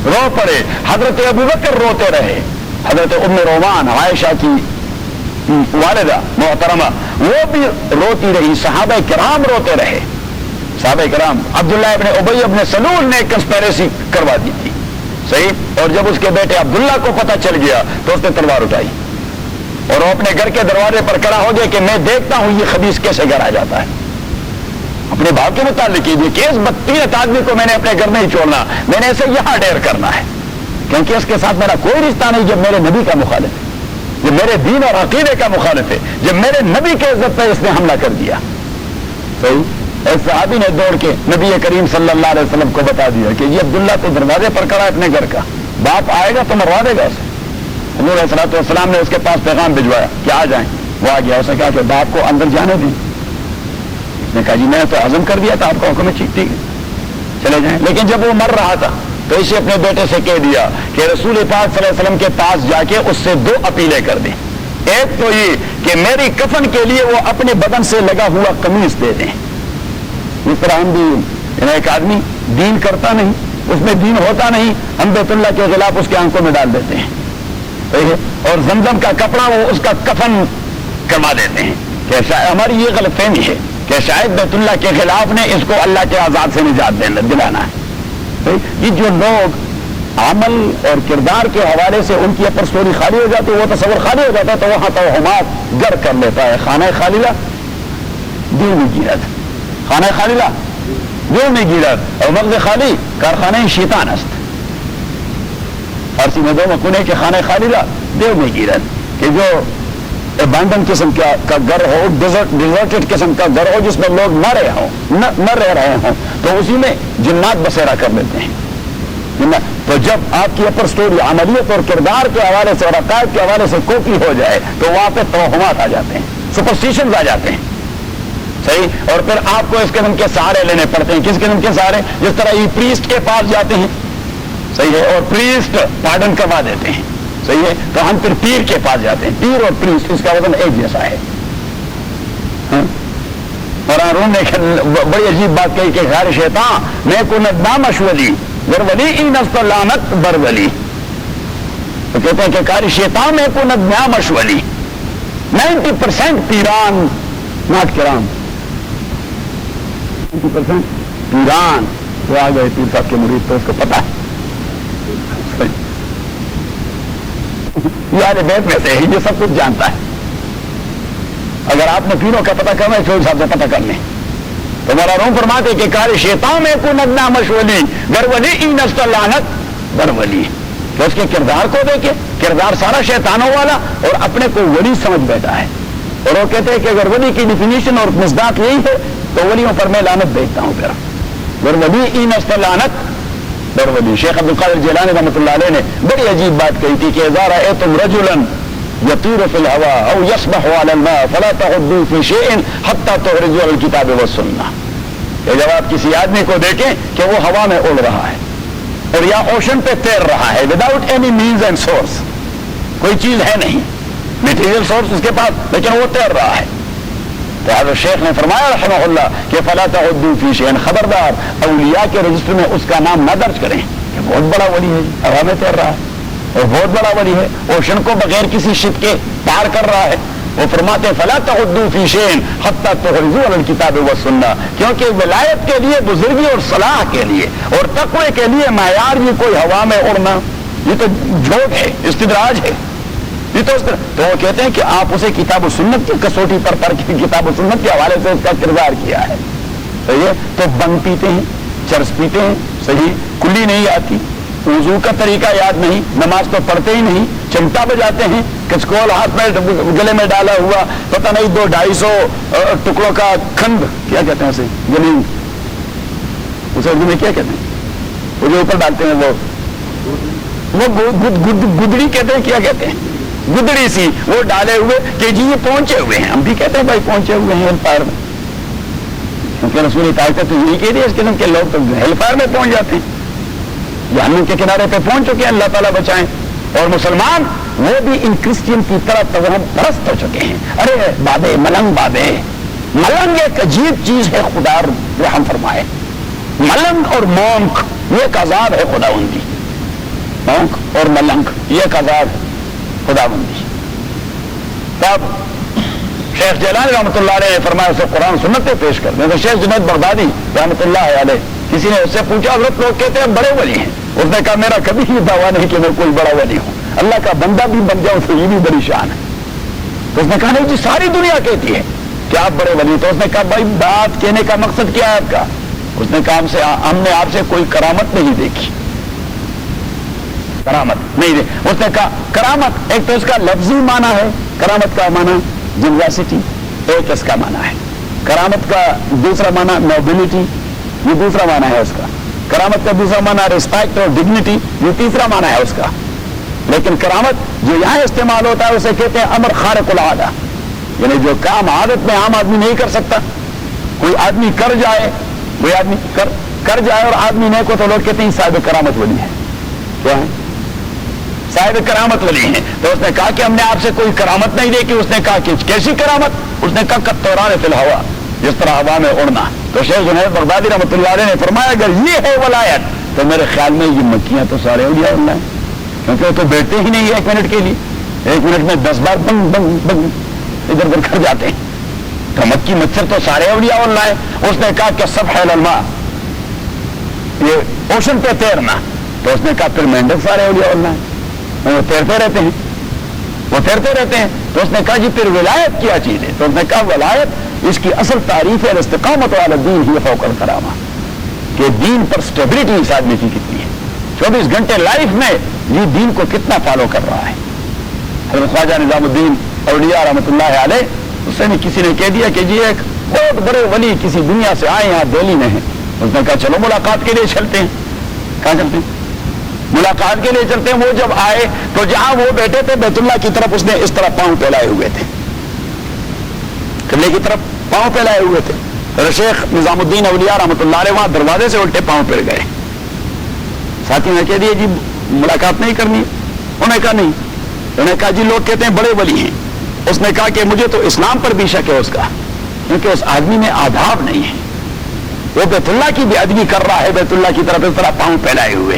رو پڑے، حضرت ابوبکر روتے رہے، حضرت ام رومان عائشہ کی والدہ محترمہ وہ بھی روتی رہی، صحابہ کرام روتے رہے، صحابہ کرام۔ عبداللہ ابن ابی ابن سلول نے کنسپیریسی کروا دی تھی، صحیح، اور جب اس کے بیٹے عبداللہ کو پتہ چل گیا تو اس نے تلوار اٹھائی اور وہ اپنے گھر کے دروازے پر کھڑا ہو گیا کہ میں دیکھتا ہوں یہ خبیث کیسے گھر آ جاتا ہے۔ اپنے باپ کے متعلق کیجیے کہ اس بدترین آدمی کو میں نے اپنے گھر نہیں چھوڑنا، میں نے اسے یہاں ڈیر کرنا ہے، کیونکہ اس کے ساتھ میرا کوئی رشتہ نہیں جب میرے نبی کا مخالف ہے، جب میرے دین اور عقیدے کا مخالف ہے، جب میرے نبی کے عزت پہ اس نے حملہ کر دیا۔ صحیح، ایک صحابی نے دوڑ کے نبی کریم صلی اللہ علیہ وسلم کو بتا دیا کہ یہ عبداللہ تو دروازے پر کھڑا ہے اپنے گھر کا، باپ آئے گا تو مروا دے گا اسے۔ حضور علیہ الصلوۃ والسلام نے اس کے پاس پیغام بھجوایا کہ آ جائیں، وہ آ گیا، اس نے کہا کہ باپ کو اندر جانے دیں، نے کہا جی میں نے تو عزم کر دیا تھا آپ کا حکم ہے، ٹھیک ٹھیک چلے جائیں۔ لیکن جب وہ مر رہا تھا تو اسے اپنے بیٹے سے کہہ دیا کہ رسول پاک صلی اللہ علیہ وسلم کے پاس جا کے اس سے 2 اپیلیں کر دیں، ایک تو یہ کہ میری کفن کے لیے وہ اپنے بدن سے لگا ہوا قمیص دے دیں. اس طرح ہم بھی ایک آدمی دین کرتا نہیں, اس میں دین ہوتا نہیں, ہم بیت اللہ کے خلاف اس کے آنکھوں میں ڈال دیتے ہیں, صحیح ہے, اور زمزم کا کپڑا وہ اس کا کفن کروا دیتے ہیں. کہ ہماری یہ غلط فہمی ہے کہ شاید بیت اللہ کے خلاف نے اس کو اللہ کے عذاب سے نجات دلانا ہے. یہ جو لوگ عمل اور کردار کے حوالے سے ان کی اپر سٹوری خالی ہو جاتی ہے, وہ تصور خالی ہو جاتا ہے, تو وہاں توہمات گر کر لیتا ہے. خانہ خالیلہ دل میں گیرت, خانہ خالیلہ دل میں گیرت, اور مغز خالی کارخانہ شیطان است. فارسی میں دو مکنے کے خانہ خالیلہ دیو میں گیرت, کہ جو ابانڈن قسم کا گھر ہو, ڈیزرٹڈ قسم کا گھر ہو جس میں لوگ نہ رہ رہے ہوں, تو اسی میں جنات بسیرا کر لیتے ہیں. تو جب آپ کی اپر سٹوری عملیت اور کردار کے حوالے سے اور عقائد کے حوالے سے کوکی ہو جائے تو وہاں پہ توہمات آ جاتے ہیں, سپرسٹیشنز آ جاتے ہیں, صحیح. اور پھر آپ کو اس قسم کے سہارے لینے پڑتے ہیں. کس قسم کے سہارے؟ جس طرح یہ پریسٹ کے پاس جاتے ہیں, صحیح ہے, اور پریسٹ پارڈن کروا دیتے ہیں, صحیح ہے, تو ہم پھر پیر کے پاس جاتے ہیں. پیر اور پریسٹ اس کا وزن ایک جیسا ہے. اور روم نے بڑی عجیب بات کہی کہ غیر شیطان میں کو ندام اشولی ولی ان نفس لعنت برولی. تو کہتے ہیں کہ کاری شیطان میں کو ندام اشولی. 90% پیران ناٹ کرام, 90% پیران وہ آ گئے پیر صاحب کے مرید, تو اس کو پتا ہے یار بیت میں سے یہ سب کچھ جانتا ہے. اگر آپ نے پیروں کا پتہ کرنا ہے چوہدری صاحب سے پتہ کر لیں. تو میرا روم فرماتے کہ کار شیطان میں کو نگنا مشولی گرولی این است لعنت برولی. تو اس کے کردار کو دیکھے, کردار سارا شیطانوں والا, اور اپنے کو ولی سمجھ بیٹھا ہے. اور وہ کہتے ہیں کہ اگر ولی کی ڈیفینیشن اور مصداق یہی ہے تو ولیوں پر میں لعنت بھیجتا ہوں. پھر گرولی این است لعنت برولی. شیخ عبدالقادر جیلانی رحمۃ اللہ علیہ نے بڑی عجیب بات کہی تھی کہ اذا رأيتم رجلا يطير في الهواء او يسبح على الماء فلا تغضوا في شيء حتى تخرجوا على الكتاب والسنة. کہ جب آپ کسی آدمی کو دیکھیں کہ وہ ہوا میں اڑ رہا ہے اور یا اوشن پہ تیر رہا ہے without any means and source, کوئی چیز ہے نہیں, میٹیریل سورس اس کے پاس, لیکن وہ تیر رہا ہے. تو حضرت شیخ نے فرمایا رحمہ اللہ کہ فلا تغضوا في شيء, خبردار اولیاء کے رجسٹر میں اس کا نام نہ درج کریں کہ بہت بڑا ولی ہے, ہوا میں تیر رہا ہے اور بہت بڑا ولی ہے, اوشن کو بغیر کسی شپ کے پار کر رہا ہے. وہ فرماتے فلا تغضوا في شيء حتى تخرجوا على الكتاب والسنة, کیونکہ ولایت کے لیے, بزرگی اور صلاح کے لیے اور تقوی کے لیے معیار یہ کوئی ہوا میں اڑنا, یہ تو جھوٹ ہے, استدراج ہے. یہ تو وہ کہتے ہیں کہ آپ اسے کتاب و سنت کی کسوٹی پر کتاب و سنت کے حوالے سے اس کا کردار کیا ہے. صحیح ہے, تو بنگ پیتے ہیں, چرس پیتے ہیں, صحیح, کلی نہیں آتی, وضو کا طریقہ یاد نہیں, نماز تو پڑھتے ہی نہیں, چمٹا بجاتے ہیں, کچکول ہاتھ میں گلے میں ڈالا ہوا, پتہ نہیں 200-250 ٹکڑوں کا کھنڈ, کیا کہتے ہیں اسے, گلینگ, اسے اردو میں کیا کہتے ہیں, وہ جو اوپر ڈالتے ہیں وہ گدڑی کہتے ہیں, کیا کہتے ہیں, گدڑی سی وہ ڈالے ہوئے کہ جی یہ پہنچے ہوئے ہیں. ہم بھی کہتے ہیں بھائی پہنچے ہوئے ہیں ہیل فائر میں, کیونکہ رسول طاقت تو یہی کہہ رہی ہے, اس قسم کے لوگ تو ہیل فائر میں پہنچ جاتے ہیں, جہنم کے کنارے پہ پہنچ چکے ہیں, اللہ تعالیٰ بچائیں. اور مسلمان وہ بھی ان کرسچین کی طرح تذہب پرست ہو چکے ہیں. ارے بابے ملنگ, بابے ملنگ ایک عجیب چیز ہے, خدا رحم فرمائے. ملنگ اور مونک یہ ایک عذاب ہے خدا بندی, مونک اور ملنگ یہ ایک عذاب ہے خدا بندی. تب شیخ جیلانی رحمۃ اللہ علیہ نے فرمایا اسے قرآن سنت پہ پیش کر دیں. تو شیخ جنید بغدادی رحمۃ اللہ علیہ, کسی نے اس سے پوچھا حضرت لوگ کہتے ہیں بڑے ولی ہیں, اس نے کہا میرا کبھی یہ دعویٰ نہیں کہ میں کوئی بڑا ولی ہوں, اللہ کا بندہ بھی بن جاؤں تو یہ بھی بڑی شان ہے. تو اس نے کہا نہیں جی ساری دنیا کہتی ہے کہ آپ بڑے ولی. تو اس نے کہا بھائی بات کہنے کا مقصد کیا ہے آپ کا؟ اس نے کہا ہم نے آپ سے کوئی کرامت نہیں دیکھی, کرامت نہیں دیکھی. اس نے کہا کرامت ایک تو اس کا لفظی معنی ہے, کرامت کا معنی جنواسٹی, ایک اس کا معنی ہے. کرامت کا دوسرا معنی نوبلٹی, یہ دوسرا معنی ہے اس کا. کرامت کا دوسرا معنی ریسپیکٹ اور ڈگنیٹی, یہ تیسرا معنی ہے اس کا. لیکن کرامت جو یہاں استعمال ہوتا ہے اسے کہتے ہیں امر خارق العادہ, یعنی جو کام عادت میں عام آدمی نہیں کر سکتا. کوئی آدمی کر جائے, کوئی آدمی کر جائے اور آدمی نہیں کو, تو لوگ کہتے ہیں صاحب کرامت ولی ہے. کیا ہے صاحب کرامت ولی ہیں. تو اس نے کہا کہ ہم نے آپ سے کوئی کرامت نہیں دیکھی. اس نے کہا کہ کیسی کرامت؟ اس نے کہا کالطیران فی الہوا، جس طرح ہوا میں اڑنا. تو شیخ جنید بغدادی رحمۃ اللہ علیہ نے فرمایا اگر یہ ہے ولایت تو میرے خیال میں یہ مکیاں تو سارے اولیاء اللہ ہیں، کیونکہ وہ تو بیٹھتے ہی نہیں 1 منٹ کے لیے، 1 منٹ میں 10 بار بنگ بنگ بنگ ادھر ادھر کر جاتے ہیں. تو مکی مچھر تو سارے اولیاء اللہ ہیں. اس نے کہا کہ سبح الالماء، یہ اوشن پہ تیرنا. تو اس نے کہا پھر مینڈک سارے اولیاء اللہ ہیں، وہ تیرتے رہتے ہیں، وہ تیرتے رہتے ہیں. تو اس نے کہا جی پھر ولایت کیا چیز ہے؟ تو اس نے کہا ولایت اس کی اصل تعریف ہے الاستقامت علی الدین ہی فوق الکرامہ، کہ دین پر سٹیبلٹی اس آدمی کی کتنی ہے، 24 گھنٹے لائف میں یہ دین کو کتنا فالو کر رہا ہے. حضرت خواجہ نظام الدین اولیاء رحمۃ اللہ علیہ، اس نے کسی نے کہہ دیا کہ جی ایک بہت بڑے ولی کسی دنیا سے آئے یہاں دہلی میں ہیں. اس نے کہا چلو ملاقات کے لیے چلتے ہیں. کہاں چلتے ہیں؟ ملاقات کے لیے چلتے ہیں. وہ جب آئے تو جہاں وہ بیٹھے تھے بیت اللہ کی طرف اس نے اس طرح پاؤں پھیلائے ہوئے تھے، قبلے کی طرف پاؤں پھیلائے ہوئے تھے. شیخ نظام الدین اولیاء رحمۃ اللہ علیہ وہاں دروازے سے الٹے پاؤں پھر گئے. ساتھی نے کہہ دیا جی ملاقات نہیں کرنی؟ انہوں نے کہا نہیں. انہوں نے کہا جی لوگ کہتے ہیں بڑے ولی ہیں. اس نے کہا کہ مجھے تو اسلام پر بھی شک ہے اس کا، کیونکہ اس آدمی میں آداب نہیں ہے. وہ بیت اللہ کی بے ادبی کر رہا ہے، بیت اللہ کی طرف اس طرح پاؤں پھیلائے ہوئے.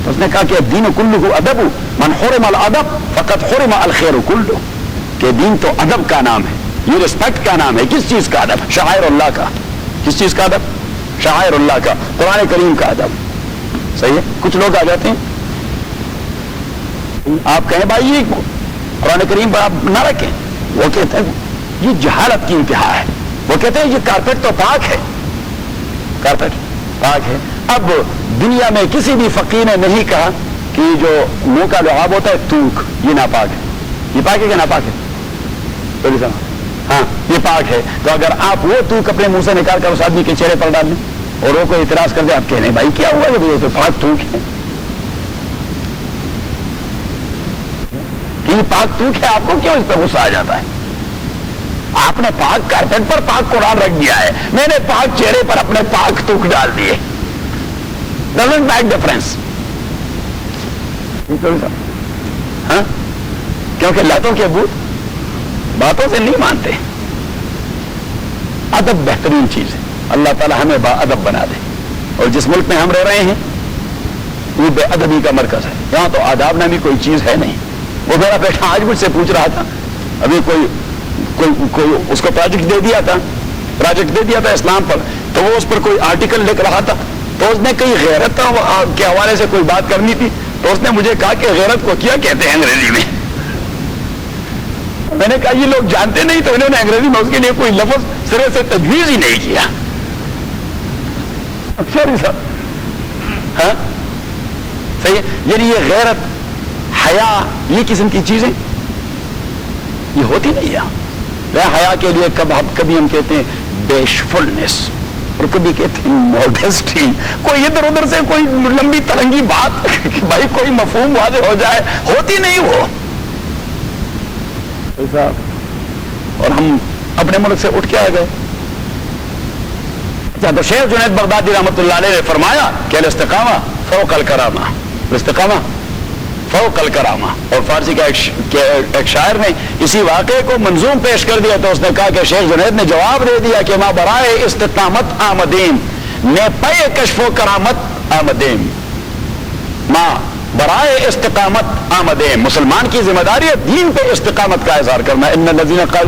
تو اس نے کہا کہ الدین کلہ ادب من حرم الادب فقد حرم الخیر کلہ، کہ دین تو ادب کا نام ہے، یہ رسپیکٹ کا نام ہے. کس چیز کا ادب؟ شعائر اللہ کا. کس چیز کا ادب؟ شعائر اللہ کا، قرآن کریم کا ادب. صحیح ہے. کچھ لوگ آ جاتے ہیں، آپ کہیں بھائی یہ قرآن کریم پر آپ نہ رکھیں، وہ کہتے ہیں یہ جہالت کی انتہا ہے. وہ کہتے ہیں یہ کارپیٹ تو پاک ہے، کارپیٹ پاک ہے. اب دنیا میں کسی بھی فقیر نے نہیں کہا کہ جو منہ کا لعاب ہوتا ہے تھوک یہ ناپاک ہے. یہ پاک ہے کہ ناپاک ہے؟ ہاں یہ پاک ہے. تو اگر آپ وہ تھوک اپنے منہ سے نکال کر اس آدمی کے چہرے پر ڈال دیں اور وہ کوئی اعتراض کر دے، آپ کہنے بھائی کیا ہوا ہے؟ یہ تو پاک تھوک ہے. یہ پاک تھوک ہے، آپ کو کیوں اس پہ غصہ آ جاتا ہے؟ آپ نے پاک کارپیٹ پر پاک قرآن رکھ دیا ہے، میں نے پاک چہرے پر اپنے پاک تھوک ڈال دیے. Doesn't make difference. ہاں کیونکہ لاتوں کے بت باتوں سے نہیں مانتے. ادب بہترین چیز ہے. اللہ تعالی ہمیں با ادب بنا دے. اور جس ملک میں ہم رہ رہے ہیں یہ بے ادبی کا مرکز ہے. یہاں تو آداب نامی کوئی چیز ہے نہیں. وہ میرا بیٹا آج مجھ سے پوچھ رہا تھا، ابھی کوئی اس کو پروجیکٹ دے دیا تھا اسلام پر، تو وہ اس پر کوئی آرٹیکل لکھ رہا تھا. تو اس نے کئی غیرت کے حوالے سے کوئی بات کرنی تھی. تو اس نے مجھے کہا کہ غیرت کو کیا کہتے ہیں انگریزی میں؟ میں نے کہا یہ لوگ جانتے نہیں، تو انہوں نے انگریزی میں اس کے لیے کوئی لفظ سرے سے تجویز ہی نہیں کیا. سوری صاحب. ہاں صحیح ہے. یعنی یہ غیرت، حیا، یہ قسم کی چیزیں یہ ہوتی نہیں ہے. حیا کے لیے کبھی ہم کہتے ہیں بیشفلنس اور کبھی کہتے ہیں موڈسٹی. کوئی ادھر ادھر سے کوئی لمبی ترنگی بات بھائی کوئی مفہوم واضح ہو جائے، ہوتی نہیں وہ. اور ہم اپنے ملک سے اٹھ کے آ گئے. تو شیخ جنید بغدادی رحمۃ اللہ علیہ نے فرمایا کہ الاستقامہ فوق الکرامہ، الاستقامہ فوق الکرامہ. اور فارسی کا ایک شاعر نے اسی واقعے کو منظوم پیش کر دیا. تو اس نے کہا کہ شیخ جنید نے جواب دے دیا کہ ما برائے استقامت آمدیم نے پے کشف و کرامت آمدیم. ما برائے استقامت آمدیم، مسلمان کی ذمہ داری ہے دین پہ استقامت کا اظہار کرنا. ان الذین قالوا